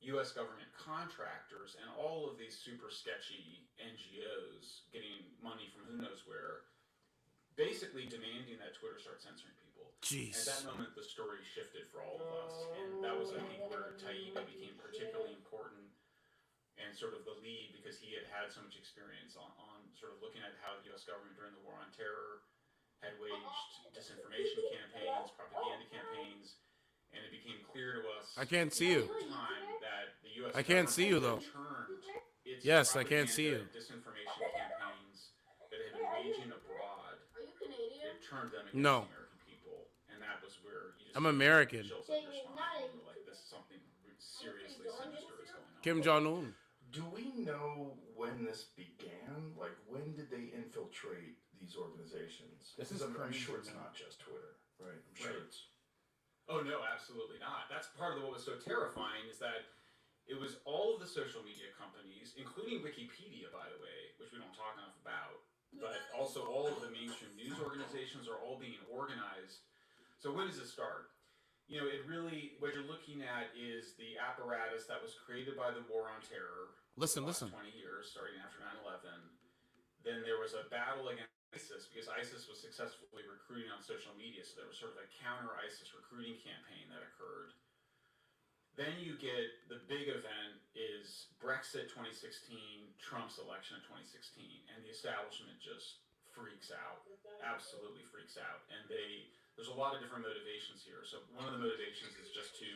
Speaker 4: U.S. government contractors and all of these super sketchy NGOs getting money from who knows where, basically demanding that Twitter start censoring people.
Speaker 1: Jeez.
Speaker 4: At that moment, the story shifted for all of us, and that was, I think, where Taibbi became particularly important and sort of the lead because he had had so much experience on sort of looking at how the U.S. government during the War on Terror had waged disinformation campaigns, propaganda campaigns, and it became clear to us
Speaker 1: I can't see you.
Speaker 4: over time that the U.S.
Speaker 1: I can't see you though.
Speaker 4: turned its
Speaker 1: Yes, I can't see
Speaker 4: propaganda
Speaker 1: you.
Speaker 4: and disinformation campaigns that it had been waging abroad. It turned them against
Speaker 1: No.
Speaker 4: the American people, and that was where you just
Speaker 1: I'm American.
Speaker 4: chills up your spine. You were like, this is something seriously sinister is going on.
Speaker 1: Kim Jong-un.
Speaker 14: Do we know when this began? Like, when did they infiltrate these organizations?
Speaker 4: This is
Speaker 14: I'm
Speaker 4: crazy,
Speaker 14: sure it's
Speaker 4: man.
Speaker 14: not just Twitter, right? I'm sure
Speaker 4: Right.
Speaker 14: it's...
Speaker 4: Oh, no, absolutely not. That's part of what was so terrifying is that it was all of the social media companies, including Wikipedia, by the way, which we don't talk enough about, but also all of the mainstream news organizations are all being organized. So when does it start? You know, it really, what you're looking at is the apparatus that was created by the War on Terror
Speaker 1: Listen,
Speaker 4: for the last
Speaker 1: listen.
Speaker 4: 20 years, starting after 9/11. Then there was a battle against ISIS because ISIS was successfully recruiting on social media. So there was sort of a counter-ISIS recruiting campaign that occurred. Then you get the big event is Brexit 2016, Trump's election in 2016, and the establishment just freaks out, absolutely freaks out. And there's a lot of different motivations here. So one of the motivations is just to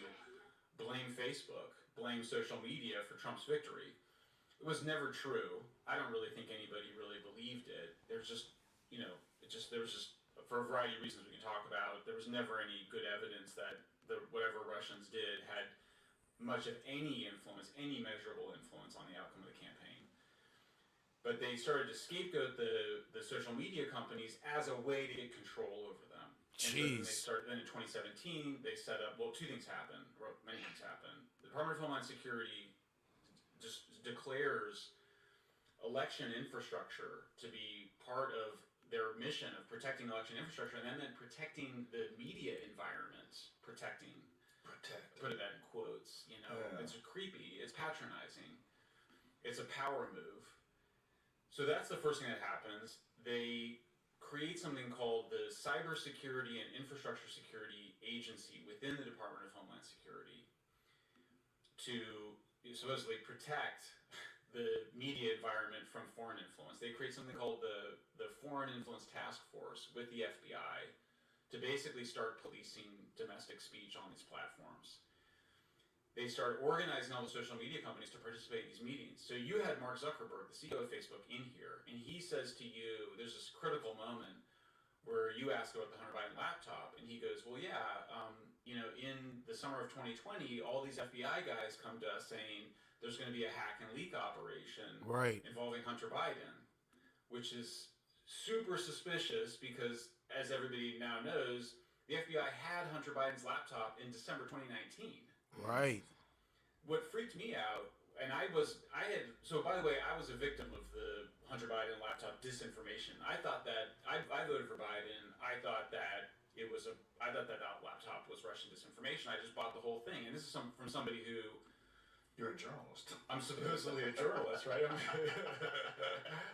Speaker 4: blame Facebook, blame social media for Trump's victory. It was never true. I don't really think anybody really believed it. There's just, you know, there was just, for a variety of reasons we can talk about, there was never any good evidence that whatever Russians did had much of any influence, any measurable influence on the outcome of the campaign. But they started to scapegoat the social media companies as a way to get control over them.
Speaker 1: Jeez.
Speaker 4: Then in 2017, they set up, well, two things happened, or many things happened. The Department of Homeland Security just declares election infrastructure to be part of their mission of protecting election infrastructure and then protecting the media environment, put that in quotes, you know. Yeah. It's creepy, it's patronizing, it's a power move. So that's the first thing that happens. They create something called the Cybersecurity and Infrastructure Security Agency within the Department of Homeland Security to supposedly protect the media environment from foreign influence. They create something called the Foreign Influence Task Force with the FBI to basically start policing domestic speech on these platforms. They started organizing all the social media companies to participate in these meetings. So you had Mark Zuckerberg, the CEO of Facebook, in here, and he says to you, there's this critical moment where you ask about the Hunter Biden laptop, and he goes, well, yeah, you know, in the summer of 2020, all these FBI guys come to us saying there's going to be a hack and leak operation involving Hunter Biden, which is super suspicious because, as everybody now knows, the FBI had Hunter Biden's laptop in December 2019.
Speaker 1: Right.
Speaker 4: What freaked me out, and so by the way, I was a victim of the Hunter Biden laptop disinformation. I thought that, I voted for Biden, I thought that that laptop was Russian disinformation. I just bought the whole thing, and this is from somebody who...
Speaker 14: You're a journalist.
Speaker 4: I'm supposedly a journalist, right?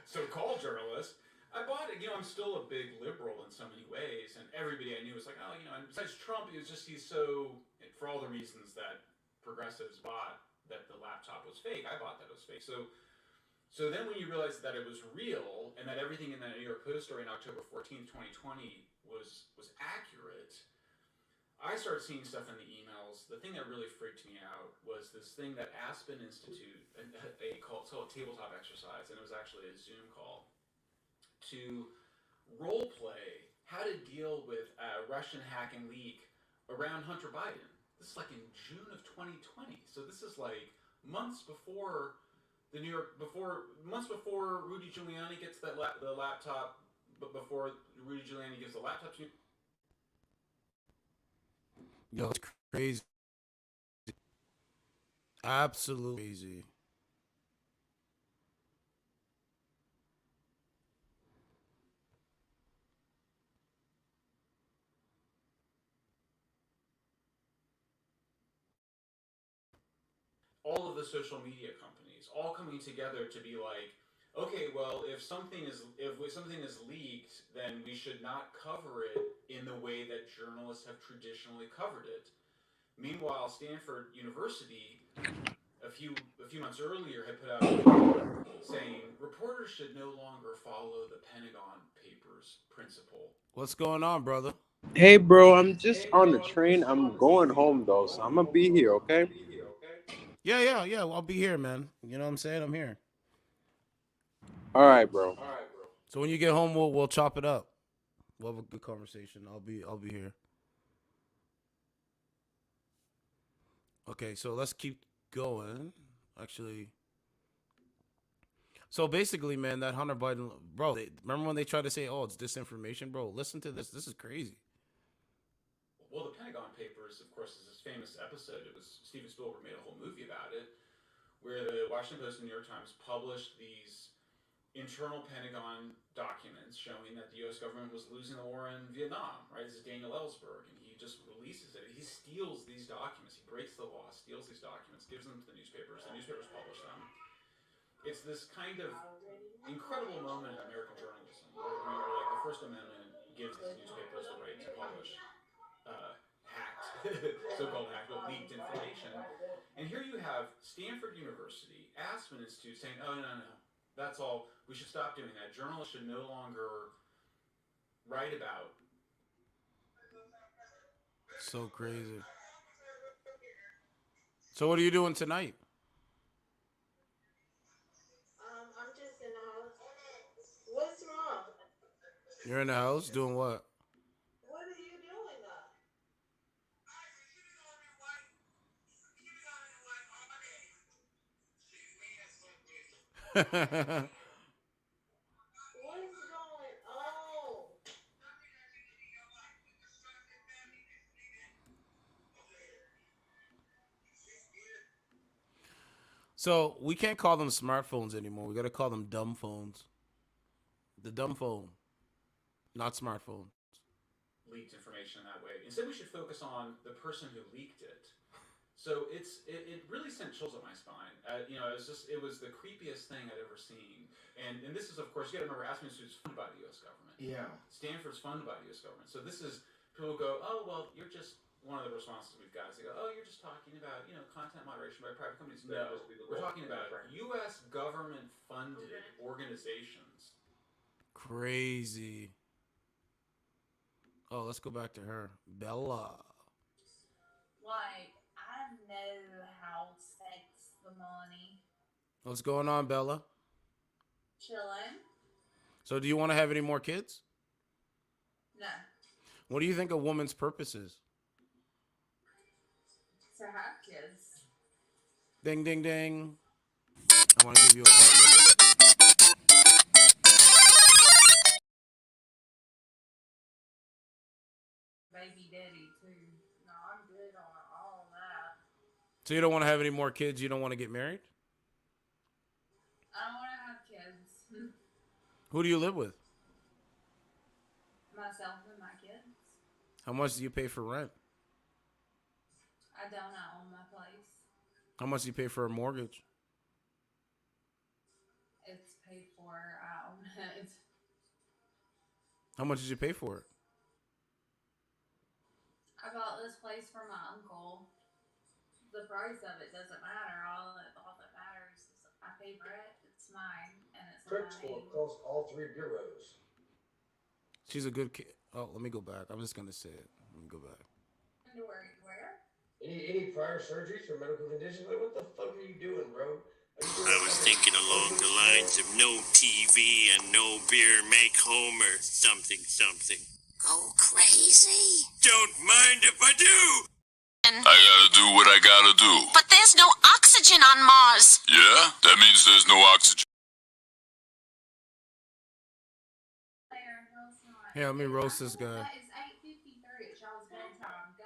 Speaker 4: So-called journalist. I bought it, you know, I'm still a big liberal in so many ways, and everybody I knew was like, oh, you know, and besides Trump, it was just, he's so, for all the reasons that progressives bought that the laptop was fake, I bought that it was fake. So then when you realize that it was real, and that everything in that New York Post story in October 14th, 2020 was accurate, I started seeing stuff in the emails. The thing that really freaked me out was this thing that Aspen Institute, it's called Tabletop Exercise, and it was actually a Zoom call, to role play how to deal with a Russian hack and leak around Hunter Biden. This is like in June of 2020. So this is like months before months before Rudy Giuliani gets the laptop, but before Rudy Giuliani gives the laptop to...
Speaker 1: Yo, it's crazy. Absolutely crazy.
Speaker 4: All of the social media companies all coming together to be like, okay, well, if something is leaked, then we should not cover it in the way that journalists have traditionally covered it. Meanwhile, Stanford University a few months earlier had put out a tweet saying reporters should no longer follow the Pentagon Papers principle.
Speaker 1: What's going on, brother?
Speaker 13: Hey, bro, I'm just on the train. I'm going home though, so I'm gonna be here. Okay.
Speaker 1: Yeah. I'll be here, man. You know what I'm saying? I'm here.
Speaker 13: All right, bro.
Speaker 1: So when you get home, we'll chop it up. We'll have a good conversation. I'll be here. Okay, so let's keep going. Actually, so basically, man, that Hunter Biden, bro. Remember when they tried to say, "Oh, it's disinformation," bro? Listen to this. This is crazy.
Speaker 4: Well, the Pentagon Papers, of course, is this famous episode. It was Steven Spielberg made a whole movie about it, where the Washington Post and New York Times published these internal Pentagon documents showing that the U.S. government was losing the war in Vietnam. Right? This is Daniel Ellsberg, and he just releases it. He steals these documents. He breaks the law, steals these documents, gives them to the newspapers. The newspapers publish them. It's this kind of incredible moment in American journalism where like the First Amendment gives these newspapers the right to publish hacked, so-called hacked, but leaked information. And here you have Stanford University, Aspen Institute saying, "Oh no, that's all. We should stop doing that. Journalists should no longer write about."
Speaker 1: So crazy. So what are you doing tonight?
Speaker 3: I'm just in the house. What's wrong?
Speaker 1: You're in the house doing what?
Speaker 3: What are you doing though? What's going on?
Speaker 1: So we can't call them smartphones anymore. We got to call them dumb phones. The dumb phone, not smartphone.
Speaker 4: Leaked information that way. Instead, we should focus on the person who leaked it. So it really sent chills up my spine. It was the creepiest thing I'd ever seen. And this is, of course, you got to remember, Aspen Institute is funded by the U.S. government.
Speaker 14: Yeah.
Speaker 4: Stanford's funded by the U.S. government. So this is, people go, "Oh, well, you're just," one of the responses we've got is they go, "Oh, you're just talking about, content moderation by private companies." No, we're talking about U.S. government-funded organizations.
Speaker 1: Crazy. Oh, let's go back to her. Bella.
Speaker 19: Like, I know how to sex the money.
Speaker 1: What's going on, Bella?
Speaker 19: Chilling.
Speaker 1: So do you want to have any more kids?
Speaker 19: No.
Speaker 1: What do you think a woman's purpose is?
Speaker 19: To have kids.
Speaker 1: Ding, ding, ding. I want to give you a partner.
Speaker 19: Baby daddy, too. No, I'm good on all that.
Speaker 1: So you don't want to have any more kids? You don't want to get married?
Speaker 19: I don't want to have kids.
Speaker 1: Who do you live with?
Speaker 19: Myself and my kids.
Speaker 1: How much do you pay for rent?
Speaker 19: I don't own my place.
Speaker 1: How much do you pay for a mortgage?
Speaker 19: It's paid for. I own it.
Speaker 1: How much did you pay for it?
Speaker 19: I bought this place for my uncle. The price of it doesn't matter. All that matters is I pay for it. It's mine, and it's
Speaker 22: Credit
Speaker 19: mine.
Speaker 22: score across all three bureaus.
Speaker 1: She's a good kid. Oh, let me go back. I'm just going to say it. Let me go back.
Speaker 19: Where?
Speaker 22: Any prior surgeries or medical conditions? Like, what the fuck are you doing, bro?
Speaker 8: I was thinking along the lines of no TV and no beer make Homer something.
Speaker 16: Go crazy.
Speaker 8: Don't mind if I do.
Speaker 17: I gotta do what I gotta do.
Speaker 16: But there's no oxygen on Mars.
Speaker 17: Yeah? That means there's no oxygen.
Speaker 1: Yeah, let me roast this guy.
Speaker 19: It's 8:53. It's y'all's bedtime. Go.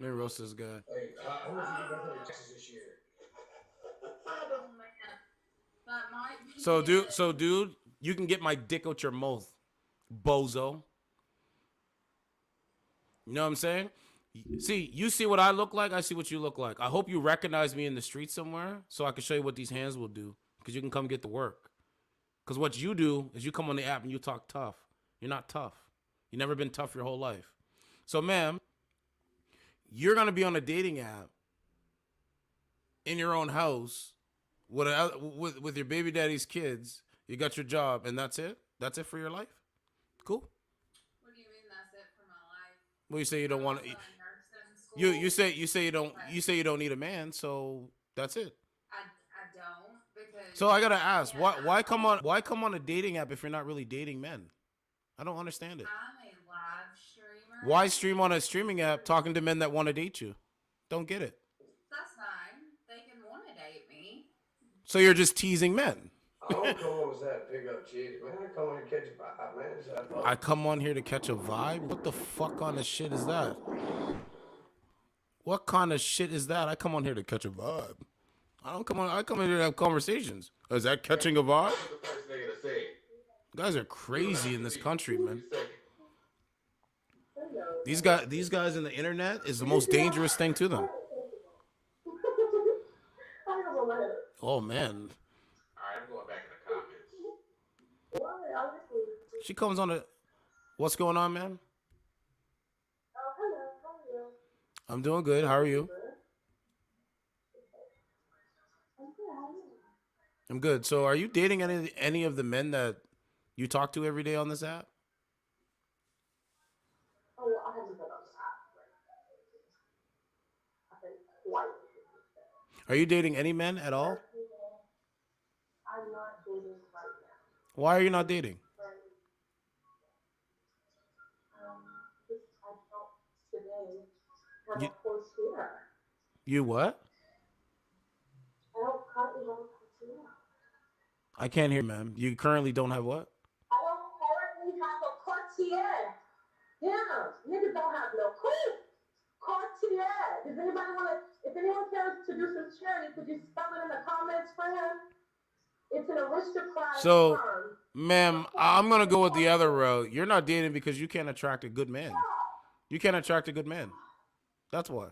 Speaker 1: Let me roast this guy.
Speaker 22: Hey, I wonder if you get back on your taxes this year.
Speaker 19: Oh, man. That might be
Speaker 1: Dude, you can get my dick out your mouth, bozo. You know what I'm saying? See, you see what I look like, I see what you look like. I hope you recognize me in the street somewhere so I can show you what these hands will do, because you can come get to work. Because what you do is you come on the app and you talk tough. You're not tough. You've never been tough your whole life. So, ma'am, you're going to be on a dating app in your own house with your baby daddy's kids. You got your job, and that's it. That's it for your life. Cool.
Speaker 19: What do you mean that's it for my life?
Speaker 1: Well, you say you don't
Speaker 19: I'm
Speaker 1: want
Speaker 19: also
Speaker 1: to.
Speaker 19: in nursing school.
Speaker 1: You say you don't need a man, so that's it.
Speaker 19: I don't because
Speaker 1: So I gotta ask, why come on a dating app if you're not really dating men? I don't understand it.
Speaker 19: I'm a live streamer.
Speaker 1: Why stream on a streaming app talking to men that want to date you? Don't get it.
Speaker 19: That's fine. They can want to date me.
Speaker 1: So you're just teasing men.
Speaker 10: I don't come on with that pick up chicks, man. I come on here to catch a vibe, man. It's that fun.
Speaker 1: I come on here to catch a vibe? What the fuck kind of shit is that? What kind of shit is that? I come on here to catch a vibe. I come in here to have conversations. Is that catching a vibe?
Speaker 10: That's the first nigga to say it.
Speaker 1: Guys are crazy in this country, man. These guys in the internet is the most dangerous thing to them. Oh man.
Speaker 10: Alright, I'm going back in the comments.
Speaker 1: She comes on the what's going on, man? I'm doing good. How are you? I'm good. So are you dating any of the men that you talk to every day on this app?
Speaker 18: Oh, I haven't been on the app. I've been quite.
Speaker 1: Are you dating any men at all?
Speaker 18: I'm not dating right now.
Speaker 1: Why are you not dating?
Speaker 18: Just I felt today have a course here.
Speaker 1: You what?
Speaker 18: I don't currently have a course here.
Speaker 1: I can't hear, ma'am. You currently don't have what?
Speaker 18: I don't currently have a Cartier. Yeah, niggas don't have no clue. Cartier. Does anybody want to? If anyone cares to do some charity, could you spell it in the comments for him? It's an aristocrat
Speaker 1: So,
Speaker 18: term.
Speaker 1: ma'am, I'm gonna go with the other route. You're not dating because you can't attract a good man. You can't attract a good man. That's why.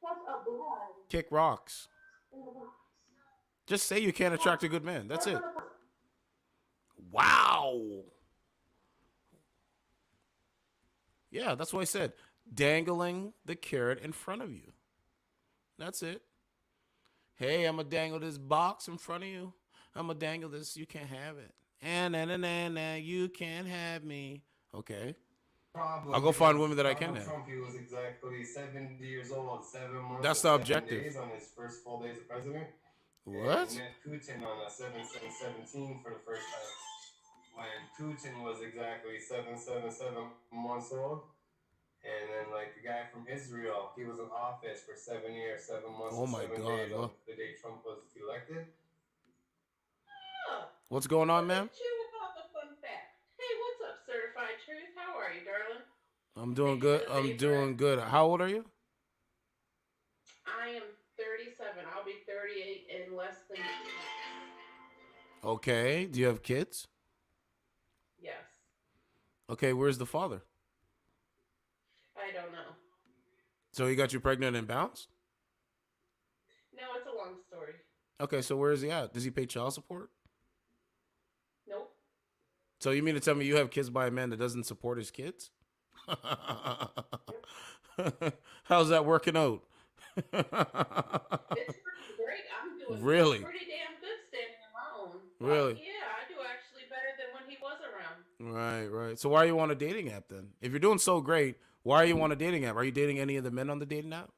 Speaker 18: What's a blood?
Speaker 1: Kick rocks.
Speaker 18: In the box.
Speaker 1: Just say you can't attract a good man. That's it. Wow. Yeah, that's what I said. Dangling the carrot in front of you. That's it. Hey, I'm going to dangle this box in front of you. I'm going to dangle this. You can't have it. And you can't have me. Okay. I'll go find women that I can have.
Speaker 10: Trump, he was exactly 70 years old, 7 months.
Speaker 1: That's the objective.
Speaker 10: Days on his first full days of president.
Speaker 1: What?
Speaker 10: And met Putin on 7/7/17 for the first time. When Putin was exactly 7 months old. And then, like, the guy from Israel, he was in office for 7 years, 7 months,
Speaker 1: Oh my
Speaker 10: 7
Speaker 1: God,
Speaker 10: days
Speaker 1: huh?
Speaker 10: on the day Trump was elected.
Speaker 1: What's going on, ma'am?
Speaker 23: You about the fun fact. Hey, what's up, Certified Truth? How are you, darling?
Speaker 1: I'm doing good. I'm doing good. How old are you?
Speaker 23: I am 37. I'll be 38 in less than 2 months.
Speaker 1: Okay. Do you have kids?
Speaker 23: Yes.
Speaker 1: Okay, where's the father?
Speaker 23: I don't know.
Speaker 1: So he got you pregnant and bounced?
Speaker 23: No, it's a long story.
Speaker 1: Okay, so where is he at? Does he pay child support?
Speaker 23: Nope.
Speaker 1: So you mean to tell me you have kids by a man that doesn't support his kids? How's that working out?
Speaker 23: It's working great. I'm doing
Speaker 1: Really?
Speaker 23: pretty damn good standing alone.
Speaker 1: Really?
Speaker 23: Yeah, I do actually better than when he was around.
Speaker 1: Right. So why are you on a dating app then? If you're doing so great, why are you on a dating app? Are you dating any of the men on the dating app?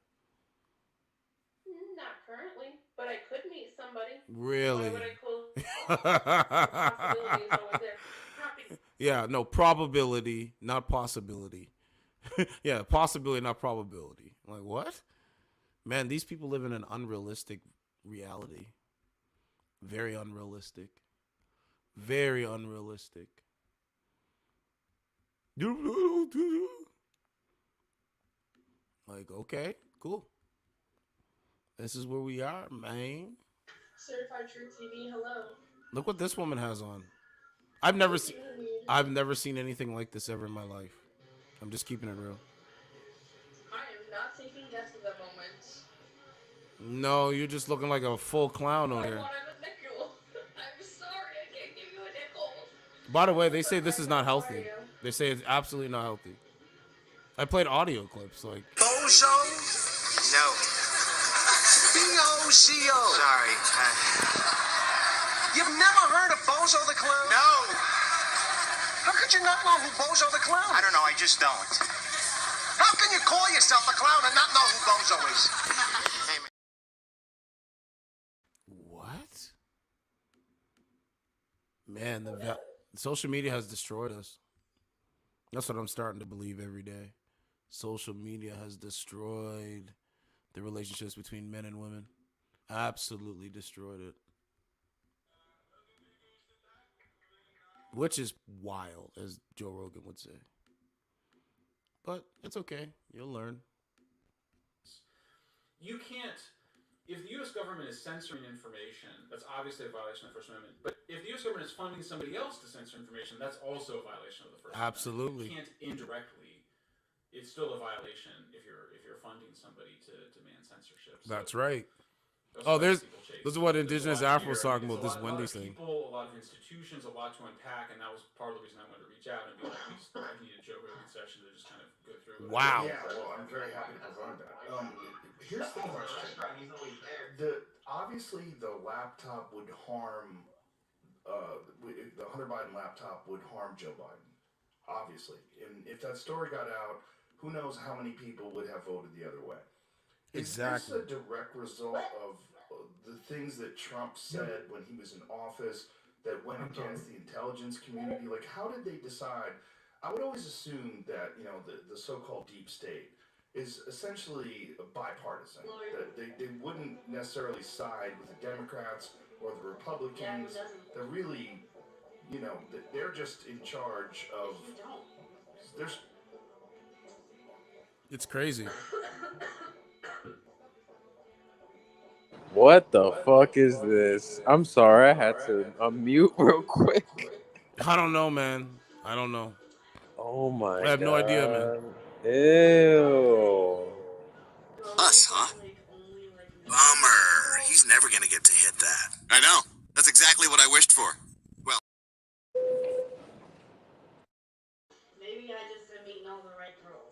Speaker 23: Not currently, but I could meet somebody.
Speaker 1: Really?
Speaker 23: Why would I close? Possibility is always there.
Speaker 1: Yeah, no, probability, not possibility. Yeah, possibility, not probability. I'm like, what? Man, these people live in an unrealistic reality. Very unrealistic. Very unrealistic. Like, okay, cool. This is where we are, man.
Speaker 23: Certified Truth TV, hello.
Speaker 1: Look what this woman has on. I've never seen anything like this ever in my life. I'm just keeping it real.
Speaker 23: I am not taking guests at the moment.
Speaker 1: No, you're just looking like a full clown on
Speaker 23: I
Speaker 1: here.
Speaker 23: wanted a nickel. I'm sorry, I can't give you a nickel.
Speaker 1: By the way, they say this is not healthy. They say it's absolutely not healthy. I played audio clips, like.
Speaker 21: Bozo? No. B-O-Z-O. Sorry. You've never heard of Bozo the Clown? No. How could you not know who Bozo the Clown is? I don't know, I just don't. How can you call yourself a clown and not know who Bozo is? Hey, man.
Speaker 1: What? Man, social media has destroyed us. That's what I'm starting to believe every day. Social media has destroyed the relationships between men and women. Absolutely destroyed it. Which is wild, as Joe Rogan would say. But it's okay. You'll learn.
Speaker 4: You can't. If the U.S. government is censoring information, that's obviously a violation of the First Amendment. But if the U.S. government is funding somebody else to censor information, that's also a violation of the First
Speaker 1: Absolutely.
Speaker 4: Amendment. You can't indirectly. It's still a violation if you're funding somebody to demand censorship. So
Speaker 1: That's right. Oh, this is what Indigenous Afro was talking about, this Wendy's thing.
Speaker 4: A lot of institutions, a lot to unpack, and that was part of the reason I wanted to reach out and be like, I need a Joe Rogan session to just kind of go through it.
Speaker 1: Wow.
Speaker 14: Yeah, well, I'm very happy to provide that. Here's the question. Obviously, the laptop would harm, the Hunter Biden laptop would harm Joe Biden. Obviously. And if that story got out, who knows how many people would have voted the other way.
Speaker 1: Exactly.
Speaker 14: Is this a direct result of the things that Trump said when he was in office that went against the intelligence community? Like, how did they decide? I would always assume that, the so-called deep state is essentially bipartisan. That they wouldn't necessarily side with the Democrats or the Republicans. They're really, they're just in charge of...
Speaker 1: It's crazy.
Speaker 2: What the fuck is this? I'm sorry, I had to unmute real quick.
Speaker 1: I don't know, man. I don't know.
Speaker 2: Oh my god.
Speaker 1: I have no idea, man.
Speaker 2: Ew.
Speaker 21: Us, huh? Bummer. He's never gonna get to hit that. I know. That's exactly what I wished for. Well.
Speaker 15: Maybe I just am meeting all the right girls.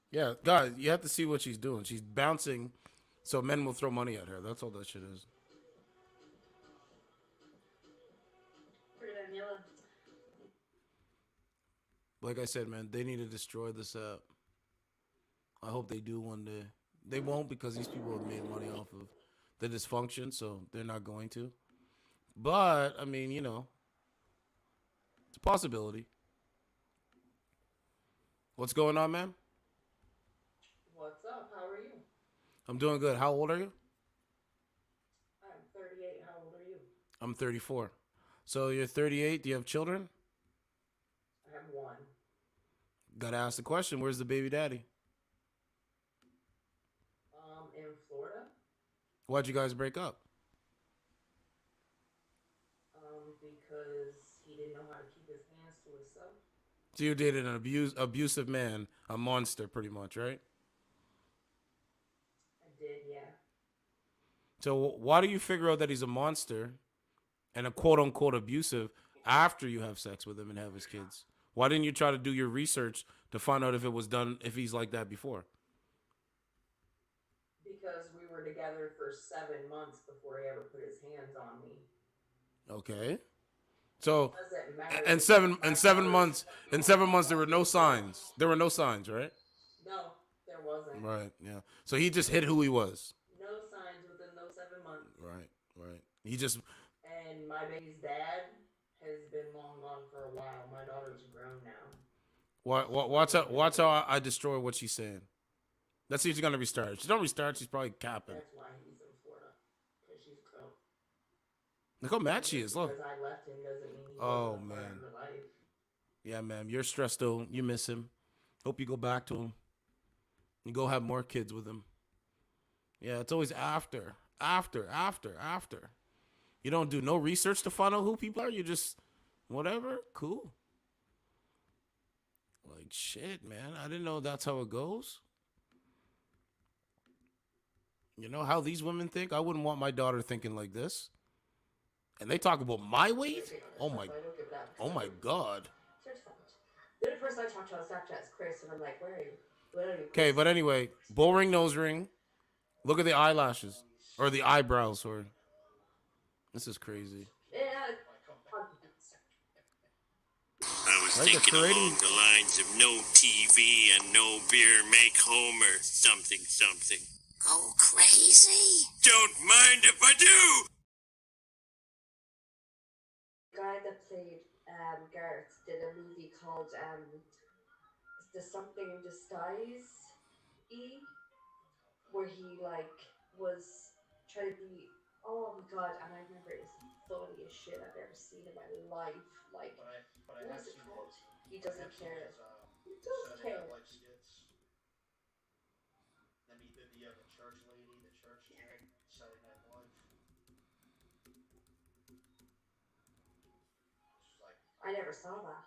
Speaker 1: Yeah, guys, you have to see what she's doing. She's bouncing, so men will throw money at her. That's all that shit is. Like I said, man, they need to destroy this app. I hope they do one day. They won't, because these people have made money off of the dysfunction, so they're not going to. But, I mean, it's a possibility. What's going on, man?
Speaker 6: What's up? How are you?
Speaker 1: I'm doing good. How old are you?
Speaker 6: I'm 38. How old are you?
Speaker 1: I'm 34. So you're 38. Do you have children?
Speaker 6: I have one.
Speaker 1: Gotta ask the question, where's the baby daddy?
Speaker 6: In Florida.
Speaker 1: Why'd you guys break up?
Speaker 6: Because he didn't know how to keep his hands to himself.
Speaker 1: So you dated an abusive man, a monster, pretty much, right?
Speaker 6: I did, yeah.
Speaker 1: So why do you figure out that he's a monster and a quote-unquote abusive after you have sex with him and have his kids? Why didn't you try to do your research to find out if it was done, if he's like that before?
Speaker 6: Because we were together for 7 months before he ever put his hands on me.
Speaker 1: Okay. So,
Speaker 6: in
Speaker 1: 7 months there were no signs. There were no signs, right?
Speaker 6: No, there wasn't.
Speaker 1: Right, yeah. So he just hid who he was.
Speaker 6: No signs within those 7 months.
Speaker 1: Right. He just...
Speaker 6: And my baby's dad has been long gone for a while. My daughter's grown now.
Speaker 1: Watch how I destroy what she's saying. Let's see if she's going to restart. If she don't restart, she's probably capping.
Speaker 6: That's why he's in Florida. Because she's grown.
Speaker 1: Look how mad she is. Look.
Speaker 6: Because I left him doesn't mean he
Speaker 1: wasn't
Speaker 6: man.
Speaker 1: Man.
Speaker 6: Part of her life.
Speaker 1: Yeah, man. You're stressed, though. You miss him. Hope you go back to him. You go have more kids with him. Yeah, it's always after. You don't do no research to find out who people are. You just, whatever. Cool. Like, shit, man. I didn't know that's how it goes. You know how these women think? I wouldn't want my daughter thinking like this. And they talk about my weight? Oh my God.
Speaker 6: The only person I talk to on Snapchat is Chris, and I'm like, where are you?
Speaker 1: Okay, but anyway, bull ring, nose ring. Look at the eyelashes or the eyebrows. Sorry, this is crazy.
Speaker 6: Yeah.
Speaker 8: I was
Speaker 1: Right, they're
Speaker 8: thinking along
Speaker 1: creating.
Speaker 8: the lines of no TV and no beer make Homer something something.
Speaker 16: Go crazy.
Speaker 8: Don't mind if I do!
Speaker 6: Guy that played Garth did a movie called The Something in Disguise E, where he like was trying to be. Oh my god! And I remember it was the funniest shit I've ever seen in my life. Like, what is it called? He doesn't care. He does care.
Speaker 21: Then he did the church lady, the church chick, Saturday Night Live. This was like
Speaker 6: I never saw that.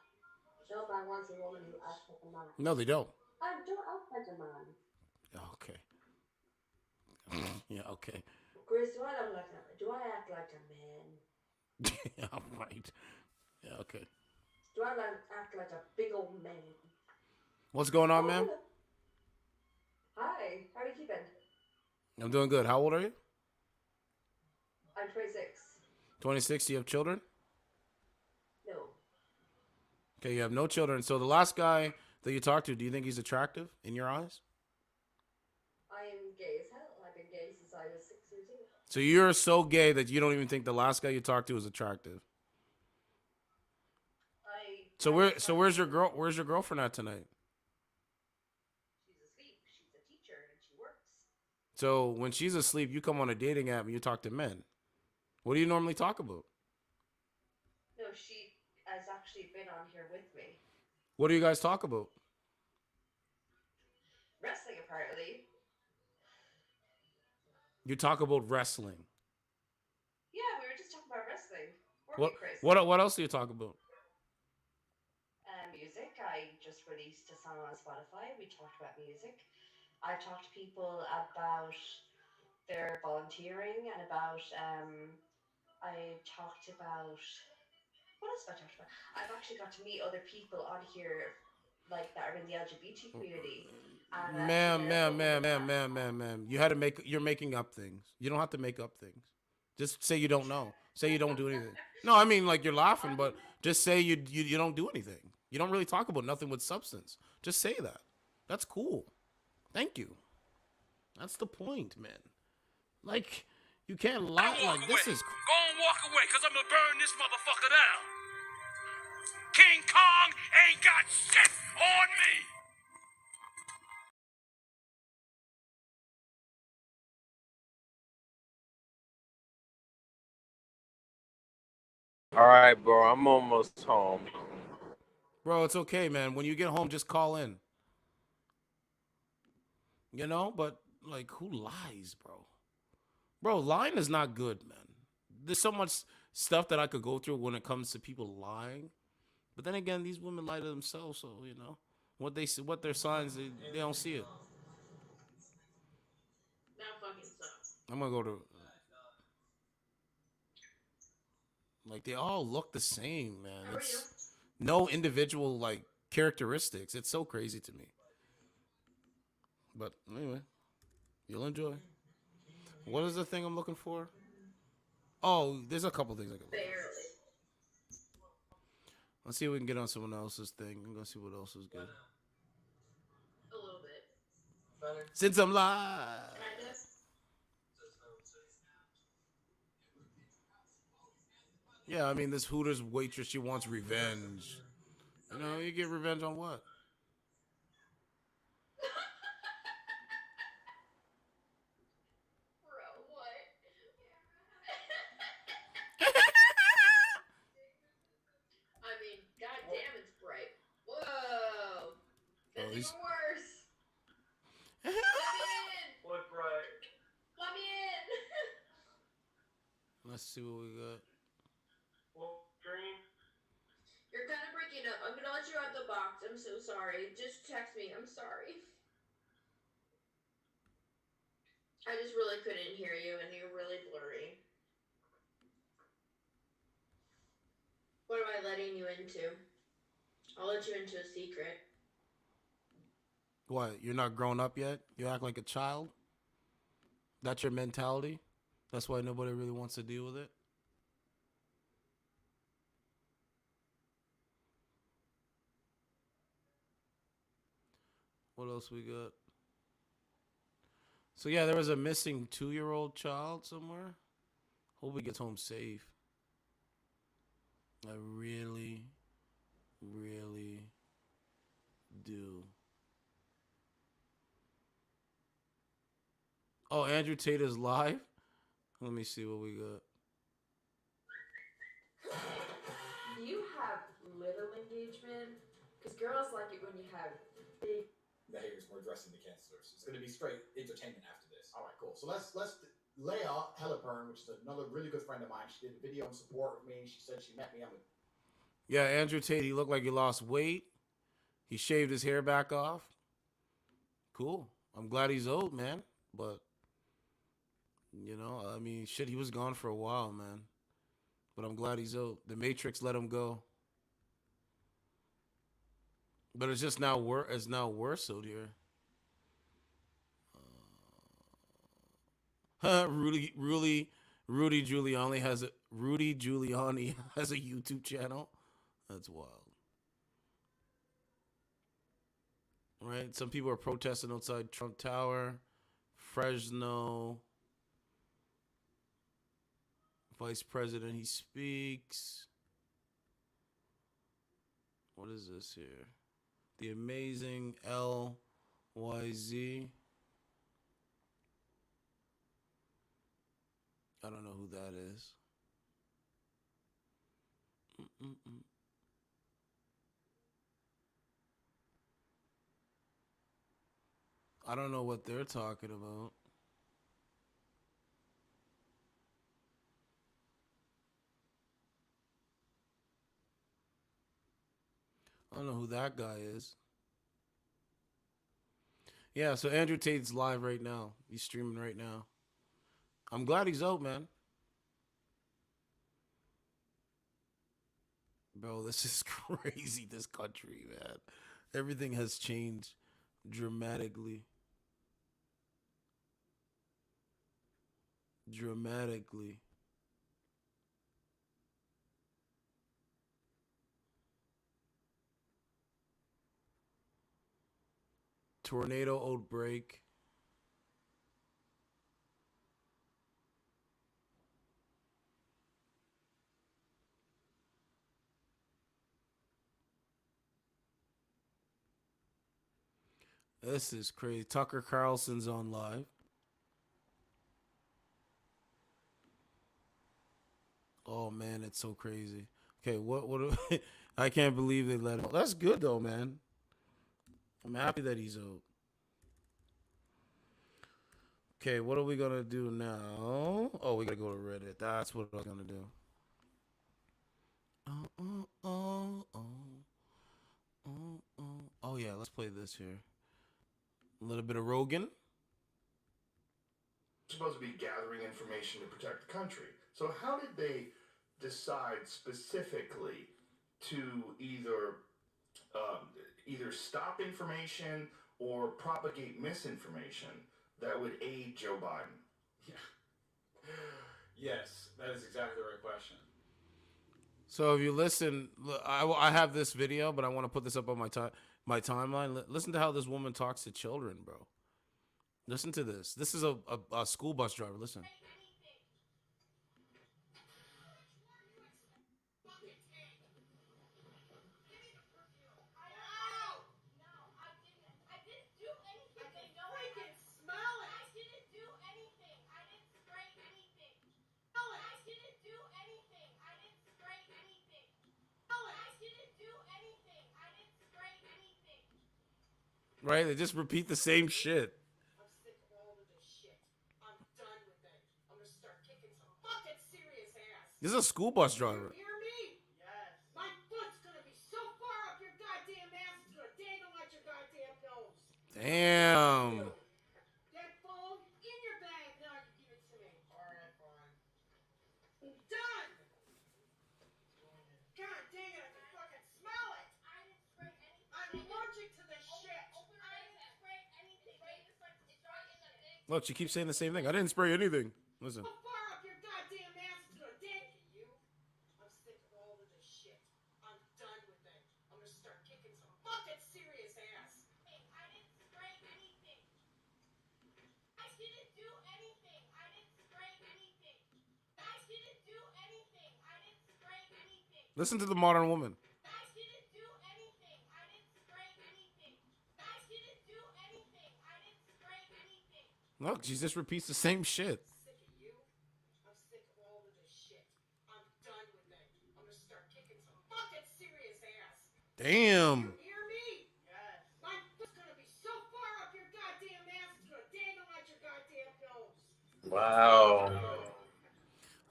Speaker 6: No man wants a woman who acts like a man.
Speaker 1: No, they don't.
Speaker 6: I don't act like a man.
Speaker 1: Okay. Yeah. Okay.
Speaker 6: Grace, do I look like a? Do I act like a man?
Speaker 1: Yeah. Right. Yeah. Okay.
Speaker 6: Do I act like a big old man?
Speaker 1: What's going on,
Speaker 6: Oh,
Speaker 1: man?
Speaker 6: hello. Hi. How are you keeping?
Speaker 1: I'm doing good. How old are you?
Speaker 6: I'm 26.
Speaker 1: 26. Do you have children?
Speaker 6: No.
Speaker 1: Okay, you have no children. So the last guy that you talked to, do you think he's attractive in your eyes?
Speaker 6: I am gay as hell. I've been gay since I was 6 years old.
Speaker 1: So you're so gay that you don't even think the last guy you talked to is attractive. Where's your girl? Where's your girlfriend at tonight?
Speaker 6: She's asleep. She's a teacher and she works.
Speaker 1: So when she's asleep, you come on a dating app and you talk to men. What do you normally talk about?
Speaker 6: No, she has actually been on here with me.
Speaker 1: What do you guys talk about?
Speaker 6: Wrestling, apparently.
Speaker 1: You talk about wrestling.
Speaker 6: Yeah, we were just talking about wrestling.
Speaker 1: What
Speaker 6: Working, Chris.
Speaker 1: what else do you talk about?
Speaker 6: Music. I just released a song on Spotify. We talked about music. I've talked to people about their volunteering and about I talked about what else have I talked about? I've actually got to meet other people on here like that are in the LGBT community. And I actually met a woman in that.
Speaker 1: Ma'am. You're making up things. You don't have to make up things. Just say you don't know. Say you don't do anything. No, I mean like you're laughing, but just say you don't do anything. You don't really talk about nothing with substance. Just say that. That's cool. Thank you. That's the point, man. Like you can't lie. Like this is.
Speaker 17: Go and walk away, cause I'ma burn this motherfucker down. King Kong ain't got shit on me.
Speaker 2: All right, bro. I'm almost home.
Speaker 1: Bro, it's okay, man. When you get home, just call in. You know, but like, who lies, bro? Bro, lying is not good, man. There's so much stuff that I could go through when it comes to people lying. But then again, these women lie to themselves, so you know what they see, what their signs they don't see it.
Speaker 6: Now fucking stop.
Speaker 1: I'm gonna go to like they all look the same, man.
Speaker 6: How are you?
Speaker 1: It's no individual like characteristics. It's so crazy to me. But anyway, you'll enjoy. What is the thing I'm looking for? Oh, there's a couple things I can look
Speaker 6: Barely.
Speaker 1: at. Let's see if we can get on someone else's thing. I'm gonna see what else is good.
Speaker 6: A little bit.
Speaker 10: Better.
Speaker 1: Since I'm live.
Speaker 6: Kind of.
Speaker 1: Yeah, I mean this Hooters waitress, she wants revenge. You know, you get revenge on what?
Speaker 6: Bro, what? I mean, goddamn, it's bright. Whoa. That's
Speaker 1: Oh,
Speaker 6: even
Speaker 1: these-
Speaker 6: worse. Let me in.
Speaker 10: What bright?
Speaker 6: Let me in.
Speaker 1: Let's see what we got.
Speaker 10: What green?
Speaker 6: You're kind of breaking up. I'm gonna let you out the box. I'm so sorry. Just text me. I'm sorry. I just really couldn't hear you, and you're really blurry. What am I letting you into? I'll let you into a secret.
Speaker 1: What? You're not grown up yet? You act like a child? That's your mentality? That's why nobody really wants to deal with it? What else we got? So yeah, there was a missing 2-year-old child somewhere. Hope he gets home safe. I really, really do. Oh, Andrew Tate is live? Let me see what we got.
Speaker 7: Do you have little engagement? Because girls like it when you have big.
Speaker 12: Now here's we're addressing the cancelers. It's going to be straight entertainment after this. All right, cool. So let's Leia Hellepern, which is another really good friend of mine. She did a video in support with me. She said she met me.
Speaker 1: Yeah, Andrew Tate, he looked like he lost weight. He shaved his hair back off. Cool. I'm glad he's old, man. But, you know, I mean, shit, he was gone for a while, man. But I'm glad he's old. The Matrix let him go. But it's just now it's now worse out here. Rudy Giuliani has a YouTube channel. That's wild. Right? Some people are protesting outside Trump Tower, Fresno. Vice President, he speaks. What is this here? The amazing LYZ. I don't know who that is. I don't know what they're talking about. I don't know who that guy is. Yeah, so Andrew Tate's live right now. He's streaming right now. I'm glad he's out, man. Bro, this is crazy, this country, man. Everything has changed dramatically. Dramatically. Tornado outbreak. This is crazy. Tucker Carlson's on live. Oh man, it's so crazy. Okay, what I can't believe they let him. That's good though, man. I'm happy that he's out. Okay, what are we gonna do now? Oh, we gotta go to Reddit. That's what I was gonna do. Oh yeah, let's play this here. A little bit of Rogan.
Speaker 14: Supposed to be gathering information to protect the country. So how did they decide specifically to either stop information or propagate misinformation that would aid Joe Biden?
Speaker 4: Yeah. Yes, that is exactly the right question.
Speaker 1: So if you listen, I have this video, but I want to put this up on my timeline. Listen to how this woman talks to children, bro. Listen to this. This is a school bus driver. Listen. Right? They just repeat the same shit.
Speaker 21: I'm sick of all of this shit. I'm done with it. I'm gonna start kicking some fucking serious ass.
Speaker 1: This is a school bus driver.
Speaker 21: You hear me? Yes. My foot's gonna be so far up your goddamn ass, it's gonna dangle out your goddamn nose.
Speaker 1: Damn.
Speaker 21: That phone in your bag now. You give it to me. All right, fine. I'm done. God dang it! I can fucking smell it. I'm allergic to this shit.
Speaker 1: Look, she keeps saying the same thing. I didn't spray anything. Listen.
Speaker 21: How far up your goddamn ass is gonna dig you? I'm sick of all of this shit. I'm done with it. I'm gonna start kicking some fucking serious ass.
Speaker 16: I didn't spray anything. I didn't do anything. I didn't spray anything. I didn't do anything. I didn't spray anything.
Speaker 1: Listen to the modern woman.
Speaker 16: I didn't do anything. I didn't spray anything. I didn't do anything. I didn't spray anything.
Speaker 1: Look, she just repeats the same shit.
Speaker 21: Sick of you. I'm sick of all of this shit. I'm done with it. I'm gonna start kicking some fucking serious ass.
Speaker 1: Damn.
Speaker 21: You hear me? Yes. My foot's gonna be so far up your goddamn ass, it's gonna dangle out your goddamn nose.
Speaker 2: Wow.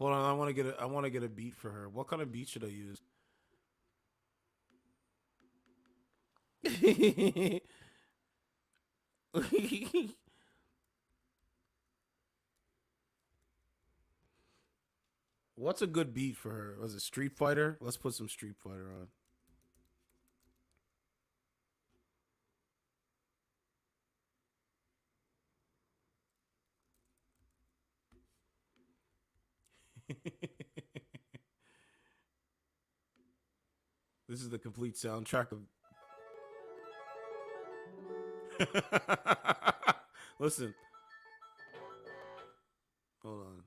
Speaker 1: Hold on, I want to get a beat for her. What kind of beat should I use? What's a good beat for her? Was it Street Fighter? Let's put some Street Fighter on. This is the complete soundtrack of. Listen. Hold on.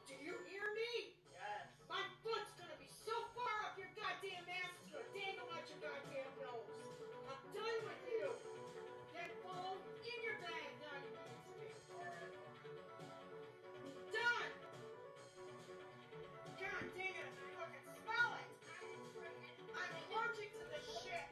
Speaker 21: Do you hear me? Yes. My foot's gonna be so far up your goddamn ass, it's gonna dangle out your goddamn nose. I'm done with you. That phone in your bag. Now you can speak. Done. God dang it, I can fucking smell it. I'm allergic to this shit.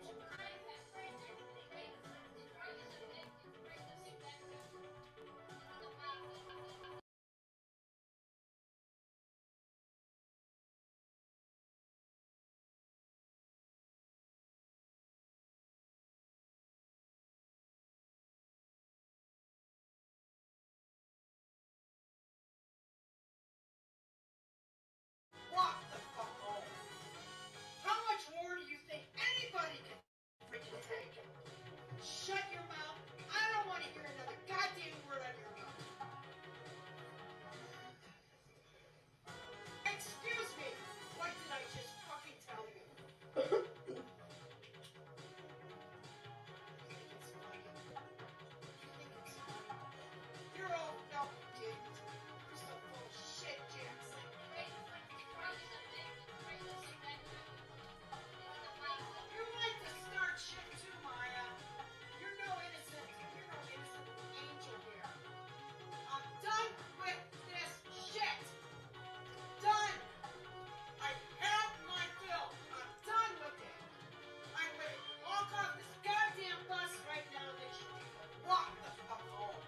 Speaker 21: Walk the fuck home. How much more do you think anybody can freaking take? Shut your mouth. I don't want to hear another goddamn word out of your mouth. Excuse me. What did I just fucking tell you? You're all no, you didn't. You're so full of shit, Jackson. You like to start shit too, Maya. You're no innocent angel here. I'm done with this shit. Done. I have my fill. I'm done with it. I'm ready to walk off this goddamn bus right now that you walk the fuck home.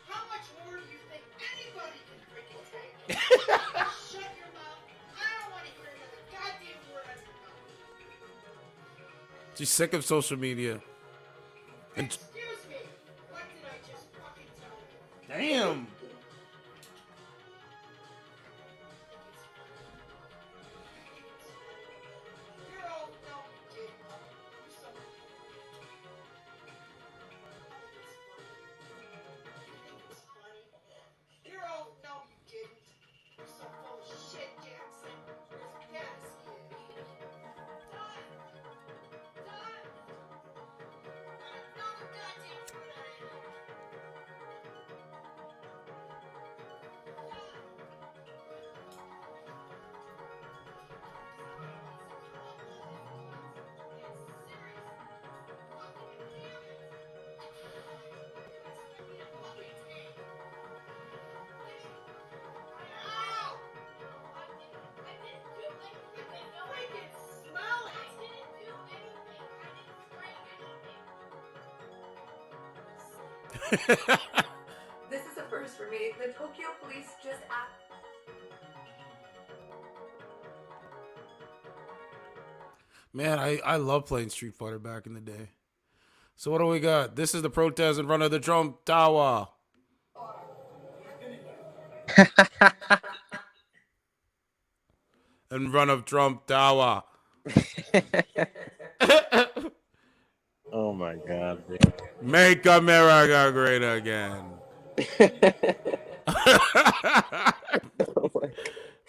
Speaker 21: How much more do you think anybody can freaking take? Shut your mouth. I don't want to hear another goddamn word out of your mouth.
Speaker 1: She's sick of social media. And
Speaker 21: Excuse me. What did I just fucking tell you?
Speaker 1: damn.
Speaker 21: You're all no, you didn't. You're so. You think it's funny? You're all no, you didn't. You're so full of shit, Jackson. Yes, kid. Done. Done. Not another goddamn word out of you.
Speaker 7: me. The Tokyo police just asked.
Speaker 1: Man, I love playing Street Fighter back in the day. So what do we got? This is the protest in front of the Trump Tower. In front of Trump Tower.
Speaker 2: Oh my god, bro.
Speaker 1: Make America great again.
Speaker 2: Oh my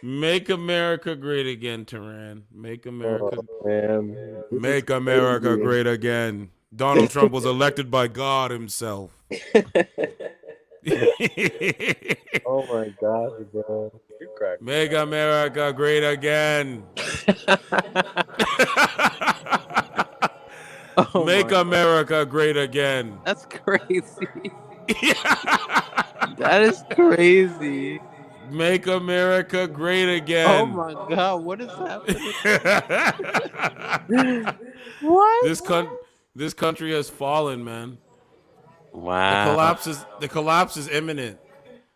Speaker 1: Make America great again, Tehran. Make
Speaker 2: god,
Speaker 1: America.
Speaker 2: man. This is
Speaker 1: Make America
Speaker 2: crazy.
Speaker 1: great again. Donald Trump was elected by God himself.
Speaker 2: Oh my god, bro. You crack me
Speaker 1: Make America great again.
Speaker 2: Oh
Speaker 1: Make
Speaker 2: my god.
Speaker 1: America great again.
Speaker 2: That's crazy. That is crazy.
Speaker 1: Make America great
Speaker 2: Oh
Speaker 1: again.
Speaker 2: my god, what is happening? What?
Speaker 1: This country has fallen, man.
Speaker 2: Wow.
Speaker 1: The collapse is imminent.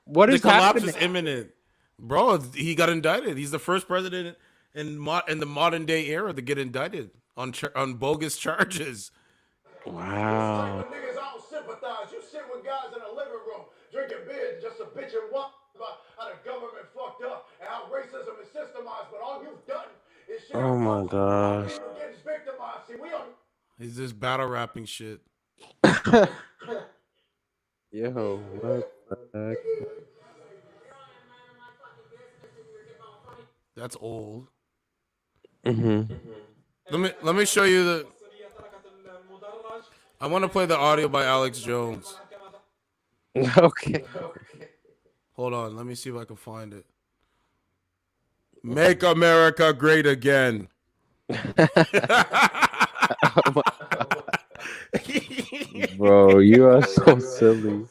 Speaker 2: What
Speaker 1: The
Speaker 2: is
Speaker 1: collapse
Speaker 2: happening?
Speaker 1: is imminent, bro. He got indicted. He's the first president in the modern day era to get indicted on bogus charges.
Speaker 2: Wow.
Speaker 12: With niggas I don't sympathize. You sit with guys in a living room drinking beer just a bitch and what about how the government fucked up and how racism is systemized, but all you've done is share
Speaker 2: Oh
Speaker 12: a
Speaker 2: my
Speaker 12: culture while
Speaker 2: gosh.
Speaker 12: people getting victimized. See, we don't.
Speaker 1: He's just battle rapping shit.
Speaker 2: Yo, what the heck?
Speaker 1: That's old.
Speaker 2: Mm-hmm.
Speaker 1: Let me show you the. I want to play the audio by Alex Jones.
Speaker 2: Okay.
Speaker 1: Hold on, let me see if I can find it. Make America great again.
Speaker 2: Oh my god. Bro, you are so silly.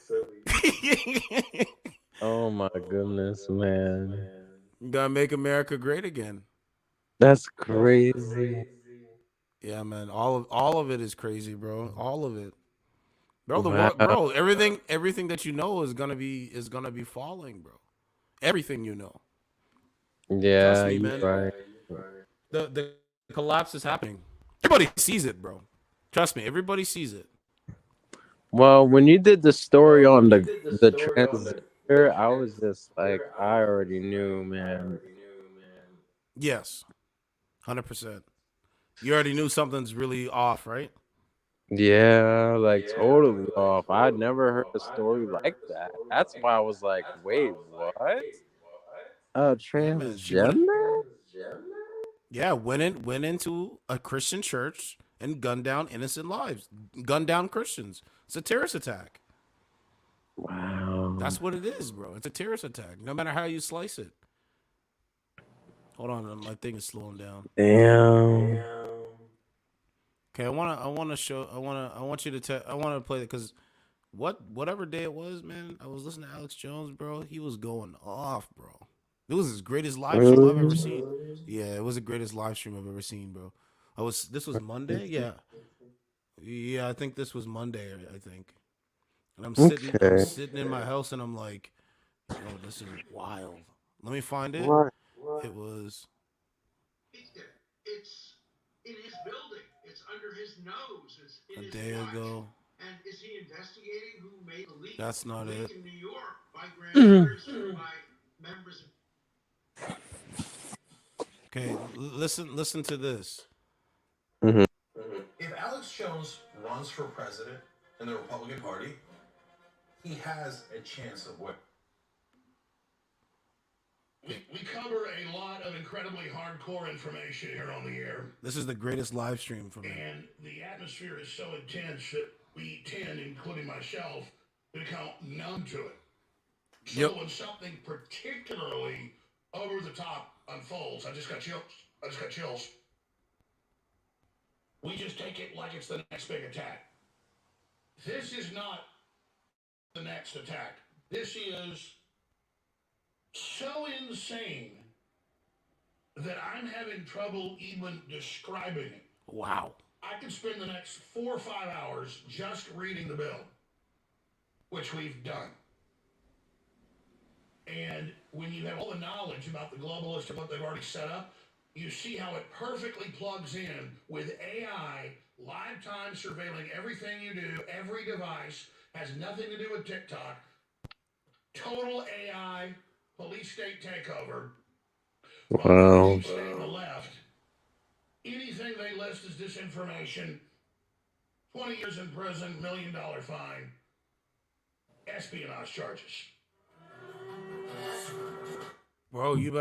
Speaker 2: Oh my goodness, man.
Speaker 1: You gotta make America great again.
Speaker 2: That's crazy.
Speaker 1: Yeah, man. All of it is crazy, bro. All of it, bro.
Speaker 2: Wow.
Speaker 1: Bro. Everything that you know is gonna be falling, bro. Everything you know. Trust
Speaker 2: Yeah,
Speaker 1: me,
Speaker 2: you're
Speaker 1: man.
Speaker 2: right.
Speaker 1: The collapse is happening. Everybody sees it, bro. Trust me. Everybody sees it.
Speaker 2: Well, when you did the story on the transgender, I was just like, I already knew, man.
Speaker 1: Yes, 100%. You already knew something's really off, right?
Speaker 2: Yeah, like totally off. I'd never heard a story like that. That's why I was like, wait, what?
Speaker 1: Yeah, man. She went.
Speaker 2: Transgender?
Speaker 1: Yeah, went into a Christian church and gunned down innocent lives. Gunned down Christians. It's a terrorist attack.
Speaker 2: Wow.
Speaker 1: That's what it is, bro. It's a terrorist attack. No matter how you slice it. Hold on, my thing is slowing down.
Speaker 2: Damn.
Speaker 1: Okay, I want you to I want to play it because whatever day it was, man. I was listening to Alex Jones, bro. He was going off, bro. It was his greatest live stream I've ever seen. Yeah, it was the greatest live stream I've ever seen, bro. This was Monday, yeah. Yeah, I think this was Monday, I think. And I'm
Speaker 2: Okay.
Speaker 1: sitting in my house and I'm like, yo, this is wild. Let me find it.
Speaker 2: What?
Speaker 1: It was
Speaker 21: It's in his building. It's under his nose. It's in
Speaker 1: a
Speaker 21: his
Speaker 1: day
Speaker 21: watch.
Speaker 1: ago.
Speaker 21: And is he investigating who made the leak?
Speaker 1: That's not
Speaker 21: Leak
Speaker 1: it.
Speaker 21: in New York by grand jurors and by members of.
Speaker 1: Okay, listen to this.
Speaker 2: Mm-hmm.
Speaker 12: If Alex Jones runs for president in the Republican Party, he has a chance of winning.
Speaker 17: We cover a lot of incredibly hardcore information here on the air.
Speaker 1: This is the greatest live stream from him.
Speaker 17: And the atmosphere is so intense that we tend, including myself, to become numb to it. So when something particularly over the top unfolds, I just got chills. We just take it like it's the next big attack. This is not the next attack. This is so insane that I'm having trouble even describing it.
Speaker 1: Wow.
Speaker 17: I could spend the next 4 or 5 hours just reading the bill, which we've done. And when you have all the knowledge about the globalists and what they've already set up, you see how it perfectly plugs in with AI, live time surveilling everything you do, every device, has nothing to do with TikTok. Total AI, police state takeover, while the
Speaker 2: Wow.
Speaker 17: nation state and the left, anything they list as disinformation, 20 years in prison, $1 million fine, espionage charges.
Speaker 1: Bro, you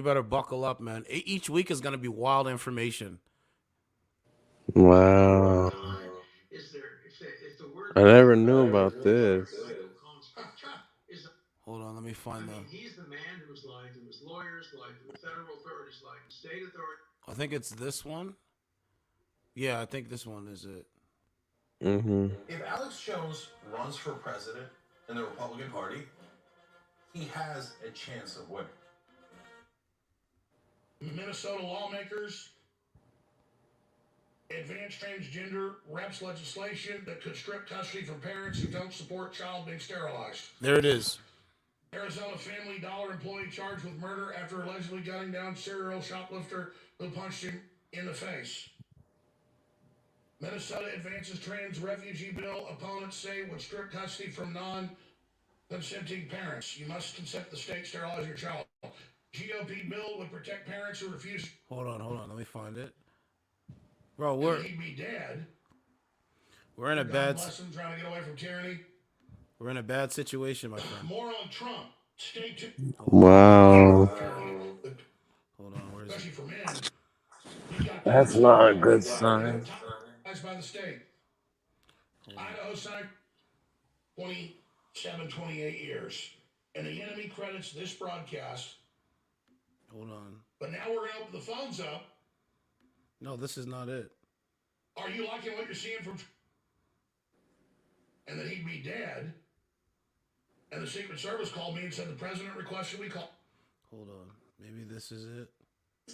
Speaker 1: better buckle up, man. Each week is gonna be wild information.
Speaker 2: Wow. I never knew about this.
Speaker 1: Hold on, let me find the. I think it's this one. Yeah, I think this one is it.
Speaker 2: Mm-hmm.
Speaker 14: If Alex Jones runs for president in the Republican Party, he has a chance of winning.
Speaker 17: Minnesota lawmakers advance transgender reps legislation that could strip custody from parents who don't support child being sterilized.
Speaker 1: There it is.
Speaker 17: Arizona Family Dollar employee charged with murder after allegedly gunning down serial shoplifter who punched him in the face. Minnesota advances trans refugee bill opponents say would strip custody from non-consenting parents. You must consent to the state sterilize your child. GOP bill would protect parents who refuse.
Speaker 1: Hold on. Let me find it. Bro,
Speaker 17: And that he'd be dead.
Speaker 1: we're in a
Speaker 17: God
Speaker 1: bad
Speaker 17: bless him, trying to get away from tyranny.
Speaker 1: we're in a bad situation, my friend.
Speaker 17: More on Trump. Stay tuned.
Speaker 2: Wow.
Speaker 1: Hold on, where is
Speaker 17: Especially
Speaker 1: it?
Speaker 17: for men. You've got the
Speaker 2: That's not a good sign.
Speaker 17: ties by the state. Idaho signed 27, 28 years. And the enemy credits this broadcast.
Speaker 1: Hold on.
Speaker 17: But now we're going to open the phones up.
Speaker 1: No, this is not it.
Speaker 17: Are you liking what you're seeing from? And that he'd be dead. And the Secret Service called me and said the president requested we call.
Speaker 1: Hold on. Maybe this is it.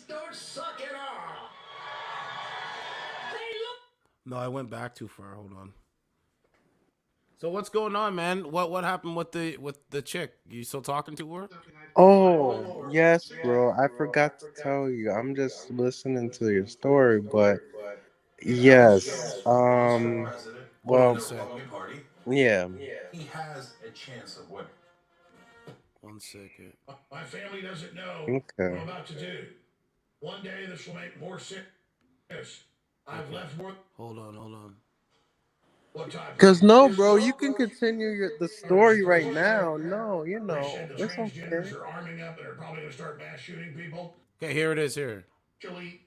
Speaker 17: Don't suck it off.
Speaker 1: No, I went back too far. Hold on. So what's going on, man? What happened with the chick? You still talking to her?
Speaker 2: Oh, yes, bro. I forgot to tell you. I'm just listening to your story, but yes.
Speaker 1: Hold on
Speaker 2: Well,
Speaker 1: a sec.
Speaker 14: Republican Party,
Speaker 2: yeah.
Speaker 14: he has a chance of winning.
Speaker 1: 1 second.
Speaker 17: My family doesn't know what
Speaker 2: Okay.
Speaker 17: I'm about to do. One day this will make more sense. I've left more.
Speaker 1: Hold on.
Speaker 17: What type of?
Speaker 2: Cause no, bro, you can continue the story right
Speaker 17: Push
Speaker 2: now.
Speaker 17: out.
Speaker 2: No,
Speaker 17: They said the
Speaker 2: it's
Speaker 17: transgenders
Speaker 2: okay.
Speaker 17: are arming up and are probably going to start mass shooting people.
Speaker 1: Okay, here it is. Here.
Speaker 17: Actually,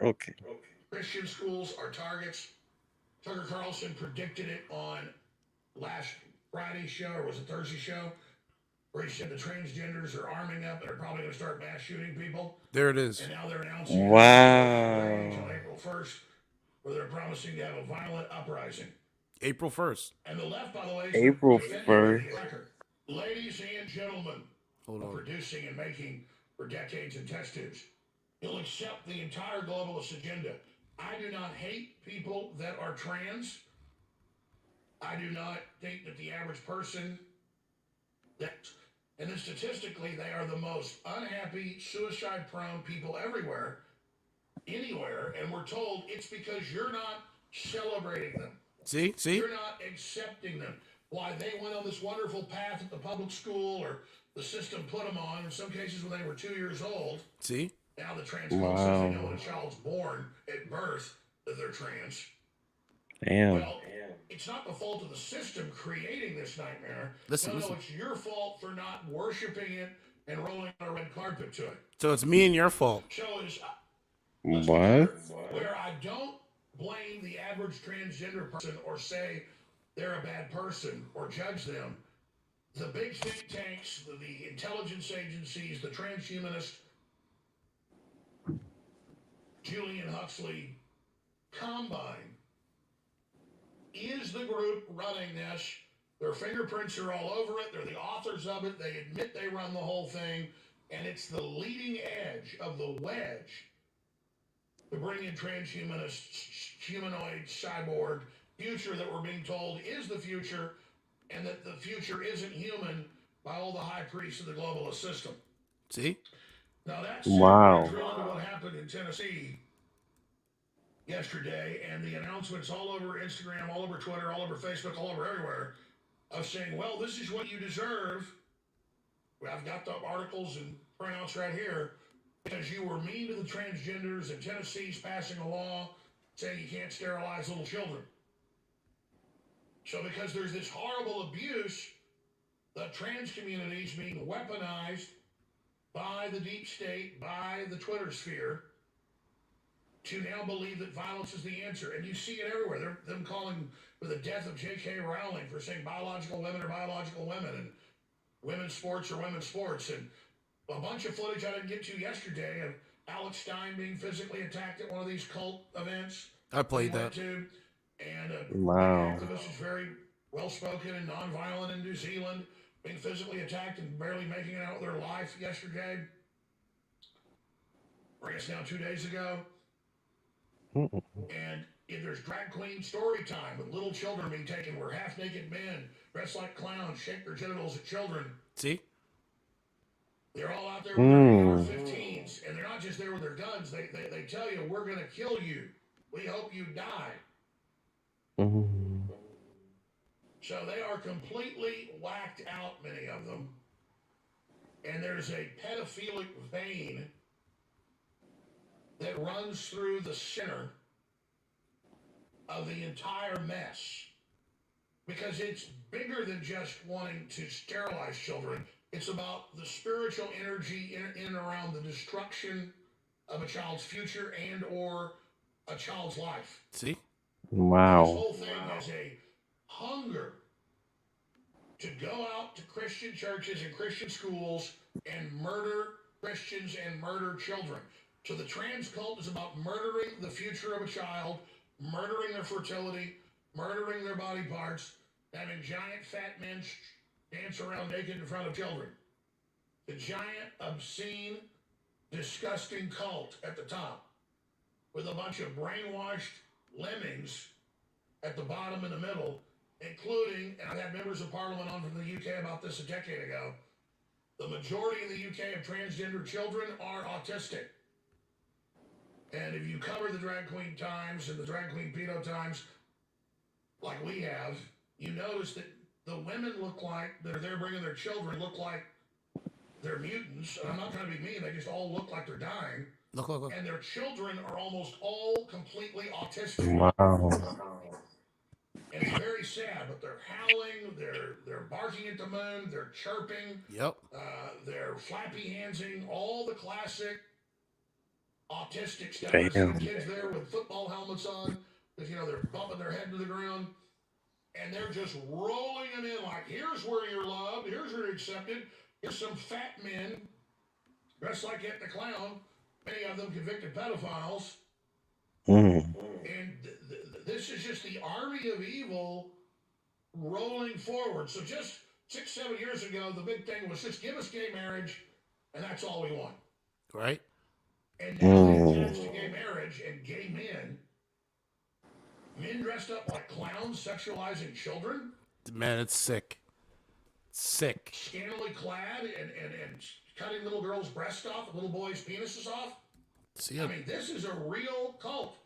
Speaker 2: Okay.
Speaker 17: Christian schools are targets. Tucker Carlson predicted it on last Friday's show, or was it Thursday show, where he said the transgenders are arming up and are probably going to start mass shooting people.
Speaker 1: There it is.
Speaker 17: And now they're announcing
Speaker 2: Wow.
Speaker 17: on April 1st, where they're promising to have a violent uprising.
Speaker 1: April 1st.
Speaker 17: And the left, by the way, is
Speaker 2: April
Speaker 17: defending
Speaker 2: 1st.
Speaker 17: the record. Ladies and gentlemen, producing and making for decades in test tubes. He'll accept the entire globalist agenda. I do not hate people that are trans. I do not think that the average person and then statistically they are the most unhappy, suicide-prone people everywhere, anywhere, and we're told it's because you're not celebrating them.
Speaker 1: See?
Speaker 17: You're not accepting them. Why they went on this wonderful path at the public school or the system put them on, in some cases when they were 2 years old.
Speaker 1: See?
Speaker 17: Now the trans code says they know when a child's born at birth that they're trans.
Speaker 2: Damn.
Speaker 17: Well, it's not the fault of the system creating this nightmare.
Speaker 1: Listen.
Speaker 17: It's your fault for not worshiping it and rolling out a red carpet to it.
Speaker 1: So it's me and your fault.
Speaker 17: So is
Speaker 2: What?
Speaker 17: where I don't blame the average transgender person or say they're a bad person or judge them. The big think tanks, the intelligence agencies, the transhumanists, Julian Huxley Combine is the group running this. Their fingerprints are all over it. They're the authors of it. They admit they run the whole thing. And it's the leading edge of the wedge to bring in transhumanist, humanoid, cyborg future that we're being told is the future, and that the future isn't human by all the high priests of the globalist system.
Speaker 1: See?
Speaker 17: Now that's it. We're going to
Speaker 2: Wow.
Speaker 17: drill into what happened in Tennessee yesterday, and the announcements all over Instagram, all over Twitter, all over Facebook, all over everywhere, of saying, well, this is what you deserve. I've got the articles and printouts right here, because you were mean to the transgenders, and Tennessee's passing a law saying you can't sterilize little children. So because there's this horrible abuse, the trans community is being weaponized by the deep state, by the Twitter sphere, to now believe that violence is the answer. And you see it everywhere. They're them calling for the death of J.K. Rowling for saying biological women are biological women, and women's sports are women's sports. And a bunch of footage I didn't get to yesterday of Alex Stein being physically attacked at one of these cult events
Speaker 1: I played
Speaker 17: we went
Speaker 1: that.
Speaker 17: to. And a big
Speaker 2: Wow.
Speaker 17: activist who's very well-spoken and nonviolent in New Zealand being physically attacked and barely making it out with their life yesterday. Or I guess now 2 days ago. And if there's drag queen story time with little children being taken where half-naked men dressed like clowns shake their genitals at children.
Speaker 1: See?
Speaker 17: They're all out there with their AR-15s, and they're not just there with their guns. They tell you, we're going to kill you. We hope you die. So they are completely whacked out, many of them. And there's a pedophilic vein that runs through the center of the entire mess. Because it's bigger than just wanting to sterilize children. It's about the spiritual energy in and around the destruction of a child's future and or a child's life.
Speaker 1: See?
Speaker 17: And this
Speaker 2: Wow.
Speaker 17: whole thing has a hunger to go out to Christian churches and Christian schools and murder Christians and murder children. So the trans cult is about murdering the future of a child, murdering their fertility, murdering their body parts, having giant fat men dance around naked in front of children. The giant, obscene, disgusting cult at the top, with a bunch of brainwashed lemmings at the bottom and the middle, including, and I had members of parliament on from the UK about this a decade ago, the majority in the UK of transgender children are autistic. And if you cover the drag queen times and the drag queen pedo times, like we have, you notice that the women look like they're bringing their children, look like they're mutants. And I'm not trying to be mean, they just all look like they're dying.
Speaker 1: Look.
Speaker 17: And their children are almost all completely autistic.
Speaker 2: Wow.
Speaker 17: And it's very sad, but they're howling, they're barking at the moon, they're chirping,
Speaker 1: Yep.
Speaker 17: they're flappy handsing, all the classic autistic stuff.
Speaker 2: Damn.
Speaker 17: I see the kids there with football helmets on, because they're bumping their head to the ground, and they're just rolling them in like, here's where you're loved, here's where you're accepted. Here's some fat men dressed like Ed the Clown, many of them convicted pedophiles. And this is just the army of evil rolling forward. So just 6-7 years ago, the big thing was just give us gay marriage, and that's all we want.
Speaker 1: Right?
Speaker 17: And now they've attached to gay marriage and gay men dressed up like clowns, sexualizing children.
Speaker 1: Man, it's sick. Sick.
Speaker 17: Scantily clad and cutting little girls' breasts off, little boys' penises off.
Speaker 1: See,
Speaker 17: I mean, this is a real cult.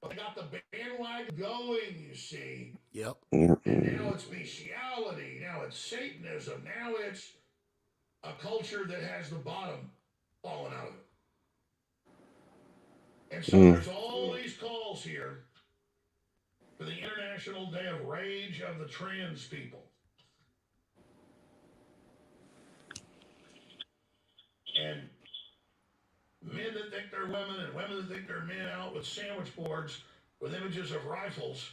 Speaker 17: But they got the bandwagon going, you see.
Speaker 1: Yep.
Speaker 17: And now it's bestiality. Now it's Satanism. Now it's a culture that has the bottom falling out of it. And so there's all these calls here for the International Day of Rage of the Trans People. And men that think they're women and women that think they're men out with sandwich boards with images of rifles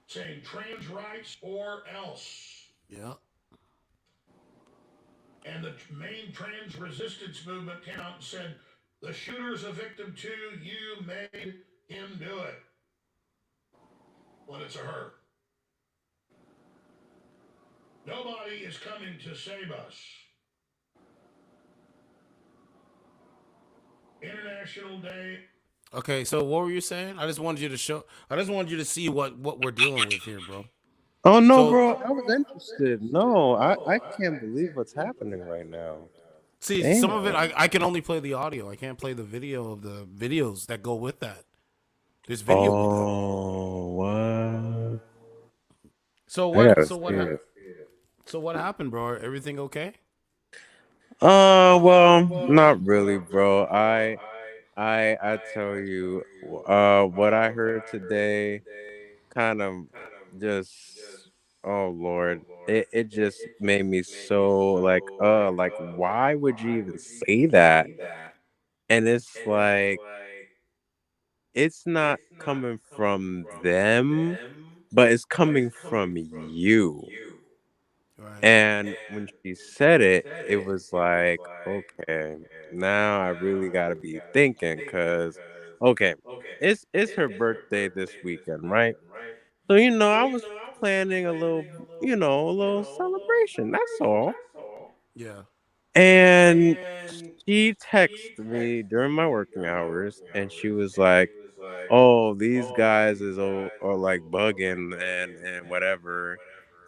Speaker 17: saying trans rights or else.
Speaker 1: Yeah.
Speaker 17: And the main trans resistance movement came out and said, the shooter's a victim too, you made him do it. When it's a her. Nobody is coming to save us. International Day.
Speaker 1: Okay, so what were you saying? I just wanted you to see what we're dealing with here, bro.
Speaker 2: Oh no,
Speaker 1: So
Speaker 2: bro, I was interested. No, I can't believe what's happening right now.
Speaker 1: see, some of it
Speaker 2: Damn.
Speaker 1: I can only play the audio. I can't play the video of the videos that go with that. There's video with that.
Speaker 2: Oh, what?
Speaker 1: So
Speaker 2: I
Speaker 1: what?
Speaker 2: gotta
Speaker 1: So
Speaker 2: see
Speaker 1: what?
Speaker 2: it.
Speaker 1: So what happened, bro? Everything okay?
Speaker 2: Well, not really, bro. I tell you, what I heard today kind of just, oh Lord, it just made me so like, why would you even say that? And it's like, it's not coming from them, but it's coming from you.
Speaker 1: Right.
Speaker 2: And when she said it, it was like, okay, now I really got to be thinking, cuz okay, it's her birthday this weekend, right? So I was planning a little, a little celebration. That's all.
Speaker 1: Yeah.
Speaker 2: And she texted me during my working hours, and she was like, "Oh, these guys are like bugging and whatever."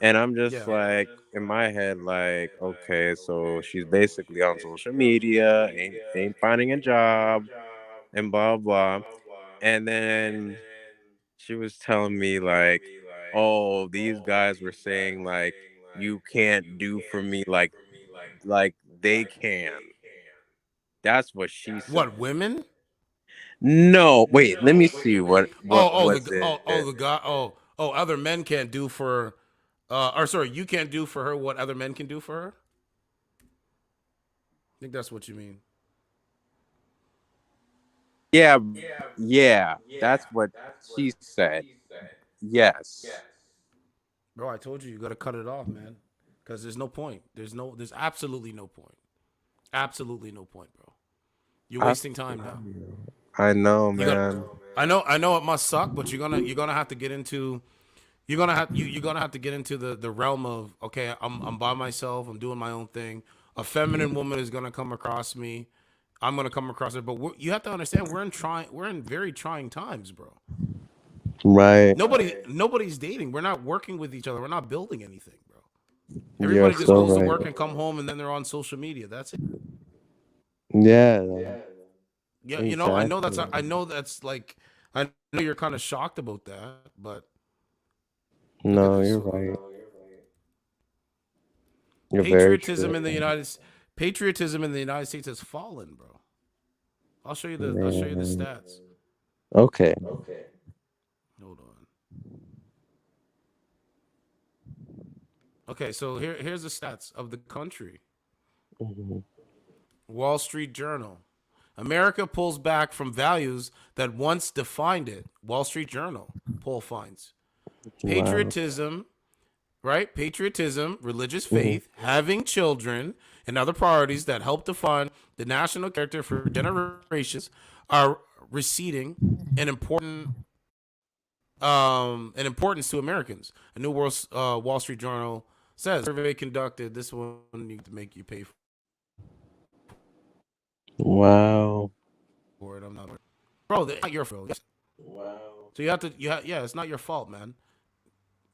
Speaker 2: And I'm just
Speaker 1: Yeah.
Speaker 2: like in my head, like, okay, so she's basically on social media, ain't finding a job, and blah blah. And then she was telling me like, "Oh, these guys were saying like you can't do for me like they can." That's what she
Speaker 1: What,
Speaker 2: said.
Speaker 1: women?
Speaker 2: No, wait, let me see what was
Speaker 1: The guy. Other men can't do for, or sorry, you can't do for her what other men can do for her. I think that's what you mean,
Speaker 2: Yeah, yeah, that's what she said. Yes.
Speaker 1: bro. I told you you got to cut it off, man, because there's no point. There's absolutely no point. Absolutely no point, bro. You're
Speaker 2: I
Speaker 1: wasting time
Speaker 2: feel
Speaker 1: now.
Speaker 2: you. I know,
Speaker 1: You got.
Speaker 2: man.
Speaker 1: I know it must suck, but you're gonna have to get into you're gonna have to get into the realm of, okay, I'm by myself, I'm doing my own thing. A feminine woman is gonna come across me. I'm gonna come across her, but you have to understand we're in very trying times, bro.
Speaker 2: Right.
Speaker 1: Nobody's dating. We're not working with each other. We're not building anything, bro.
Speaker 2: You're
Speaker 1: Everybody just
Speaker 2: so
Speaker 1: goes to
Speaker 2: right.
Speaker 1: work and come home, and then they're on social media. That's it.
Speaker 2: Yeah,
Speaker 1: Yeah,
Speaker 2: exactly.
Speaker 1: I know that's like, I know you're kind of shocked about that, but look at
Speaker 2: No,
Speaker 1: this.
Speaker 2: you're
Speaker 1: So
Speaker 2: right. You're very
Speaker 1: patriotism in the
Speaker 2: true.
Speaker 1: patriotism in the United States has fallen, bro. I'll show you the
Speaker 2: Man.
Speaker 1: stats.
Speaker 2: Okay.
Speaker 1: Hold on. Okay, so here's the stats of the country.
Speaker 2: Mhm.
Speaker 1: Wall Street Journal. America pulls back from values that once defined it. Wall Street Journal poll finds.
Speaker 2: Wow.
Speaker 1: Patriotism, right? Patriotism, religious
Speaker 2: Mhm.
Speaker 1: faith, having children, and other priorities that help define the national character for generations are receding in importance to Americans. A new Wall Street Journal says survey conducted. This one needs to make you pay
Speaker 2: Wow.
Speaker 1: for it. I'm not, bro. It's not your fault. So you have to. Yeah, it's not your fault, man.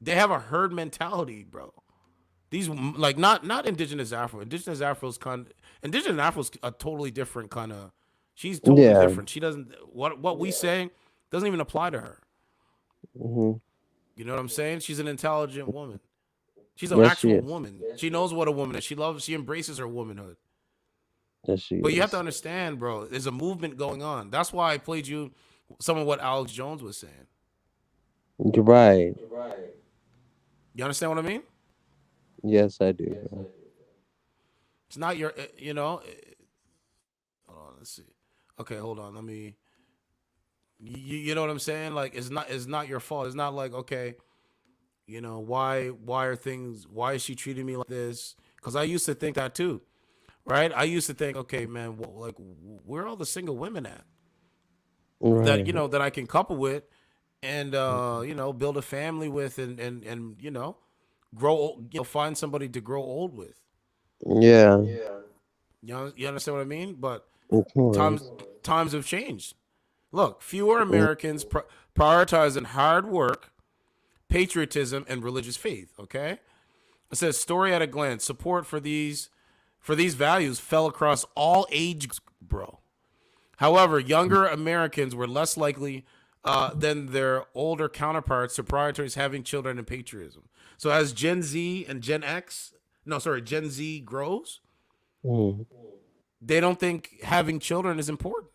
Speaker 1: They have a herd mentality, bro. These, like, not indigenous Afro. Indigenous Afro's a totally different kind of. She's totally
Speaker 2: Yeah.
Speaker 1: different. She doesn't what we say doesn't even apply to her.
Speaker 2: Mhm.
Speaker 1: You know what I'm saying? She's an intelligent woman. She's an
Speaker 2: Yes, she
Speaker 1: actual
Speaker 2: is.
Speaker 1: woman. She knows what a woman is. She embraces her womanhood.
Speaker 2: Yes, she
Speaker 1: But you have to
Speaker 2: is.
Speaker 1: understand, bro, there's a movement going on. That's why I played you some of what Alex Jones was saying.
Speaker 2: You're right.
Speaker 1: You understand what I mean?
Speaker 2: Yes, I do, bro.
Speaker 1: It's not your, hold on, let's see. Okay, hold on. Let me, you know what I'm saying? Like, it's not your fault. It's not like, okay, why is she treating me like this? Because I used to think that too, right? I used to think, okay, man, like, where are all the single women at that
Speaker 2: Right.
Speaker 1: that I can couple with, and build a family with, and grow, find somebody to grow old with.
Speaker 2: Yeah.
Speaker 1: You understand what I mean? But
Speaker 2: Of course.
Speaker 1: times have changed. Look, fewer Americans prioritizing hard work, patriotism, and religious faith. Okay, it says story at a glance. Support for these values fell across all age groups, bro. However, younger Americans were less likely than their older counterparts to prioritize having children and patriotism. So as Gen Z and Gen Gen Z grows,
Speaker 2: Mm.
Speaker 1: they don't think having children is important.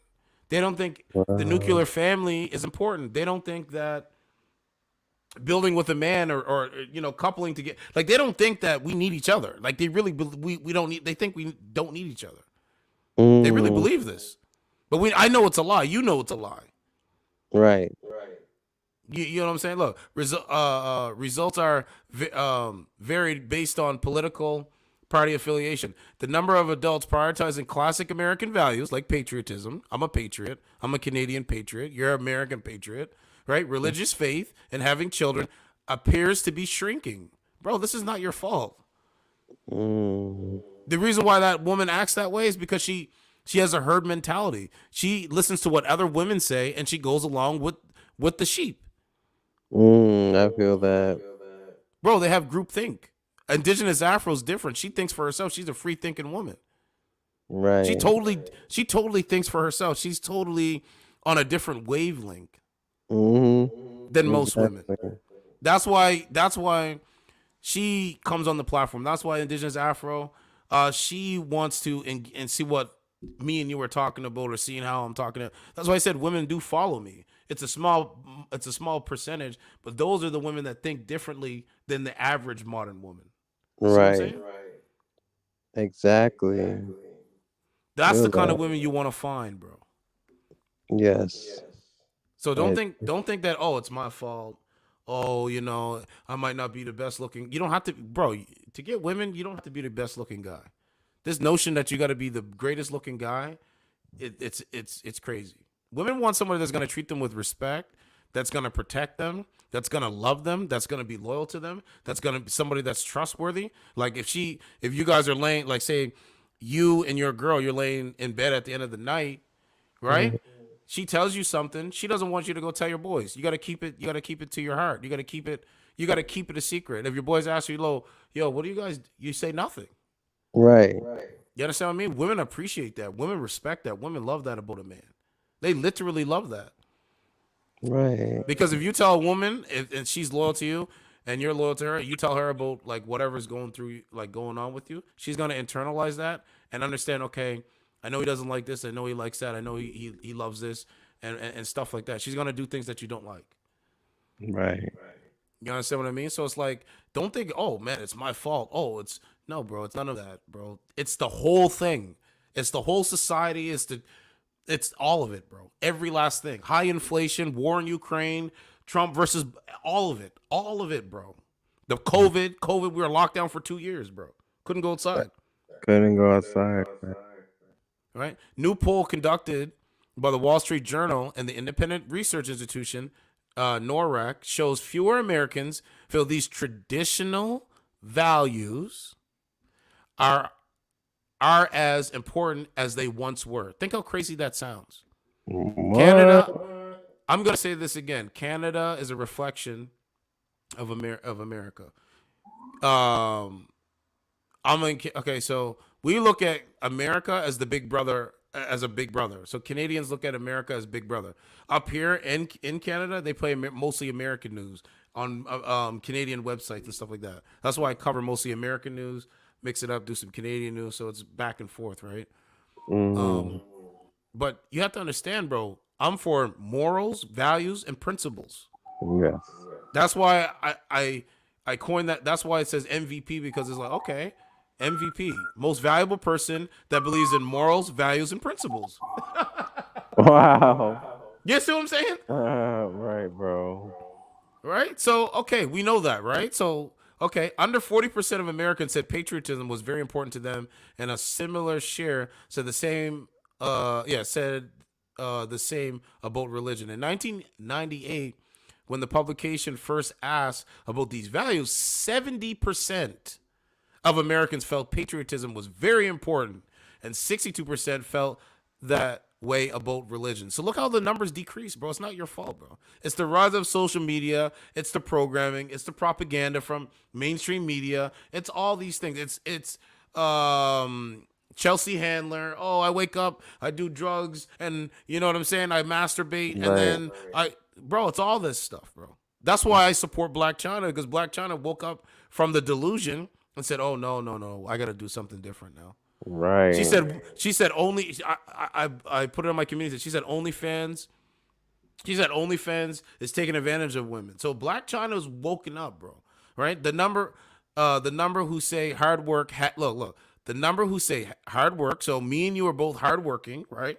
Speaker 1: They don't think the nuclear family is important. They don't think that building with a man or coupling together, like they don't think that we need each other. Like they really we don't need. They think we don't need each other. They really
Speaker 2: Mm.
Speaker 1: believe this, but I know it's a lie. You know it's a lie.
Speaker 2: Right.
Speaker 1: You know what I'm saying? Look, results are varied based on political party affiliation. The number of adults prioritizing classic American values like patriotism. I'm a patriot. I'm a Canadian patriot. You're an American patriot, right? Religious faith and having children appears to be shrinking. Bro, this is not your fault.
Speaker 2: Mm.
Speaker 1: The reason why that woman acts that way is because she has a herd mentality. She listens to what other women say and she goes along with the sheep.
Speaker 2: I feel that.
Speaker 1: Bro, they have groupthink. Indigenous Afro's different. She thinks for herself. She's a free thinking woman.
Speaker 2: Right.
Speaker 1: She totally thinks for herself. She's totally on a different wavelength than most women. That's why she comes on the platform. That's why Indigenous Afro, she wants to and see what me and you were talking about or seeing how I'm talking. That's why I said women do follow me. It's a small percentage, but those are the women that think differently than the average modern woman.
Speaker 2: Right. Exactly.
Speaker 1: That's the kind of women you want to find, bro.
Speaker 2: Yes.
Speaker 1: So don't think that, oh, it's my fault. Oh, I might not be the best looking. You don't have to, bro. To get women, you don't have to be the best looking guy. This notion that you got to be the greatest looking guy, it's crazy. Women want somebody that's going to treat them with respect, that's going to protect them, that's going to love them, that's going to be loyal to them, that's going to be somebody that's trustworthy. Like if you guys are laying, like say you and your girl, you're laying in bed at the end of the night, right?
Speaker 2: Mm-hmm.
Speaker 1: She tells you something. She doesn't want you to go tell your boys. You got to keep it to your heart. You got to keep it a secret. If your boys ask you, yo, what do you guys, you say nothing.
Speaker 2: Right.
Speaker 1: You understand what I mean? Women appreciate that. Women respect that. Women love that about a man. They literally love that.
Speaker 2: Right.
Speaker 1: Because if you tell a woman and she's loyal to you and you're loyal to her, you tell her about like whatever's going on with you, she's going to internalize that and understand, okay, I know he doesn't like this. I know he likes that. I know he loves this and stuff like that. She's going to do things that you don't like.
Speaker 2: Right.
Speaker 1: You understand what I mean? So it's like, don't think, oh man, it's my fault. Oh, no, bro. It's none of that, bro. It's the whole thing. It's the whole society. It's all of it, bro. Every last thing. High inflation, war in Ukraine, Trump versus all of it, bro. The COVID, we were locked down for 2 years, bro. Couldn't go outside.
Speaker 2: Couldn't go outside.
Speaker 1: Right? New poll conducted by the Wall Street Journal and the independent research institution, NORAC, shows fewer Americans feel these traditional values are as important as they once were. Think how crazy that sounds.
Speaker 2: What?
Speaker 1: Canada, I'm going to say this again. Canada is a reflection of America. Okay, so we look at America as the big brother, as a big brother. So Canadians look at America as big brother. Up here in Canada, they play mostly American news on Canadian websites and stuff like that. That's why I cover mostly American news, mix it up, do some Canadian news, so it's back and forth, right? But you have to understand, bro, I'm for morals, values, and principles.
Speaker 2: Yes.
Speaker 1: That's why I coined that. That's why it says MVP, because it's like, okay, MVP, most valuable person that believes in morals, values, and principles.
Speaker 2: Wow.
Speaker 1: You see what I'm saying?
Speaker 2: Right, bro.
Speaker 1: Right? So, okay, we know that, right? So, okay, under 40% of Americans said patriotism was very important to them, and a similar share said the same. Said the same about religion. In 1998, when the publication first asked about these values, 70% of Americans felt patriotism was very important, and 62% felt that way about religion. So look how the numbers decrease, bro. It's not your fault, bro. It's the rise of social media. It's the programming. It's the propaganda from mainstream media. It's all these things. It's Chelsea Handler. Oh, I wake up, I do drugs, and you know what I'm saying? I masturbate, and
Speaker 2: Right.
Speaker 1: then bro, it's all this stuff, bro. That's why I support Black China, because Black China woke up from the delusion and said, "Oh no, I got to do something different now." She
Speaker 2: Right.
Speaker 1: said only. I put it on my community. She said OnlyFans. She said OnlyFans is taking advantage of women. So Black China is woken up, bro. Right? The number who say hard work. Look. The number who say hard work. So me and you are both hardworking, right?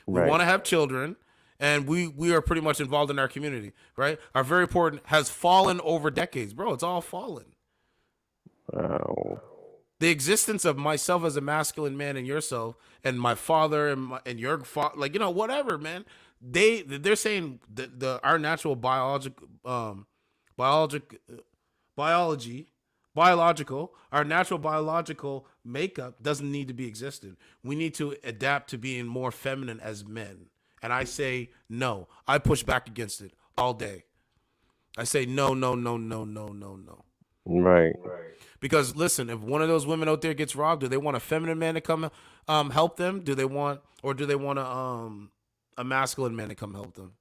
Speaker 1: We
Speaker 2: Right.
Speaker 1: want to have children, and we are pretty much involved in our community, right? Are very important. Has fallen over decades, bro. It's all fallen.
Speaker 2: Wow.
Speaker 1: The existence of myself as a masculine man and yourself and my father and your father, like, you know, whatever, man. They're saying our natural biological, our natural biological makeup doesn't need to be existent. We need to adapt to being more feminine as men. And I say no. I push back against it all day. I say no.
Speaker 2: Right.
Speaker 1: Because listen, if one of those women out there gets robbed, do they want a feminine man to come help them? Do they want a masculine man to come help them?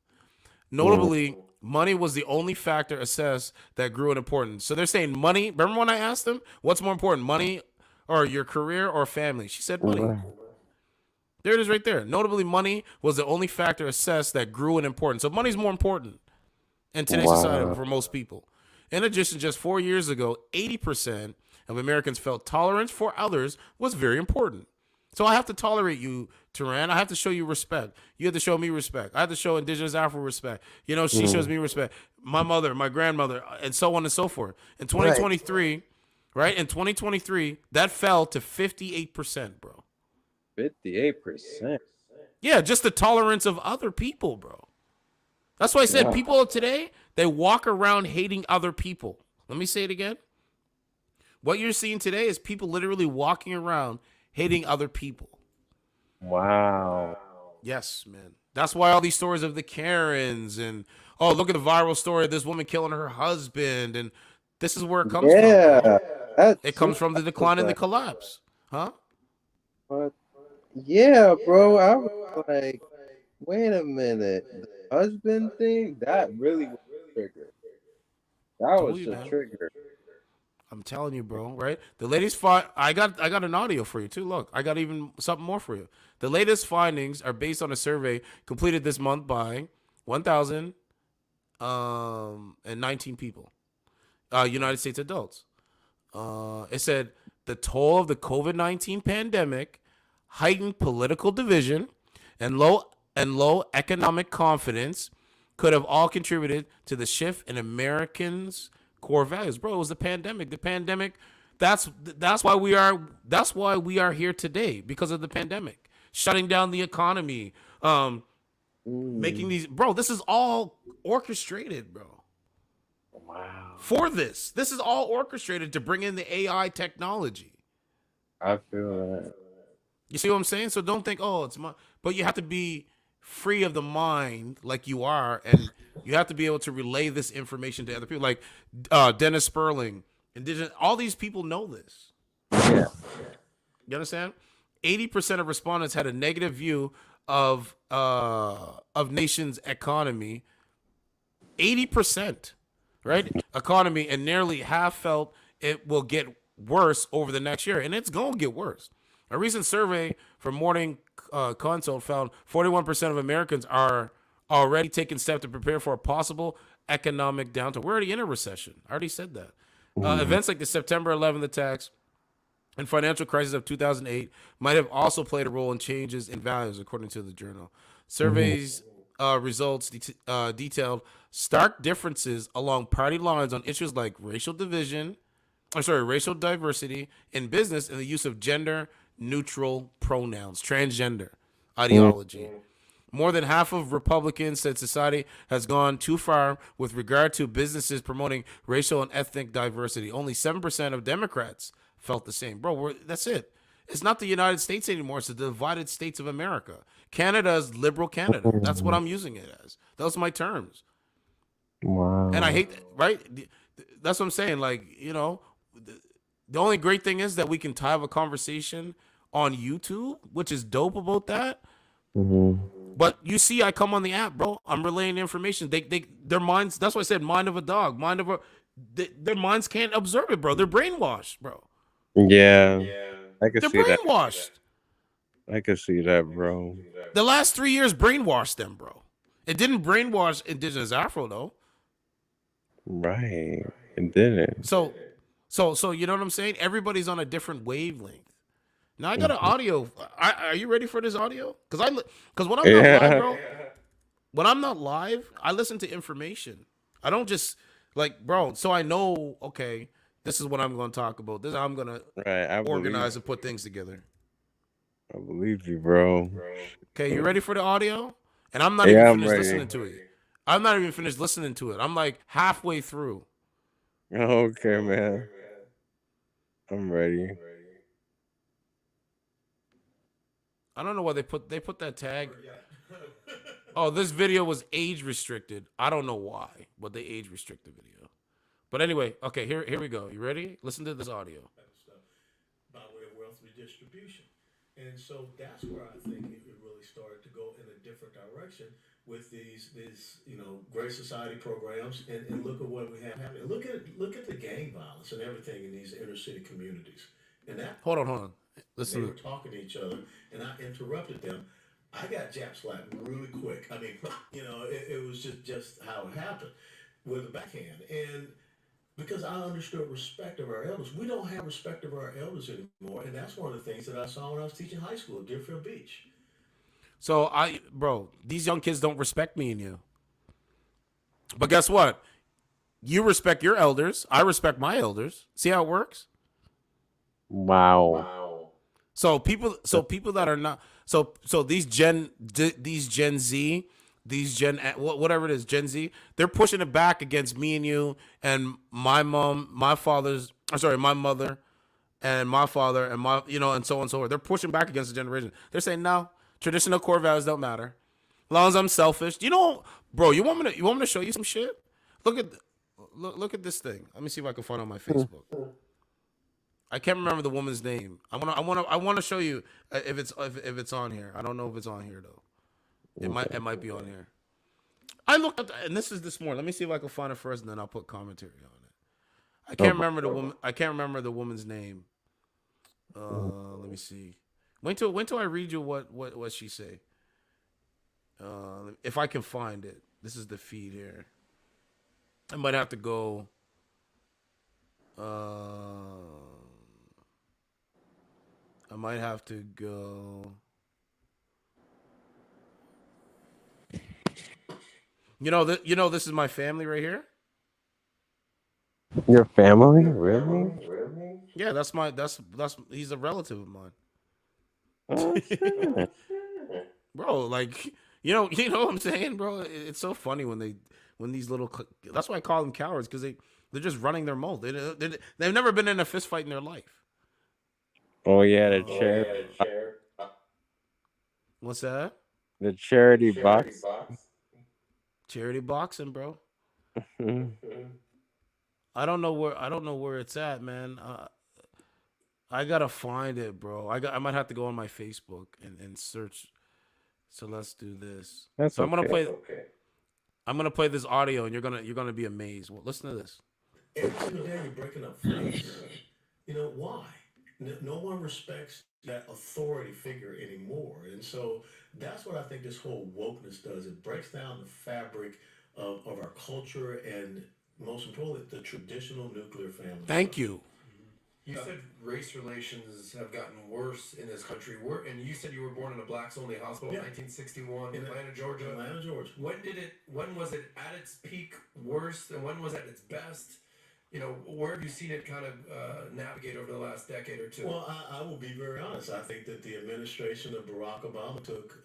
Speaker 1: Notably, money was the only factor assessed that grew in importance. So they're saying money. Remember when I asked them, what's more important, money or your career or family? She said money.
Speaker 2: Right.
Speaker 1: There it is right there. Notably, money was the only factor assessed that grew in importance. So money's more important in today's society for most people. In addition, just 4 years ago, 80% of Americans felt tolerance for others was very important. So I have to tolerate you, Turan. I have to show you respect. You have to show me respect. I have to show Indigenous Afro respect. You know, she shows me respect. My mother, my grandmother, and so on and so forth. In 2023, right? In 2023, that fell to 58%, bro.
Speaker 2: 58%.
Speaker 1: Yeah, just the tolerance of other people, bro. That's why I said people of today, they walk around hating other people. Let me say it again. What you're seeing today is people literally walking around hating other people.
Speaker 2: Wow.
Speaker 1: Yes, man. That's why all these stories of the Karens and, oh, look at the viral story of this woman killing her husband. And this is where it comes from.
Speaker 2: Yeah.
Speaker 1: It comes from the decline and the collapse. Huh?
Speaker 2: But yeah, bro. I was like, wait a minute. The husband thing, that really was a trigger. That was a trigger.
Speaker 1: I'm telling you, bro, right? The latest I got an audio for you too. Look, I got even something more for you. The latest findings are based on a survey completed this month by 1,019 people, United States adults. It said the toll of the COVID-19 pandemic, heightened political division, and low economic confidence could have all contributed to the shift in Americans' core values. Bro, it was the pandemic. The pandemic, that's why we are here today, because of the pandemic. Shutting down the economy, making these, bro, this is all orchestrated, bro.
Speaker 2: Wow.
Speaker 1: For this is all orchestrated to bring in the AI technology.
Speaker 2: I feel that.
Speaker 1: You see what I'm saying? So don't think, oh, it's my, but you have to be free of the mind like you are, and you have to be able to relay this information to other people. Like Dennis Sperling, Indigenous, all these people know this.
Speaker 2: Yeah.
Speaker 1: You understand? 80% of respondents had a negative view of nation's economy. 80%, right? Economy, and nearly half felt it will get worse over the next year, and it's going to get worse. A recent survey from Morning Consult found 41% of Americans are already taking steps to prepare for a possible economic downturn. We're already in a recession. I already said that. Events like the September 11th attacks and financial crisis of 2008 might have also played a role in changes in values, according to the journal. Surveys results detailed stark differences along party lines on issues like racial diversity in business, and the use of gender-neutral pronouns, transgender ideology. More than half of Republicans said society has gone too far with regard to businesses promoting racial and ethnic diversity. Only 7% of Democrats felt the same. Bro, that's it. It's not the United States anymore. It's the divided states of America. Canada is liberal Canada. That's what
Speaker 2: Mm,
Speaker 1: I'm using it as. Those are my terms. And I
Speaker 2: wow.
Speaker 1: hate that, right? That's what I'm saying. Like, the only great thing is that we can have a conversation on YouTube, which is dope about that.
Speaker 2: Hmm.
Speaker 1: But you see, I come on the app, bro. I'm relaying information. Their minds. That's why I said mind of a dog, mind of a. Their minds can't observe it, bro. They're brainwashed, bro.
Speaker 2: Yeah, I can
Speaker 1: They're
Speaker 2: see that.
Speaker 1: brainwashed.
Speaker 2: I can see that, bro.
Speaker 1: The last 3 years brainwashed them, bro. It didn't brainwash Indigenous Afro though.
Speaker 2: Right. It didn't.
Speaker 1: So you know what I'm saying? Everybody's on a different wavelength. Now I got an
Speaker 2: Mhm.
Speaker 1: audio. Are you ready for this audio? Because when I'm not live,
Speaker 2: Yeah.
Speaker 1: bro, when I'm not live, I listen to information. I don't just like, bro. So I know, okay, this is what I'm going to talk about. This is how I'm going to
Speaker 2: Right.
Speaker 1: organize and put things together.
Speaker 2: I believe you, bro.
Speaker 1: Okay, you ready for the audio? And I'm not even
Speaker 2: Yeah, I'm
Speaker 1: finished
Speaker 2: ready.
Speaker 1: listening to it. I'm not even finished listening to it. I'm like halfway through.
Speaker 2: Okay, man. I'm ready.
Speaker 1: I don't know why they put that tag. Oh, this video was age restricted. I don't know why, but they age restrict the video. But anyway, okay, here we go. You ready? Listen to this audio.
Speaker 17: By way of wealth redistribution. And so that's where I think it really started to go in a different direction with these great society programs, and look at what we have happening. Look at the gang violence and everything in these inner city communities. And that
Speaker 1: Hold on.
Speaker 17: they
Speaker 1: Listen.
Speaker 17: were talking to each other, and I interrupted them. I got jab slapped really quick. I mean, it was just how it happened with a backhand. And because I understood respect of our elders. We don't have respect of our elders anymore, and that's one of the things that I saw when I was teaching high school at Deerfield Beach.
Speaker 1: So bro, these young kids don't respect me and you. But guess what? You respect your elders. I respect my elders. See how it works?
Speaker 2: Wow.
Speaker 1: So people that are not so these Gen Z, these Gen whatever it is, Gen Z, they're pushing it back against me and you and my mom, my mother and my father and my and so on and so forth. They're pushing back against the generation. They're saying no, traditional core values don't matter. As long as I'm selfish. Bro, you want me to show you some shit? Look at this thing. Let me see if I can find it on my Facebook. I can't remember the woman's name. I want to show you if it's on here. I don't know if it's on here though. It might be on here. I looked up, and this is this morning. Let me see if I can find it first, and then I'll put commentary on it. I can't remember the woman. I can't remember the woman's name. Let me see. Wait till I read you what she say. If I can find it. This is the feed here. I might have to go. I might have to go. This is my family right here.
Speaker 2: Your family? Really?
Speaker 1: Yeah, that's he's a relative of mine.
Speaker 2: Oh, shit.
Speaker 1: Bro, like you know what I'm saying, bro? It's so funny when these little that's why I call them cowards because they're just running their mouth. They've never been in a fist fight in their life.
Speaker 2: Oh, yeah, the chair.
Speaker 1: What's that?
Speaker 2: The charity box.
Speaker 1: Charity boxing, bro.
Speaker 2: Mhm.
Speaker 1: I don't know where it's at, man. I gotta find it, bro. I might have to go on my Facebook and search. So let's do this.
Speaker 2: That's
Speaker 1: So I'm gonna
Speaker 2: okay.
Speaker 1: play. I'm gonna play this audio, and you're gonna be amazed. Well, listen to this.
Speaker 17: Every single day you're breaking up fights. Why? No one respects that authority figure anymore. And so that's what I think this whole wokeness does. It breaks down the fabric of our culture and, most importantly, the traditional nuclear family
Speaker 1: Thank
Speaker 17: structure.
Speaker 1: you.
Speaker 5: You said race relations have gotten worse in this country. And you said you were born in a blacks-only hospital in 1961 in Atlanta, Georgia.
Speaker 17: Atlanta, Georgia.
Speaker 5: When was it at its peak worst, and when was it at its best? Where have you seen it kind of navigate over the last decade or two?
Speaker 17: Well, I will be very honest. I think that the administration of Barack Obama took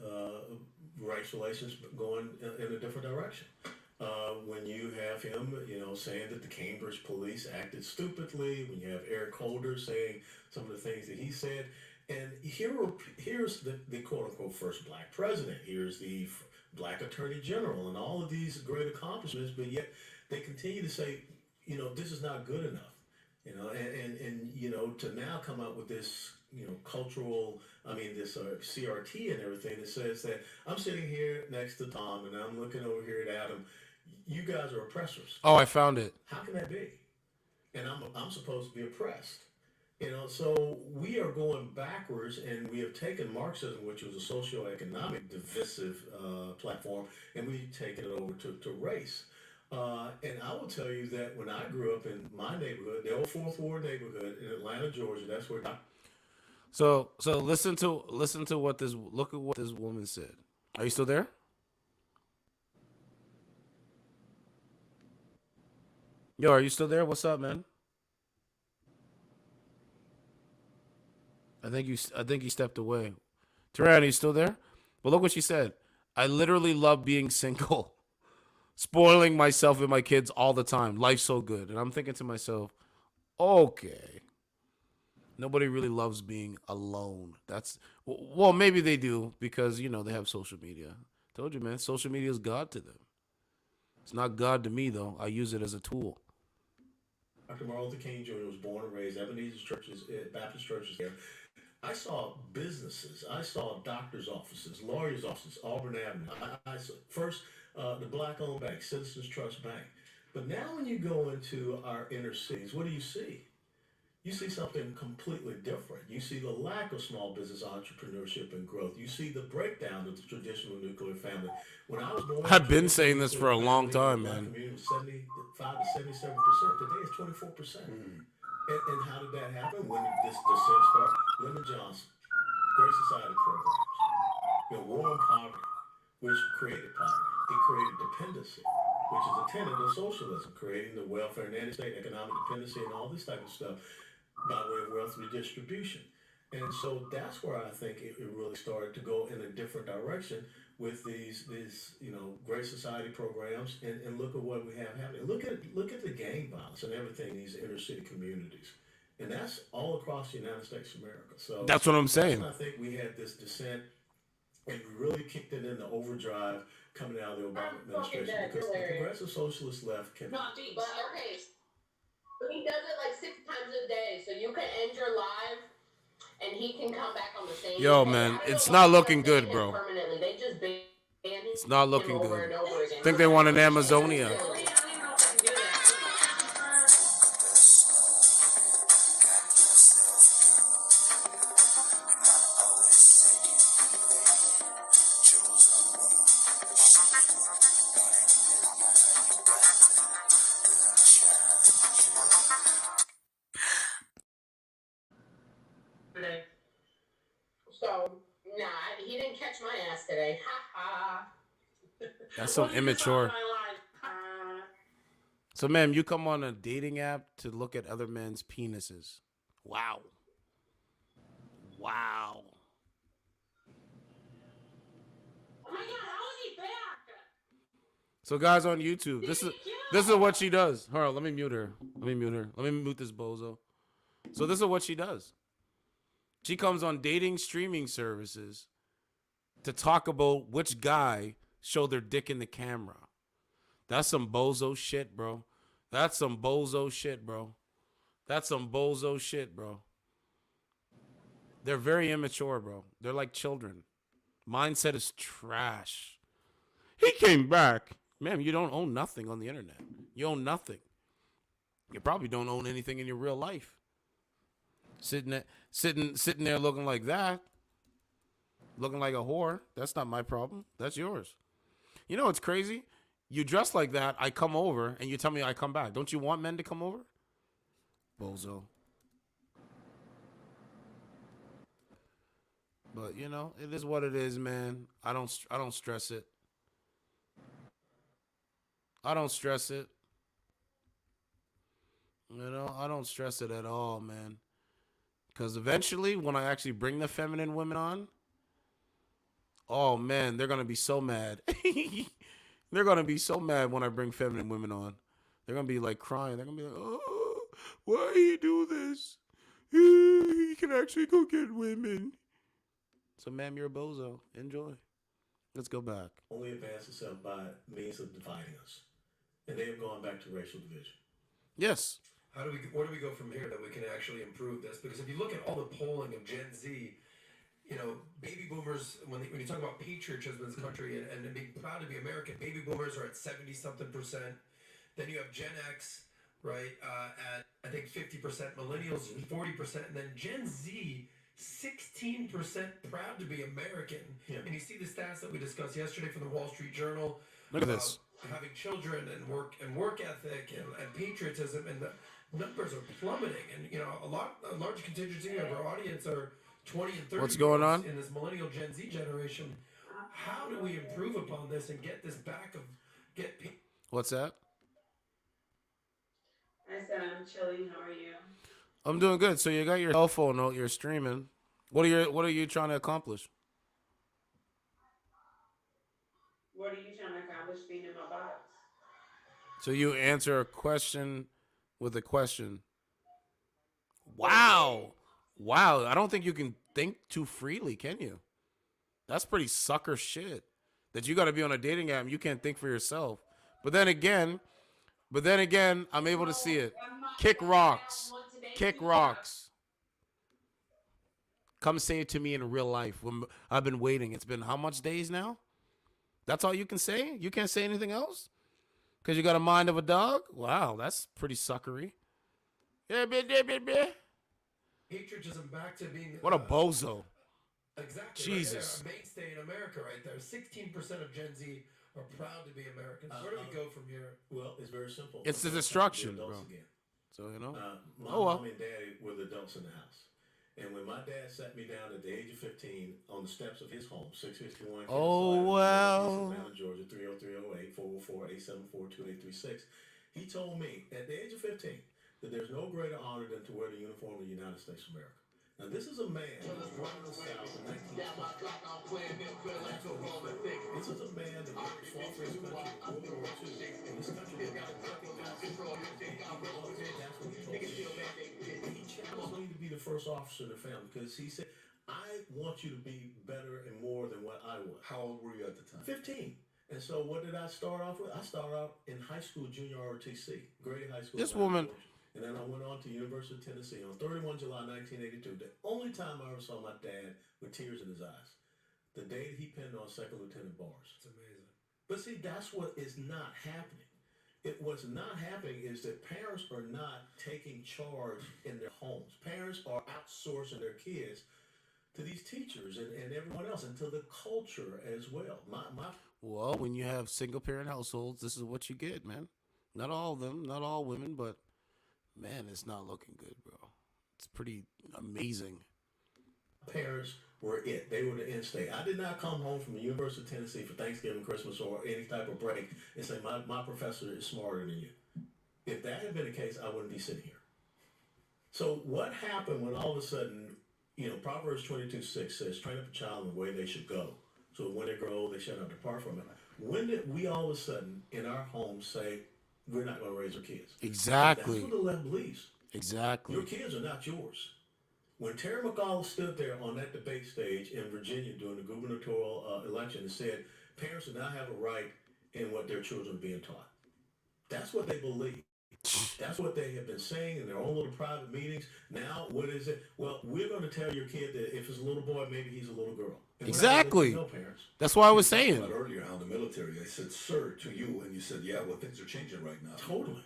Speaker 17: race relations going in a different direction. When you have him, saying that the Cambridge police acted stupidly, when you have Eric Holder saying some of the things that he said,
Speaker 9: And here's the quote unquote first black president. Here's the black attorney general, and all of these great accomplishments. But yet they continue to say, this is not good enough. To now come up with this, cultural, this CRT and everything that says that I'm sitting here next to Tom and I'm looking over here at Adam. You guys are oppressors.
Speaker 1: Oh, I found it.
Speaker 9: How can that be? And I'm supposed to be oppressed. So we are going backwards, and we have taken Marxism, which was a socioeconomic divisive platform, and we've taken it over to race. And I will tell you that when I grew up in my neighborhood, the old Fourth Ward neighborhood in Atlanta, Georgia, that's where.
Speaker 1: So listen to what this look at what this woman said. Are you still there? Yo, are you still there? What's up, man? I think you stepped away. Taran, are you still there? But look what she said. I literally love being single. Spoiling myself and my kids all the time. Life's so good. And I'm thinking to myself, okay. Nobody really loves being alone. Well, maybe they do because, they have social media. Told you, man, social media is God to them. It's not God to me, though. I use it as a tool.
Speaker 9: Dr. Martin Luther King Jr. was born and raised Ebenezer churches, Baptist churches there. I saw businesses. I saw doctors' offices, lawyers' offices, Auburn Avenue. I saw, first, the black-owned bank, Citizens Trust Bank. But now when you go into our inner cities, what do you see? You see something completely different. You see the lack of small business entrepreneurship and growth. You see the breakdown of the traditional nuclear family. When I was born,
Speaker 1: I've been saying this for a long time, man.
Speaker 9: Community was 75 to 77%. Today it's 24%. And how did that happen? When did this descent start? Lyndon Johnson, Great Society programs, war on poverty, which created poverty. It created dependency, which is a tenet of socialism, creating the welfare nanny state, economic dependency, and all this type of stuff by way of wealth redistribution. And so that's where I think it really started to go in a different direction with these Great Society programs, and look at what we have happening. Look at the gang violence and everything in these inner city communities. And that's all across the United States of America. So
Speaker 1: that's what I'm saying.
Speaker 9: I think we had this descent, and we really kicked it into overdrive coming out of the Obama administration, because the progressive socialist left kept.
Speaker 23: But okay, he does it like 6 times a day, so you can end your live, and he can come back on the same.
Speaker 1: Yo, man, it's not looking good, bro.
Speaker 23: Permanently, they just ban him.
Speaker 1: It's not looking
Speaker 23: over
Speaker 1: good.
Speaker 23: and over again.
Speaker 1: I think they want an Amazonia.
Speaker 23: So, nah, he didn't catch my ass today. Ha ha.
Speaker 1: That's so immature. So, ma'am, you come on a dating app to look at other men's penises. Wow. Wow.
Speaker 23: Oh my God, how is he back?
Speaker 1: So, guys on YouTube, this is what she does. Hold on, let me mute her. Let me mute this bozo. So, this is what she does. She comes on dating streaming services to talk about which guy showed their dick in the camera. That's some bozo shit, bro. That's some bozo shit, bro. That's some bozo shit, bro. They're very immature, bro. They're like children. Mindset is trash. He came back. Man, you don't own nothing on the internet. You own nothing. You probably don't own anything in your real life. Sitting there looking like that. Looking like a whore. That's not my problem. That's yours. You know what's crazy? You dress like that, I come over, and you tell me I come back. Don't you want men to come over? Bozo. But, it is what it is, man. I don't stress it. I don't stress it. I don't stress it at all, man. Because eventually, when I actually bring the feminine women on, oh, man, they're going to be so mad. They're going to be so mad when I bring feminine women on. They're going to be like crying. They're going to be like, oh, why you do this? he can actually go get women. So, ma'am, you're a bozo. Enjoy. Let's go back.
Speaker 9: Only advance itself by means of dividing us. And they have gone back to racial division.
Speaker 1: Yes.
Speaker 5: Where do we go from here that we can actually improve this? Because if you look at all the polling of Gen Z, baby boomers, when you talk about patriotism in this country and being proud to be American, baby boomers are at 70-something%. Then you have Gen X, right, at, I think, 50%, millennials, 40%, and then Gen Z, 16% proud to be American. Yeah. And you see the stats that we discussed yesterday from the Wall Street Journal.
Speaker 1: Look at this.
Speaker 5: Having children and work ethic and patriotism, and the numbers are plummeting. And a large contingency of our audience are 20 and 30.
Speaker 1: What's going on
Speaker 5: in this millennial Gen Z generation? How do we improve upon this and get this back
Speaker 1: What's that?
Speaker 11: I said I'm chilling. How are you?
Speaker 1: I'm doing good. So you got your cell phone out. You're streaming. What are you trying to accomplish?
Speaker 11: What are you trying to accomplish being in my box?
Speaker 1: So you answer a question with a question. Wow. I don't think you can think too freely, can you? That's pretty sucker shit. That you got to be on a dating app and you can't think for yourself. But then again, I'm able to see it. Kick rocks. Kick rocks. Come say it to me in real life. I've been waiting. It's been how much days now? That's all you can say? You can't say anything else? Because you got a mind of a dog? Wow, that's pretty suckery. Yeah,
Speaker 5: patriotism back to being
Speaker 1: what a bozo.
Speaker 5: Exactly.
Speaker 1: Jesus.
Speaker 5: Right there, a mainstay in America right there. 16% of Gen Z are proud to be Americans. Where do we go from here?
Speaker 9: Well, it's very simple.
Speaker 1: It's the destruction, bro.
Speaker 9: Again.
Speaker 1: So,
Speaker 9: my mom and daddy were the adults in the house. And when my dad sat me down at the age of 15 on the steps of his home, 651 Savannah, Georgia, 30308, 404-874-2836, he told me at the age of 15 that there's no greater honor than to wear the uniform of the United States of America. Now, this is a man who was born in the South in 1920. This is a man that fought for his country in World War II, and this country did not recognize him. That's what he told me. He challenged me to be the first officer in the family because he said, I want you to be better and more than what I was.
Speaker 13: How old were you at the time?
Speaker 9: 15. And so what did I start off with? I started out in high school, junior ROTC, Grady High School.
Speaker 1: This woman...
Speaker 9: And then I went on to University of Tennessee on 31 July 1982. The only time I ever saw my dad with tears in his eyes. The day that he pinned on second lieutenant bars.
Speaker 5: It's amazing.
Speaker 9: But see, that's what is not happening. What's not happening is that parents are not taking charge in their homes. Parents are outsourcing their kids to these teachers and everyone else, and to the culture as well.
Speaker 1: Well, when you have single-parent households, this is what you get, man. Not all of them, not all women, but... man, it's not looking good, bro. It's pretty amazing.
Speaker 9: Parents were it. They were the end state. I did not come home from the University of Tennessee for Thanksgiving, Christmas, or any type of break and say, my professor is smarter than you. If that had been the case, I wouldn't be sitting here. So what happened when all of a sudden, Proverbs 22:6 says, train up a child in the way they should go. So when they grow old, they shall not depart from it. When did we all of a sudden in our homes say, we're not going to raise our kids?
Speaker 1: Exactly.
Speaker 9: That's what the left believes.
Speaker 1: Exactly.
Speaker 9: Your kids are not yours. When Terry McAuliffe stood there on that debate stage in Virginia during the gubernatorial election and said parents do not have a right in what their children are being taught. That's what they believe. That's what they have been saying in their own little private meetings. Now, what is it? Well, we're going to tell your kid that if it's a little boy, maybe he's a little girl.
Speaker 1: Exactly.
Speaker 9: Parents.
Speaker 1: That's what I was saying.
Speaker 13: Earlier, how in the military, I said, sir, to you, and you said, yeah, well, things are changing right now.
Speaker 9: Totally.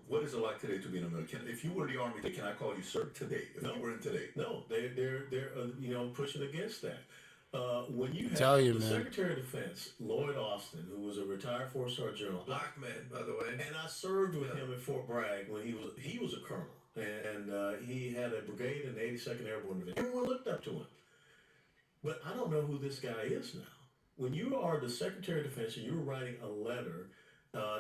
Speaker 13: What is it like today to be in America? If you were in the Army, can I call you sir today? If you were in today?
Speaker 9: No, they're pushing against that. When you have the Secretary of Defense, Lloyd Austin, who was a retired four-star general,
Speaker 5: black man, by the way,
Speaker 9: and I served with him at Fort Bragg when he was a colonel, and he had a brigade in the 82nd Airborne Division. Everyone looked up to him, but I don't know who this guy is now. When you are the Secretary of Defense and you're writing a letter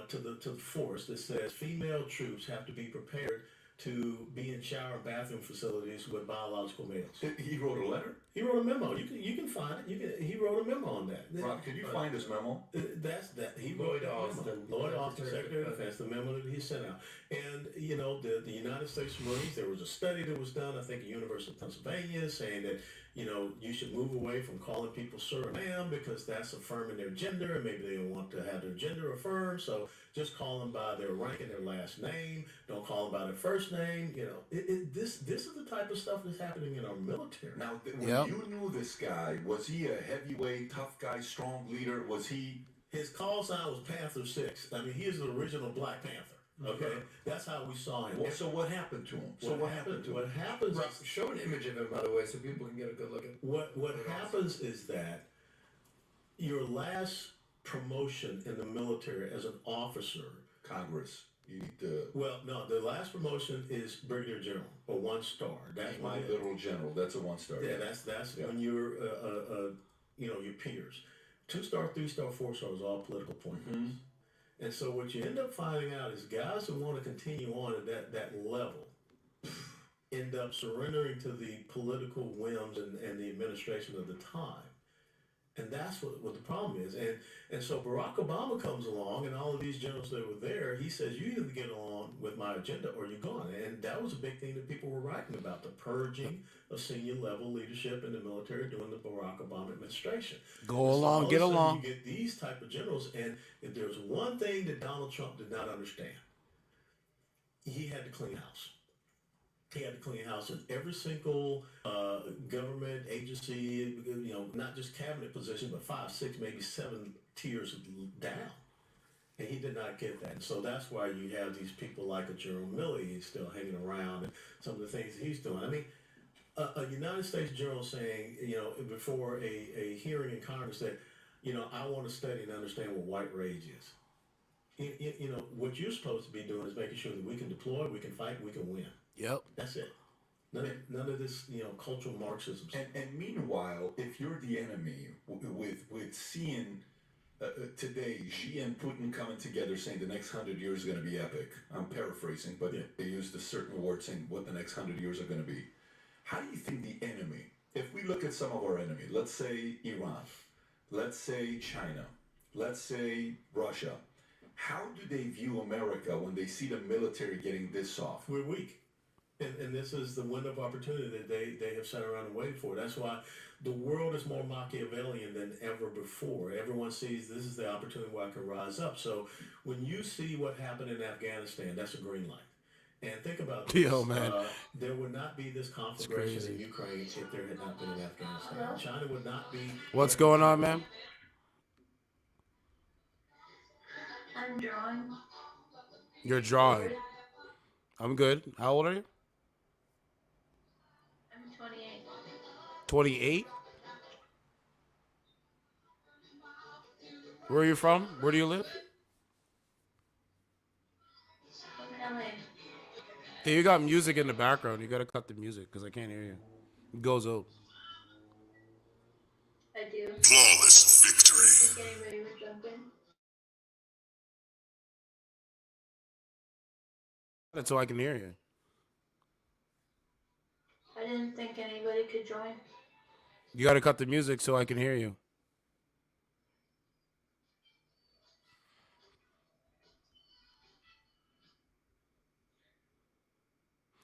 Speaker 9: to the force that says female troops have to be prepared to be in shower and bathroom facilities with biological males.
Speaker 13: He wrote a letter?
Speaker 9: He wrote a memo. You can find it. He wrote a memo on that.
Speaker 13: Rob, can you find this memo?
Speaker 9: He wrote Lloyd off the Secretary of Defense, the memo that he sent out. And, you know, the United States Marines, there was a study that was done, I think, at University of Pennsylvania, saying that, you know, you should move away from calling people sir or ma'am because that's affirming their gender, and maybe they don't want to have their gender affirmed. So just call them by their rank and their last name. Don't call them by their first name. You know, this is the type of stuff that's happening in our military.
Speaker 13: Now, when you knew this guy, was he a heavyweight, tough guy, strong leader? Was he?
Speaker 9: His call sign was Panther 6. I mean, he is the original Black Panther. Okay, that's how we saw him.
Speaker 13: Well, so what happened to him?
Speaker 9: What happens?
Speaker 5: Rob, show an image of him, by the way, so people can get a good look at.
Speaker 9: What happens is that your last promotion in the military as an officer,
Speaker 13: Congress. You need to.
Speaker 9: Well, no, the last promotion is brigadier general or 1-star. That's
Speaker 13: my little general. That's a 1-star.
Speaker 9: Yeah, that's when you're you know, your peers. 2-star, 3-star, 4-star is all political appointments. And so what you end up finding out is guys who want to continue on at that level end up surrendering to the political whims and the administration of the time. And that's what the problem is. And so Barack Obama comes along, and all of these generals that were there, he says, you either get along with my agenda or you're gone. And that was a big thing that people were writing about, the purging of senior level leadership in the military during the Barack Obama administration.
Speaker 1: Go along, get along.
Speaker 9: You get these type of generals, and if there's one thing that Donald Trump did not understand, he had to clean house. He had to clean house in every single government agency, you know, not just cabinet position, but 5, 6, maybe 7 tiers down. And he did not get that. And so that's why you have these people like a General Milley still hanging around and some of the things he's doing. I mean, a United States general saying, you know, before a hearing in Congress that, you know, I want to study and understand what white rage is. You know, what you're supposed to be doing is making sure that we can deploy, we can fight, we can win.
Speaker 1: Yep.
Speaker 9: That's it. None of this, you know, cultural Marxism.
Speaker 13: And meanwhile, if you're the enemy, with seeing today Xi and Putin coming together saying the next 100 years is going to be epic. I'm paraphrasing, but they used a certain word saying what the next 100 years are going to be. How do you think the enemy, if we look at some of our enemy, let's say Iran, let's say China, let's say Russia, how do they view America when they see the military getting this soft?
Speaker 9: We're weak. And this is the window of opportunity that they have sat around and waited for. That's why the world is more Machiavellian than ever before. Everyone sees this is the opportunity where I can rise up. So when you see what happened in Afghanistan, that's a green light. And think about this.
Speaker 1: Yo, man.
Speaker 9: There would not be this conflagration in Ukraine if there had not been in Afghanistan. China would not be.
Speaker 1: What's going on, man?
Speaker 19: I'm drawing.
Speaker 1: You're drawing. I'm good. How old are you?
Speaker 19: I'm 28.
Speaker 1: 28? Where are you from? Where do you live?
Speaker 19: From LA.
Speaker 1: Hey, you got music in the background. You gotta cut the music because I can't hear you. It goes out.
Speaker 19: I do.
Speaker 8: Flawless victory.
Speaker 19: Think anybody would jump in?
Speaker 1: That's so I can hear you.
Speaker 19: I didn't think anybody could join.
Speaker 1: You gotta cut the music so I can hear you.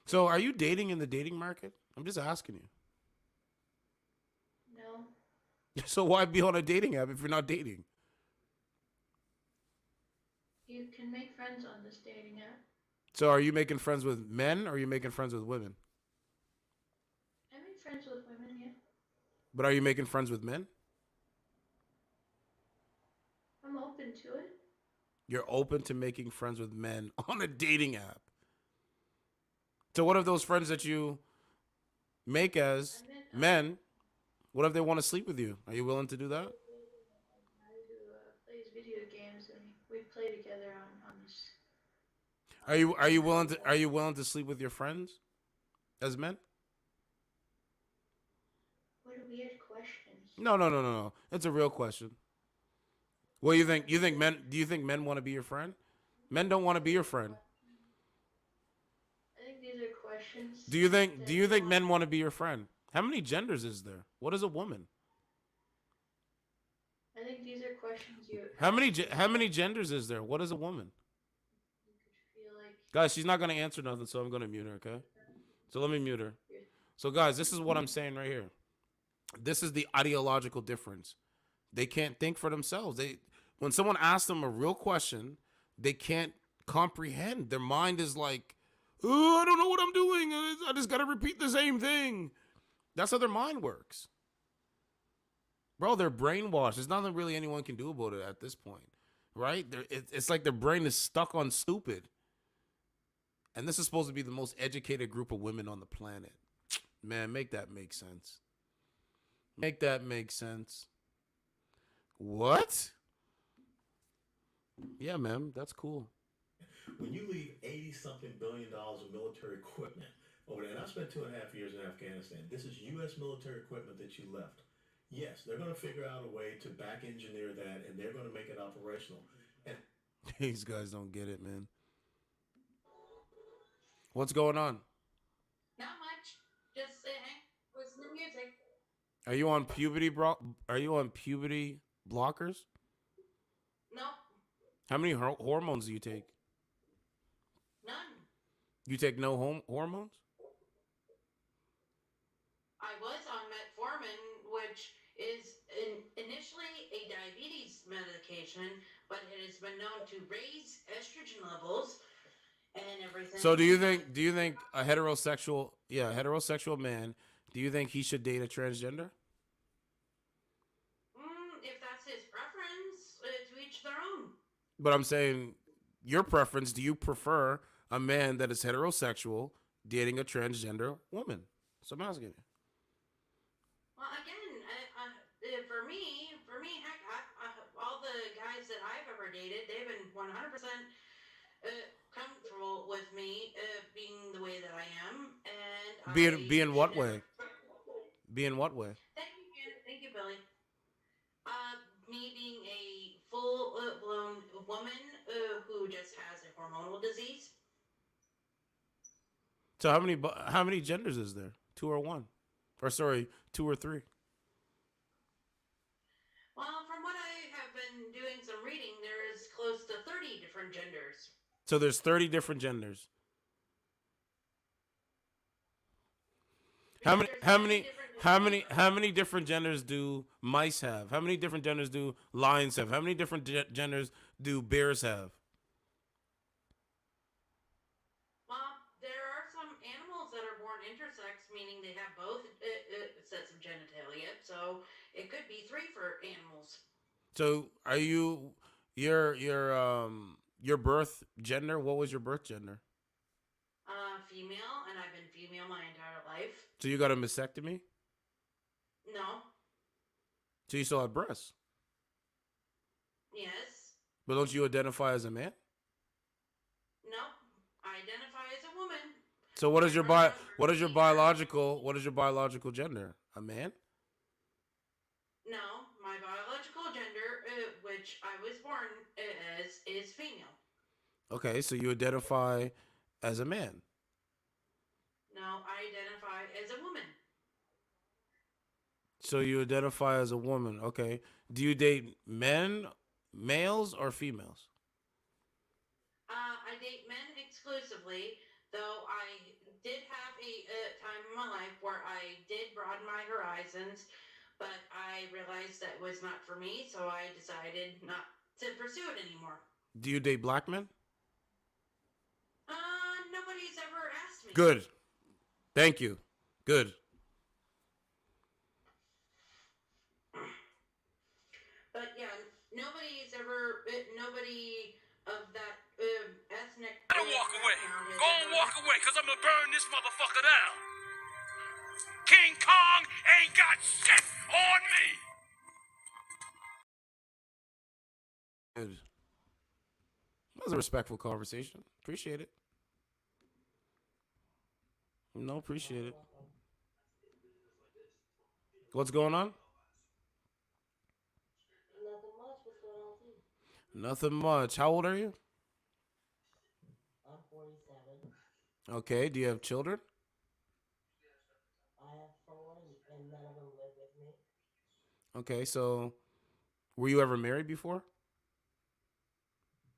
Speaker 1: So, are you dating in the dating market? I'm just asking you.
Speaker 19: No.
Speaker 1: So why be on a dating app if you're not dating?
Speaker 19: You can make friends on this dating app.
Speaker 1: So are you making friends with men or are you making friends with women?
Speaker 19: I make friends with women, yeah.
Speaker 1: But are you making friends with men?
Speaker 19: I'm open to it.
Speaker 1: You're open to making friends with men on a dating app. So what if those friends that you make as men, what if they want to sleep with you? Are you willing to do that?
Speaker 19: Who plays video games and we play together on this.
Speaker 1: Are you willing to sleep with your friends as men?
Speaker 19: What a weird question.
Speaker 1: No. It's a real question. What do you think? Do you think men want to be your friend? Men don't want to be your friend.
Speaker 19: I think these are questions.
Speaker 1: Do you think men want to be your friend? How many genders is there? What is a woman?
Speaker 19: I
Speaker 3: I think these are questions you
Speaker 1: How many
Speaker 3: ask
Speaker 1: how many
Speaker 3: yourself.
Speaker 1: genders is there? What is a woman?
Speaker 3: You could feel like
Speaker 1: Guys, she's not gonna answer nothing, so I'm gonna mute her. Okay. So let me mute her. So guys, this is what I'm saying right here. This is the ideological difference. They can't think for themselves. When someone asks them a real question, they can't comprehend. Their mind is like, oh, I don't know what I'm doing. I just got to repeat the same thing. That's how their mind works. Bro, they're brainwashed. There's nothing really anyone can do about it at this point, right? It's like their brain is stuck on stupid. And this is supposed to be the most educated group of women on the planet. Man, make that make sense. Make that make sense. What? Yeah, man, that's cool.
Speaker 9: When you leave $80-something billion of military equipment over there, and I spent 2.5 years in Afghanistan, this is U.S. military equipment that you left. Yes, they're going to figure out a way to back engineer that, and they're going to make it operational. And
Speaker 1: these guys don't get it, man. What's going on?
Speaker 23: Not much. Just listening to music.
Speaker 1: Are you on puberty, bro? Are you on puberty blockers?
Speaker 23: Nope.
Speaker 1: How many hormones do you take?
Speaker 23: None.
Speaker 1: You take no hormones?
Speaker 23: I was on metformin, which is initially a diabetes medication, but it has been known to raise estrogen levels and everything.
Speaker 1: So do you think a heterosexual man, do you think he should date a transgender?
Speaker 23: If that's his preference, to each their own.
Speaker 1: But I'm saying your preference, do you prefer a man that is heterosexual dating a transgender woman? So I'm asking you.
Speaker 23: Well, again, for me, heck, all the guys that I've ever dated, they've been 100% comfortable with me being the way that I am, and
Speaker 1: Being what way? Being what way?
Speaker 23: Thank you, Billy. Me being a full-blown woman who just has a hormonal disease.
Speaker 1: So how many genders is there? 2 or 1? Or sorry, 2 or 3?
Speaker 23: Well, from what I have been doing some reading, there is close to 30 different genders.
Speaker 1: So there's 30 different genders. How many different genders do mice have? How many different genders do lions have? How many different genders do bears have?
Speaker 23: Well, there are some animals that are born intersex, meaning they have both sets of genitalia. So it could be 3 for animals.
Speaker 1: So are you your birth gender? What was your birth gender?
Speaker 23: Female, and I've been female my entire life.
Speaker 1: So you got a mastectomy?
Speaker 23: No.
Speaker 1: So you still have breasts?
Speaker 23: Yes.
Speaker 1: But don't you identify as a man?
Speaker 23: No. I identify as a woman.
Speaker 1: So what is your biological gender? A man?
Speaker 23: No, my biological gender, which I was born as, is female.
Speaker 1: Okay, so you identify as a man.
Speaker 23: No, I identify as a woman.
Speaker 1: So you identify as a woman. Okay. Do you date males or females?
Speaker 23: I date men exclusively, though I did have a time in my life where I did broaden my horizons, but I realized that was not for me, so I decided not to pursue it anymore.
Speaker 1: Do you date black men?
Speaker 23: Nobody's ever asked me.
Speaker 1: Good. Thank you. Good.
Speaker 23: But yeah, nobody of that ethnic.
Speaker 8: Gotta walk away. Go and walk away, cause I'm gonna burn this motherfucker down. King Kong ain't got shit on me.
Speaker 1: Good. That was a respectful conversation. Appreciate it. No, appreciate it. What's going on?
Speaker 15: Nothing much. What's going on with you?
Speaker 1: Nothing much. How old are you?
Speaker 15: I'm 47.
Speaker 1: Okay. Do you have children?
Speaker 15: I have 4, and none of them live with me.
Speaker 1: Okay. So Were you ever married before?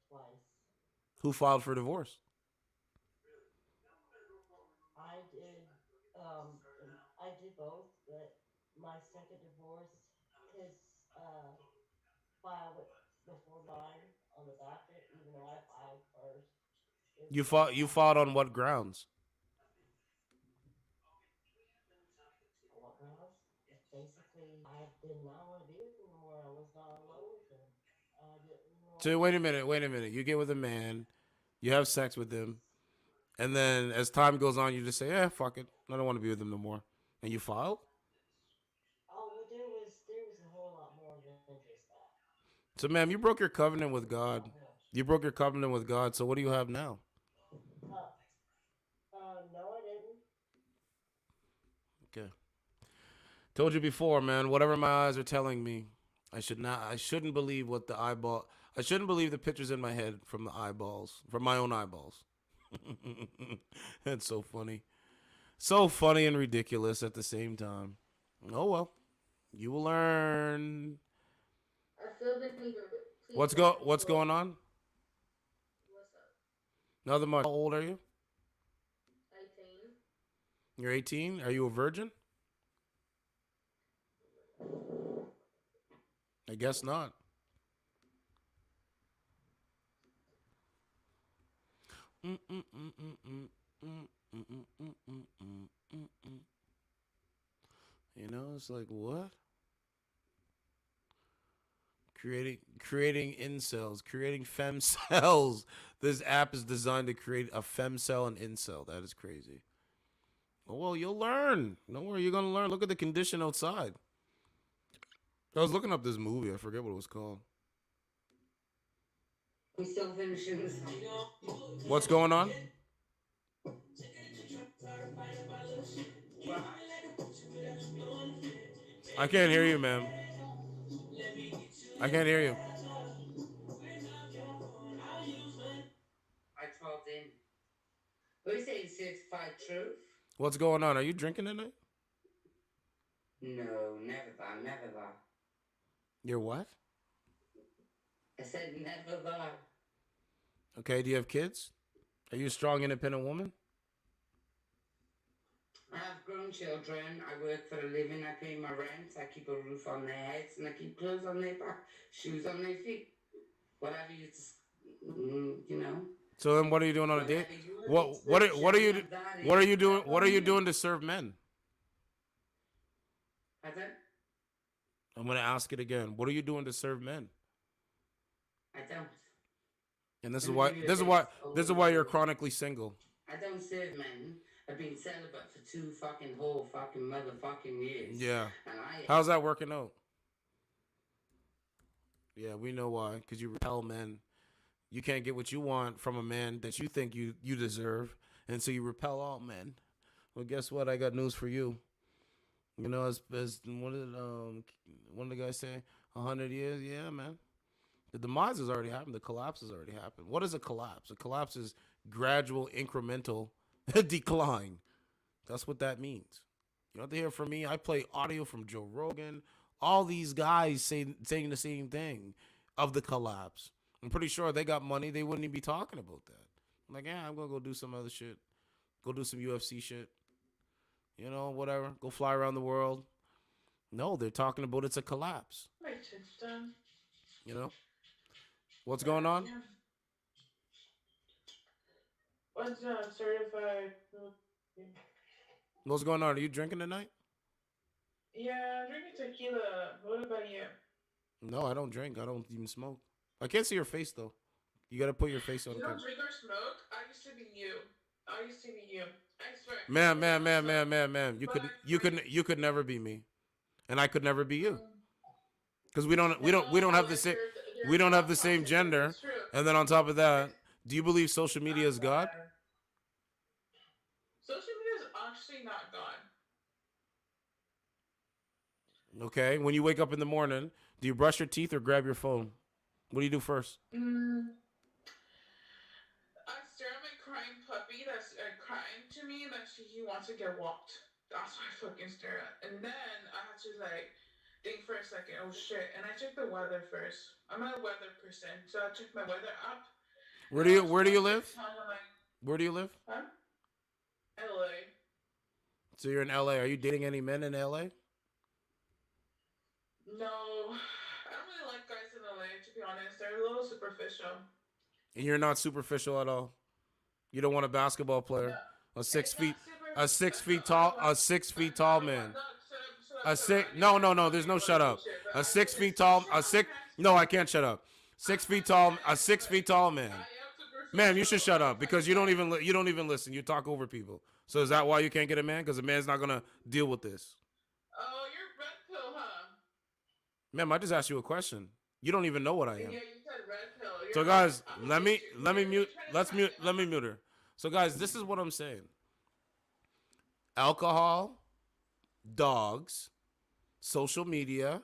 Speaker 15: Twice.
Speaker 1: Who filed for divorce?
Speaker 15: I did. I did both, but my second divorce, his file went before mine on the docket, even though I filed first. It
Speaker 1: You
Speaker 15: was on the
Speaker 1: fought. You
Speaker 15: docket.
Speaker 1: fought on what grounds?
Speaker 15: What grounds? Basically, I did not want to be with him anymore. I was not alone with him. I didn't want
Speaker 1: So
Speaker 15: to
Speaker 1: wait
Speaker 15: be
Speaker 1: a
Speaker 15: with
Speaker 1: minute.
Speaker 15: him.
Speaker 1: Wait a minute. You get with a man, you have sex with him, and then as time goes on, you just say, "Eh, fuck it. I don't want to be with him no more." And you filed.
Speaker 15: Oh, well, there was a whole lot more than just that.
Speaker 1: So, ma'am, you broke your covenant
Speaker 15: There
Speaker 1: with
Speaker 15: was a lot
Speaker 1: God.
Speaker 15: more.
Speaker 1: You broke your covenant with God. So what do you have now?
Speaker 15: Uh, no, I didn't.
Speaker 1: Okay. Told you before, man. Whatever my eyes are telling me, I should not. I shouldn't believe what the eyeball. I shouldn't believe the pictures in my head from the eyeballs, from my own eyeballs. That's so funny. So funny and ridiculous at the same time. Oh well, you will learn.
Speaker 19: I feel the need to please
Speaker 1: What's
Speaker 19: let
Speaker 1: go?
Speaker 19: me
Speaker 1: What's
Speaker 19: go.
Speaker 1: going on?
Speaker 19: What's up?
Speaker 1: Nothing much. How old are you?
Speaker 19: 18.
Speaker 1: You're 18. Are you a virgin? I guess not. You know, it's like what? Creating incels, creating femcells. This app is designed to create a femcell and incel. That is crazy. Oh, well, you'll learn. Don't worry, you're gonna learn. Look at the condition outside. I was looking up this movie. I forget what it was called.
Speaker 11: We still finishing this.
Speaker 1: What's going on? I can't hear you, ma'am. I can't hear you.
Speaker 11: I told him. We say certified truth.
Speaker 1: What's going on? Are you drinking tonight?
Speaker 11: No, never that, never that.
Speaker 1: You're what?
Speaker 11: I said never that.
Speaker 1: Okay, do you have kids? Are you a strong, independent woman?
Speaker 11: I have grown children. I work for a living. I pay my rent. I keep a roof on their heads, and I keep clothes on their back, shoes on their feet. Whatever you know.
Speaker 1: So then, what are you doing on a date?
Speaker 11: Whatever your
Speaker 1: What are you
Speaker 11: description of that
Speaker 1: what are
Speaker 11: is,
Speaker 1: you doing?
Speaker 11: that's
Speaker 1: What are
Speaker 11: on
Speaker 1: you
Speaker 11: you.
Speaker 1: doing to serve men?
Speaker 11: Pardon?
Speaker 1: I'm gonna ask it again. What are you doing to serve men?
Speaker 11: I don't.
Speaker 1: And this is
Speaker 11: Let me
Speaker 1: why
Speaker 11: give you
Speaker 1: this is
Speaker 11: this.
Speaker 1: why
Speaker 11: Oh,
Speaker 1: this is why you're chronically single.
Speaker 11: I don't serve men. I've been celibate for 2 fucking whole fucking motherfucking years.
Speaker 1: Yeah.
Speaker 11: And I
Speaker 1: How's that working out? Yeah, we know why. Because you repel men. You can't get what you want from a man that you think you deserve, and so you repel all men. Well, guess what? I got news for you. You know, as one of the guys say, 100 years. Yeah, man. The demise has already happened. The collapse has already happened. What is a collapse? A collapse is gradual, incremental decline. That's what that means. You don't have to hear from me. I play audio from Joe Rogan. All these guys saying the same thing of the collapse. I'm pretty sure they got money. They wouldn't even be talking about that. I'm like, yeah, I'm going to go do some other shit. Go do some UFC shit. You know, whatever. Go fly around the world. No, they're talking about it's a collapse.
Speaker 18: My tits done.
Speaker 1: You know? What's going on?
Speaker 18: Yeah. What's certified?
Speaker 1: What's going on? Are you drinking tonight?
Speaker 18: Yeah, I'm drinking tequila. What about you?
Speaker 1: No, I don't drink. I don't even smoke. I can't see your face though. You gotta put your face on
Speaker 18: You
Speaker 1: the
Speaker 18: don't
Speaker 1: camera.
Speaker 18: drink or smoke? I used to be you. I used to be you. I swear.
Speaker 1: Ma'am. You could never be me, and I could never be you, because we don't have the same gender.
Speaker 18: It's true.
Speaker 1: And then on top of that, do you believe social media is God?
Speaker 18: Social media is actually not God.
Speaker 1: Okay. When you wake up in the morning, do you brush your teeth or grab your phone? What do you do first?
Speaker 18: I stare at my crying puppy that's crying to me that he wants to get walked. That's what I fucking stare at. And then I have to think for a second. Oh shit! And I checked the weather first. I'm a weather person, so I checked my weather app.
Speaker 1: Where
Speaker 18: And
Speaker 1: do
Speaker 18: I
Speaker 1: you
Speaker 18: was
Speaker 1: Where do you
Speaker 18: supposed to
Speaker 1: live?
Speaker 18: get tongue on my
Speaker 1: Where do you live?
Speaker 18: huh? LA.
Speaker 1: So you're in LA. Are you dating any men in LA?
Speaker 18: No, I don't really like guys in LA. To be honest, they're a little superficial.
Speaker 1: And you're not superficial at all. You don't want a basketball player, a
Speaker 18: It's not super.
Speaker 1: a 6 feet
Speaker 18: I
Speaker 1: tall,
Speaker 18: want.
Speaker 1: a 6 feet tall
Speaker 18: I want.
Speaker 1: man.
Speaker 18: No, shut up, shut up,
Speaker 1: A
Speaker 18: shut up.
Speaker 1: six?
Speaker 18: I think
Speaker 1: No,
Speaker 18: you're
Speaker 1: no, no. There's
Speaker 18: talking
Speaker 1: no
Speaker 18: all this
Speaker 1: shut up.
Speaker 18: bullshit, but
Speaker 1: A
Speaker 18: I
Speaker 1: six
Speaker 18: think
Speaker 1: feet
Speaker 18: it's
Speaker 1: tall.
Speaker 18: super
Speaker 1: A six?
Speaker 18: fantastic.
Speaker 1: No, I can't shut up. 6 feet tall. A 6 feet tall man.
Speaker 18: I am superficial.
Speaker 1: Ma'am, you should shut up because you don't even listen. You talk over people. So is that why you can't get a man? Because a man's not gonna deal with this.
Speaker 18: Oh, you're red pill, huh?
Speaker 1: Ma'am, I just asked you a question. You don't even know what I am.
Speaker 18: Yeah, you said red pill. You're
Speaker 1: So
Speaker 18: like,
Speaker 1: guys,
Speaker 18: I'm
Speaker 1: let me mute.
Speaker 18: trying to
Speaker 1: Let me mute her. So guys, this is what I'm saying. Alcohol, dogs, social media,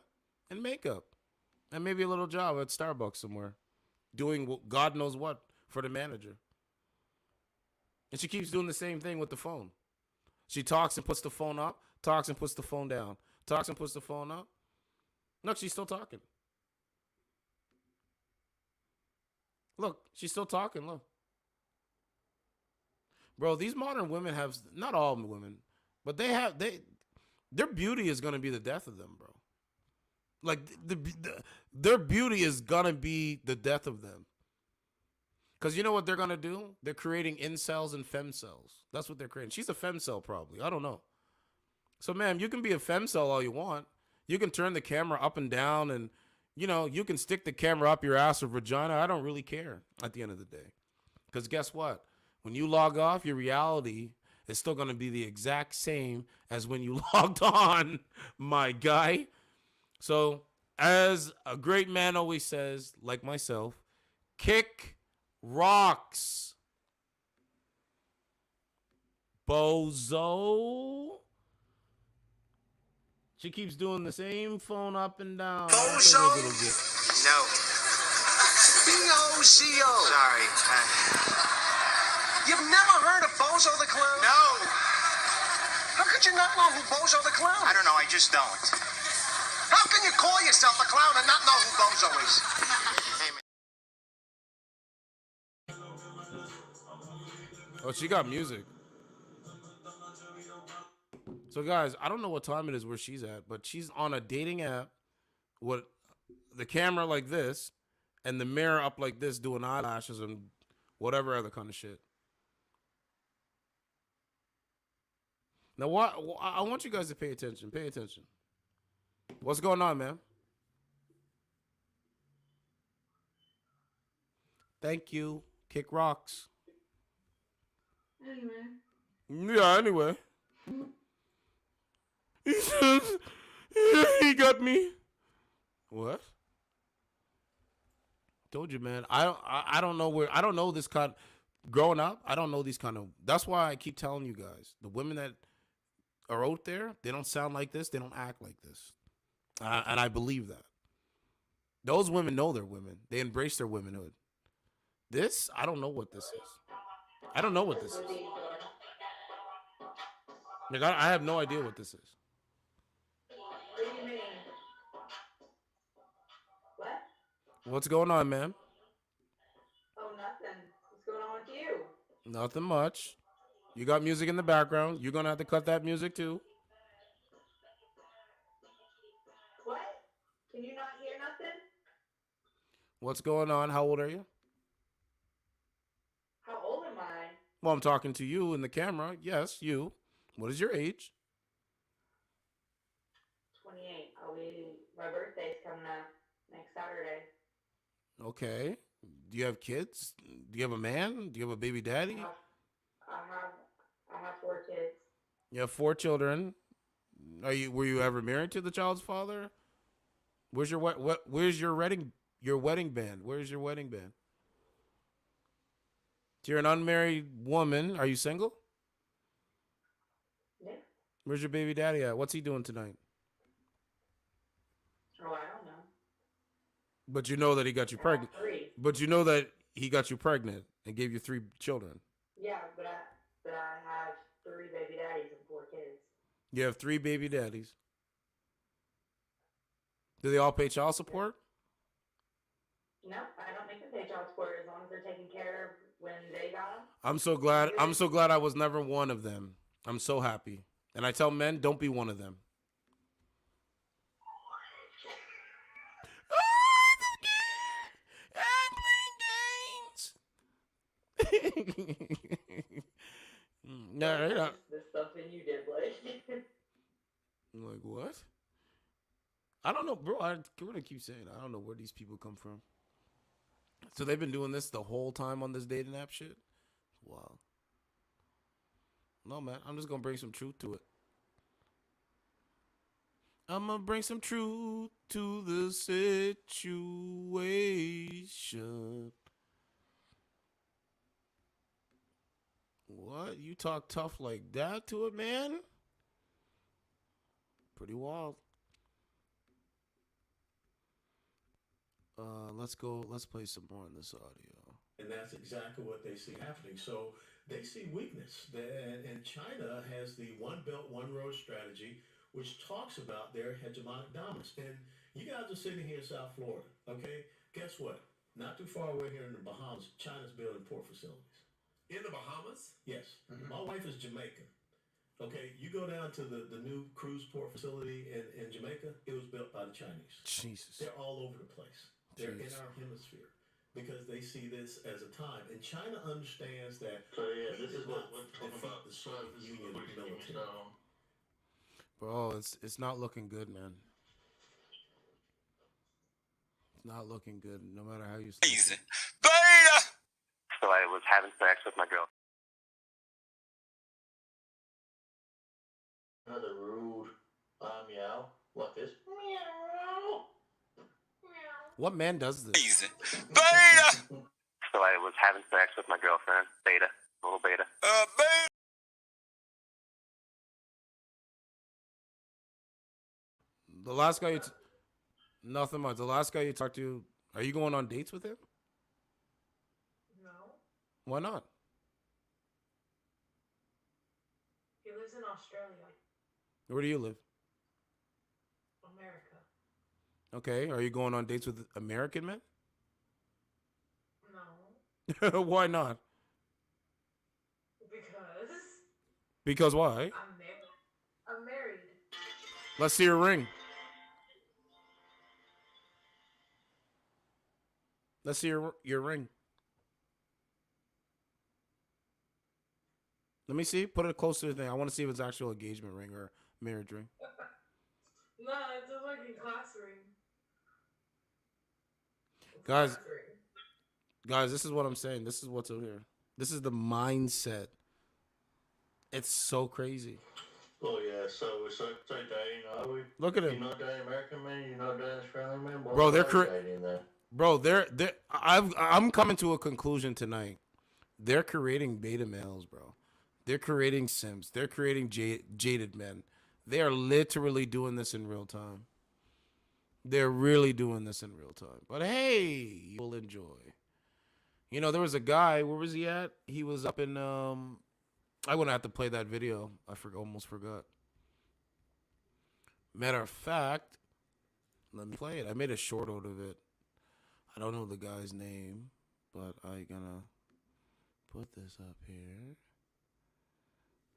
Speaker 1: and makeup, and maybe a little job at Starbucks somewhere, doing God knows what for the manager. And she keeps doing the same thing with the phone. She talks and puts the phone up, talks and puts the phone down, talks and puts the phone up. Look, she's still talking. Look, she's still talking. Look. Bro, these modern women have, not all women, but their beauty is going to be the death of them, bro. Like, their beauty is going to be the death of them. Because you know what they're going to do? They're creating incels and femcells. That's what they're creating. She's a femcell, probably. I don't know. So, ma'am, you can be a femcell all you want. You can turn the camera up and down and, you can stick the camera up your ass or vagina. I don't really care at the end of the day. Because guess what? When you log off, your reality is still going to be the exact same as when you logged on, my guy. So, as a great man always says, like myself, kick rocks. Bozo. She keeps doing the same phone up and down.
Speaker 21: Bozo? No. B-O-Z-O. Sorry. You've never heard of Bozo the Clown? No. How could you not know who Bozo the Clown is? I don't know, I just don't. How can you call yourself a clown and not know who Bozo is? Hey, man.
Speaker 1: Oh, she got music. So, guys, I don't know what time it is where she's at, but she's on a dating app with the camera like this and the mirror up like this doing eyelashes and whatever other kind of shit. Now, I want you guys to pay attention. Pay attention. What's going on, man? Thank you. Kick rocks.
Speaker 3: Anyway.
Speaker 1: Yeah, anyway. He says, yeah, he got me. What? Told you, man. I don't know where. I don't know this kind. Growing up, I don't know these kind of. That's why I keep telling you guys, the women that are out there, they don't sound like this. They don't act like this. And I believe that. Those women know they're women. They embrace their womanhood. This, I don't know what this is. I don't know what this is. Like, I have no idea what this is.
Speaker 7: What do you mean? What?
Speaker 1: What's going on, ma'am?
Speaker 7: Oh, nothing. What's going on with you?
Speaker 1: Nothing much. You got music in the background. You're going to have to cut that music too.
Speaker 7: What? Can you not hear nothing?
Speaker 1: What's going on? How old are you?
Speaker 7: How old am I?
Speaker 1: Well, I'm talking to you in the camera. Yes, you. What is your age?
Speaker 7: 28. My birthday's coming up next Saturday.
Speaker 1: Okay. Do you have kids? Do you have a man? Do you have a baby daddy?
Speaker 7: I have 4 kids.
Speaker 1: You have 4 children. Were you ever married to the child's father? Where's your where's your wedding band? Where's your wedding band? You're an unmarried woman. Are you single?
Speaker 7: Yeah.
Speaker 1: Where's your baby daddy at? What's he doing tonight?
Speaker 7: Oh, I don't know.
Speaker 1: But you know that he got you pregnant.
Speaker 7: 3.
Speaker 1: But you know that he got you pregnant and gave you 3 children.
Speaker 7: Yeah, but I have 3 baby daddies and 4 kids.
Speaker 1: You have 3 baby daddies. Do they all pay child support?
Speaker 10: No, I don't make them pay child support as long as they're taken care of when they got them.
Speaker 1: I'm so glad. I'm so glad I was never one of them. I'm so happy. And I tell men, don't be one of them. No, they're not.
Speaker 10: The stuff that you did, Blake.
Speaker 1: I'm like, what? I don't know, bro. I'm gonna keep saying I don't know where these people come from. So they've been doing this the whole time on this dating app shit? Wow. No, man. I'm just gonna bring some truth to it. I'm gonna bring some truth to the situation. What? You talk tough like that to a man? Pretty wild. Let's go. Let's play some more in this audio.
Speaker 9: And that's exactly what they see happening. So they see weakness. And China has the One Belt, One Road strategy, which talks about their hegemonic dominance. And you guys are sitting here in South Florida, okay? Guess what? Not too far away here in the Bahamas, China's building port facilities.
Speaker 5: In the Bahamas?
Speaker 9: Yes. My wife is Jamaican. Okay, you go down to the new cruise port facility in Jamaica, it was built by the Chinese.
Speaker 1: Jesus.
Speaker 9: They're all over the place. They're in our hemisphere because they see this as a time. And China understands that this is what we're talking about. The Soviet Union military.
Speaker 1: Bro, it's not looking good, man. It's not looking good, no matter how you say it.
Speaker 21: Beta! So I was having sex with my girl.
Speaker 9: Another rude meow like this. Meow.
Speaker 1: What man does this?
Speaker 21: Beta! So I was having sex with my girlfriend. Beta. Little beta. Beta!
Speaker 1: The last guy nothing much. The last guy you talked to, are you going on dates with him?
Speaker 7: No.
Speaker 1: Why not?
Speaker 7: He lives in Australia,
Speaker 1: Where do you live?
Speaker 7: America.
Speaker 1: Okay. Are you going on dates with American men?
Speaker 7: No.
Speaker 1: Why not?
Speaker 7: Because
Speaker 1: Because why?
Speaker 7: I'm married. I'm married.
Speaker 1: Let's see your ring. Let's see your ring. Let me see. Put it close to the thing. I want to see if it's actual engagement ring or marriage ring.
Speaker 7: No, it's a fucking class ring.
Speaker 1: Guys, this is what I'm saying. This is what's over here. This is the mindset. It's so crazy.
Speaker 9: Oh yeah, so it's like dating, are we?
Speaker 1: Look at him.
Speaker 9: You're not dating American men, you're not dating Australian men.
Speaker 1: Bro, I'm coming to a conclusion tonight. They're creating beta males, bro. They're creating simps. They're creating jaded men. They are literally doing this in real time. They're really doing this in real time. But hey, you'll enjoy. You know, there was a guy. Where was he at? He was up in. I wouldn't have to play that video. I almost forgot. Matter of fact, let me play it. I made a short out of it. I don't know the guy's name, but I'm gonna put this up here.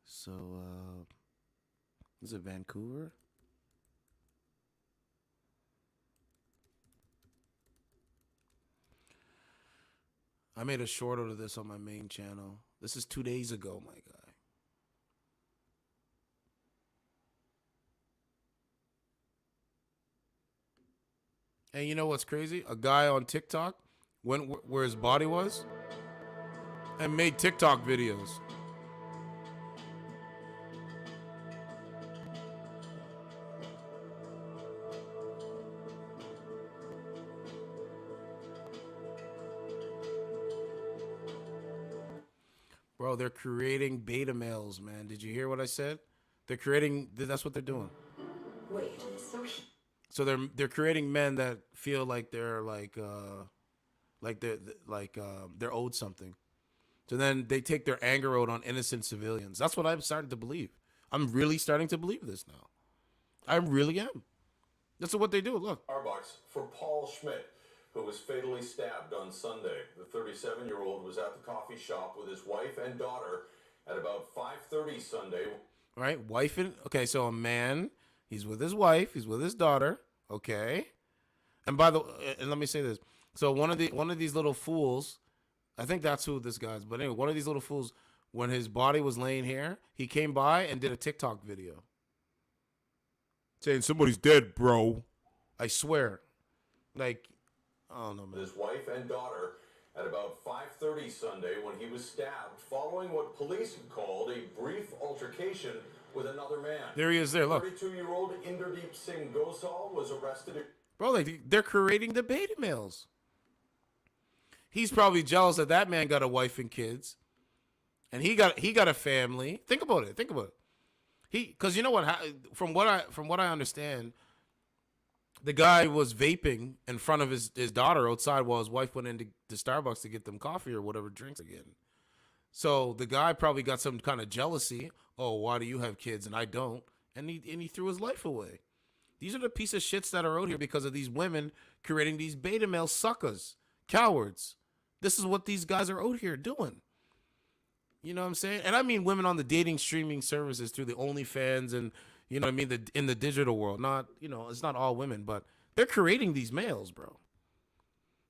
Speaker 1: So, is it Vancouver? I made a short out of this on my main channel. This is 2 days ago, my guy. And you know what's crazy? A guy on TikTok went where his body was and made TikTok videos. Bro, they're creating beta males, man. Did you hear what I said? They're creating. That's what they're doing.
Speaker 10: Wait,
Speaker 1: So they're creating men that feel like they're they're owed something. So then they take their anger out on innocent civilians. That's what I'm starting to believe. I'm really starting to believe this now. I really am. This is what they do. Look.
Speaker 13: Starbucks for Paul Schmidt, who was fatally stabbed on Sunday. The 37-year-old was at the coffee shop with his wife and daughter at about 5:30 Sunday.
Speaker 1: Right, wife and okay. So a man, he's with his wife, he's with his daughter. Okay, and by the and let me say this. So one of these little fools, I think that's who this guy's. But anyway, one of these little fools, when his body was laying here, he came by and did a TikTok video saying somebody's dead, bro. I swear, like, I don't know, man.
Speaker 13: His wife and daughter at about 5:30 Sunday when he was stabbed following what police called a brief altercation with another man.
Speaker 1: There he is there, look.
Speaker 13: 32-year-old Inderdeep Singh Gosal was arrested.
Speaker 1: Bro, like they're creating the beta males. He's probably jealous that that man got a wife and kids, and he got a family. Think about it. Because you know what? From what I understand, the guy was vaping in front of his daughter outside while his wife went into the Starbucks to get them coffee or whatever drinks again. So the guy probably got some kind of jealousy. Oh, why do you have kids and I don't? And he threw his life away. These are the piece of shits that are out here because of these women creating these beta male suckers, cowards. This is what these guys are out here doing. You know what I'm saying? And I mean women on the dating streaming services through the OnlyFans and, you know what I mean, in the digital world. Not, you know, it's not all women, but they're creating these males, bro.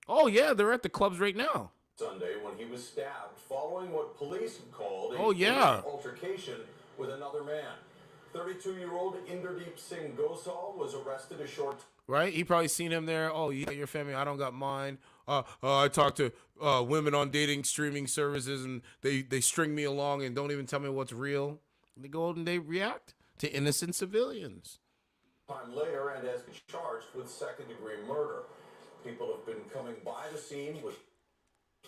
Speaker 1: Oh, yeah, they're at the clubs right now.
Speaker 13: Sunday when he was stabbed following what police called a altercation with another man. 32-year-old Inderdeep Singh Gosal was arrested a short time.
Speaker 1: Right? He probably seen him there. Oh, you got your family. I don't got mine. I talk to women on dating streaming services, and they string me along and don't even tell me what's real. They go out and they react to innocent civilians.
Speaker 13: Time later, and has been charged with second-degree murder. People have been coming by the scene with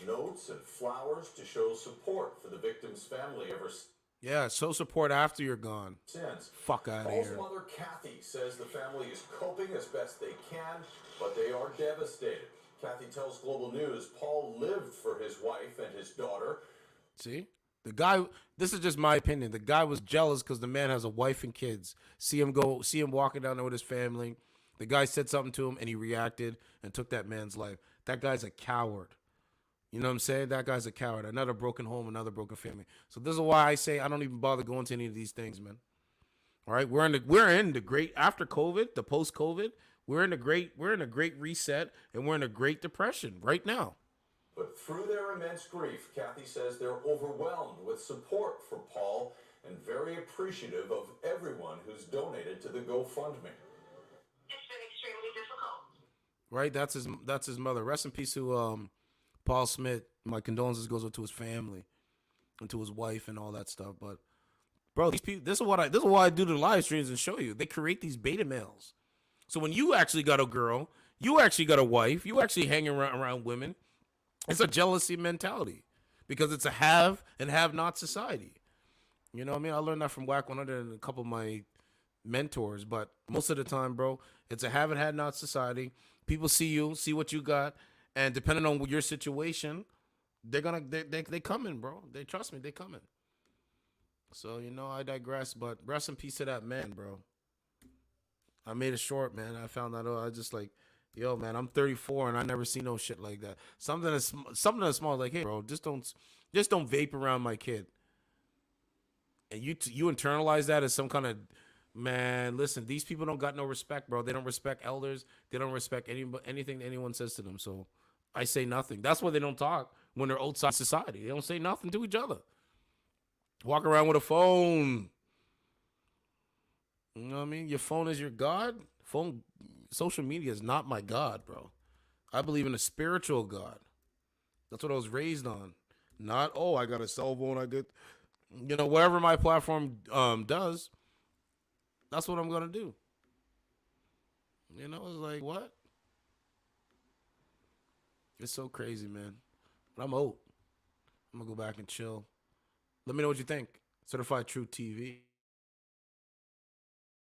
Speaker 13: notes and flowers to show support for the victim's family ever since.
Speaker 1: Yeah, show support after you're gone. Fuck out of
Speaker 13: Paul's
Speaker 1: here.
Speaker 13: mother, Kathy, says the family is coping as best they can, but they are devastated. Kathy tells Global News Paul lived for his wife and his daughter.
Speaker 1: See? The guy, this is just my opinion. The guy was jealous because the man has a wife and kids. See him walking down there with his family. The guy said something to him and he reacted and took that man's life. That guy's a coward. You know what I'm saying? That guy's a coward. Another broken home, another broken family. So this is why I say I don't even bother going to any of these things, man. All right, we're in the great after COVID, the post-COVID. We're in a great reset and we're in a great depression right now.
Speaker 13: But through their immense grief, Kathy says they're overwhelmed with support for Paul and very appreciative of everyone who's donated to the GoFundMe.
Speaker 21: It's been extremely difficult.
Speaker 1: Right? That's his mother. Rest in peace to Paul Smith. My condolences goes out to his family and to his wife and all that stuff. But bro, these people, this is what I do to the live streams and show you. They create these beta males. So when you actually got a girl, you actually got a wife, you actually hang around women, it's a jealousy mentality because it's a have and have not society. You know what I mean? I learned that from Whack 100 and a couple of my mentors, but most of the time, bro, it's a have and have not society. People see you, see what you got, and depending on your situation, they coming, bro. They trust me, they coming. So, you know, I digress, but rest in peace to that man, bro. I made it short, man. I found out, I just like, yo, man, I'm 34 and I never seen no shit like that. Something as small, like, hey, bro, just don't vape around my kid. And you internalize that as some kind of, man, listen, these people don't got no respect, bro. They don't respect elders. They don't respect anything anyone says to them. So I say nothing. That's why they don't talk when they're outside society. They don't say nothing to each other. Walk around with a phone. You know what I mean? Your phone is your God. Social media is not my God, bro. I believe in a spiritual God. That's what I was raised on. Not, oh, I got a cell phone. I get, you know, whatever my platform does, that's what I'm going to do. You know, it's like, what? It's so crazy, man. But I'm old. I'm going to go back and chill. Let me know what you think. Certified Truth TV.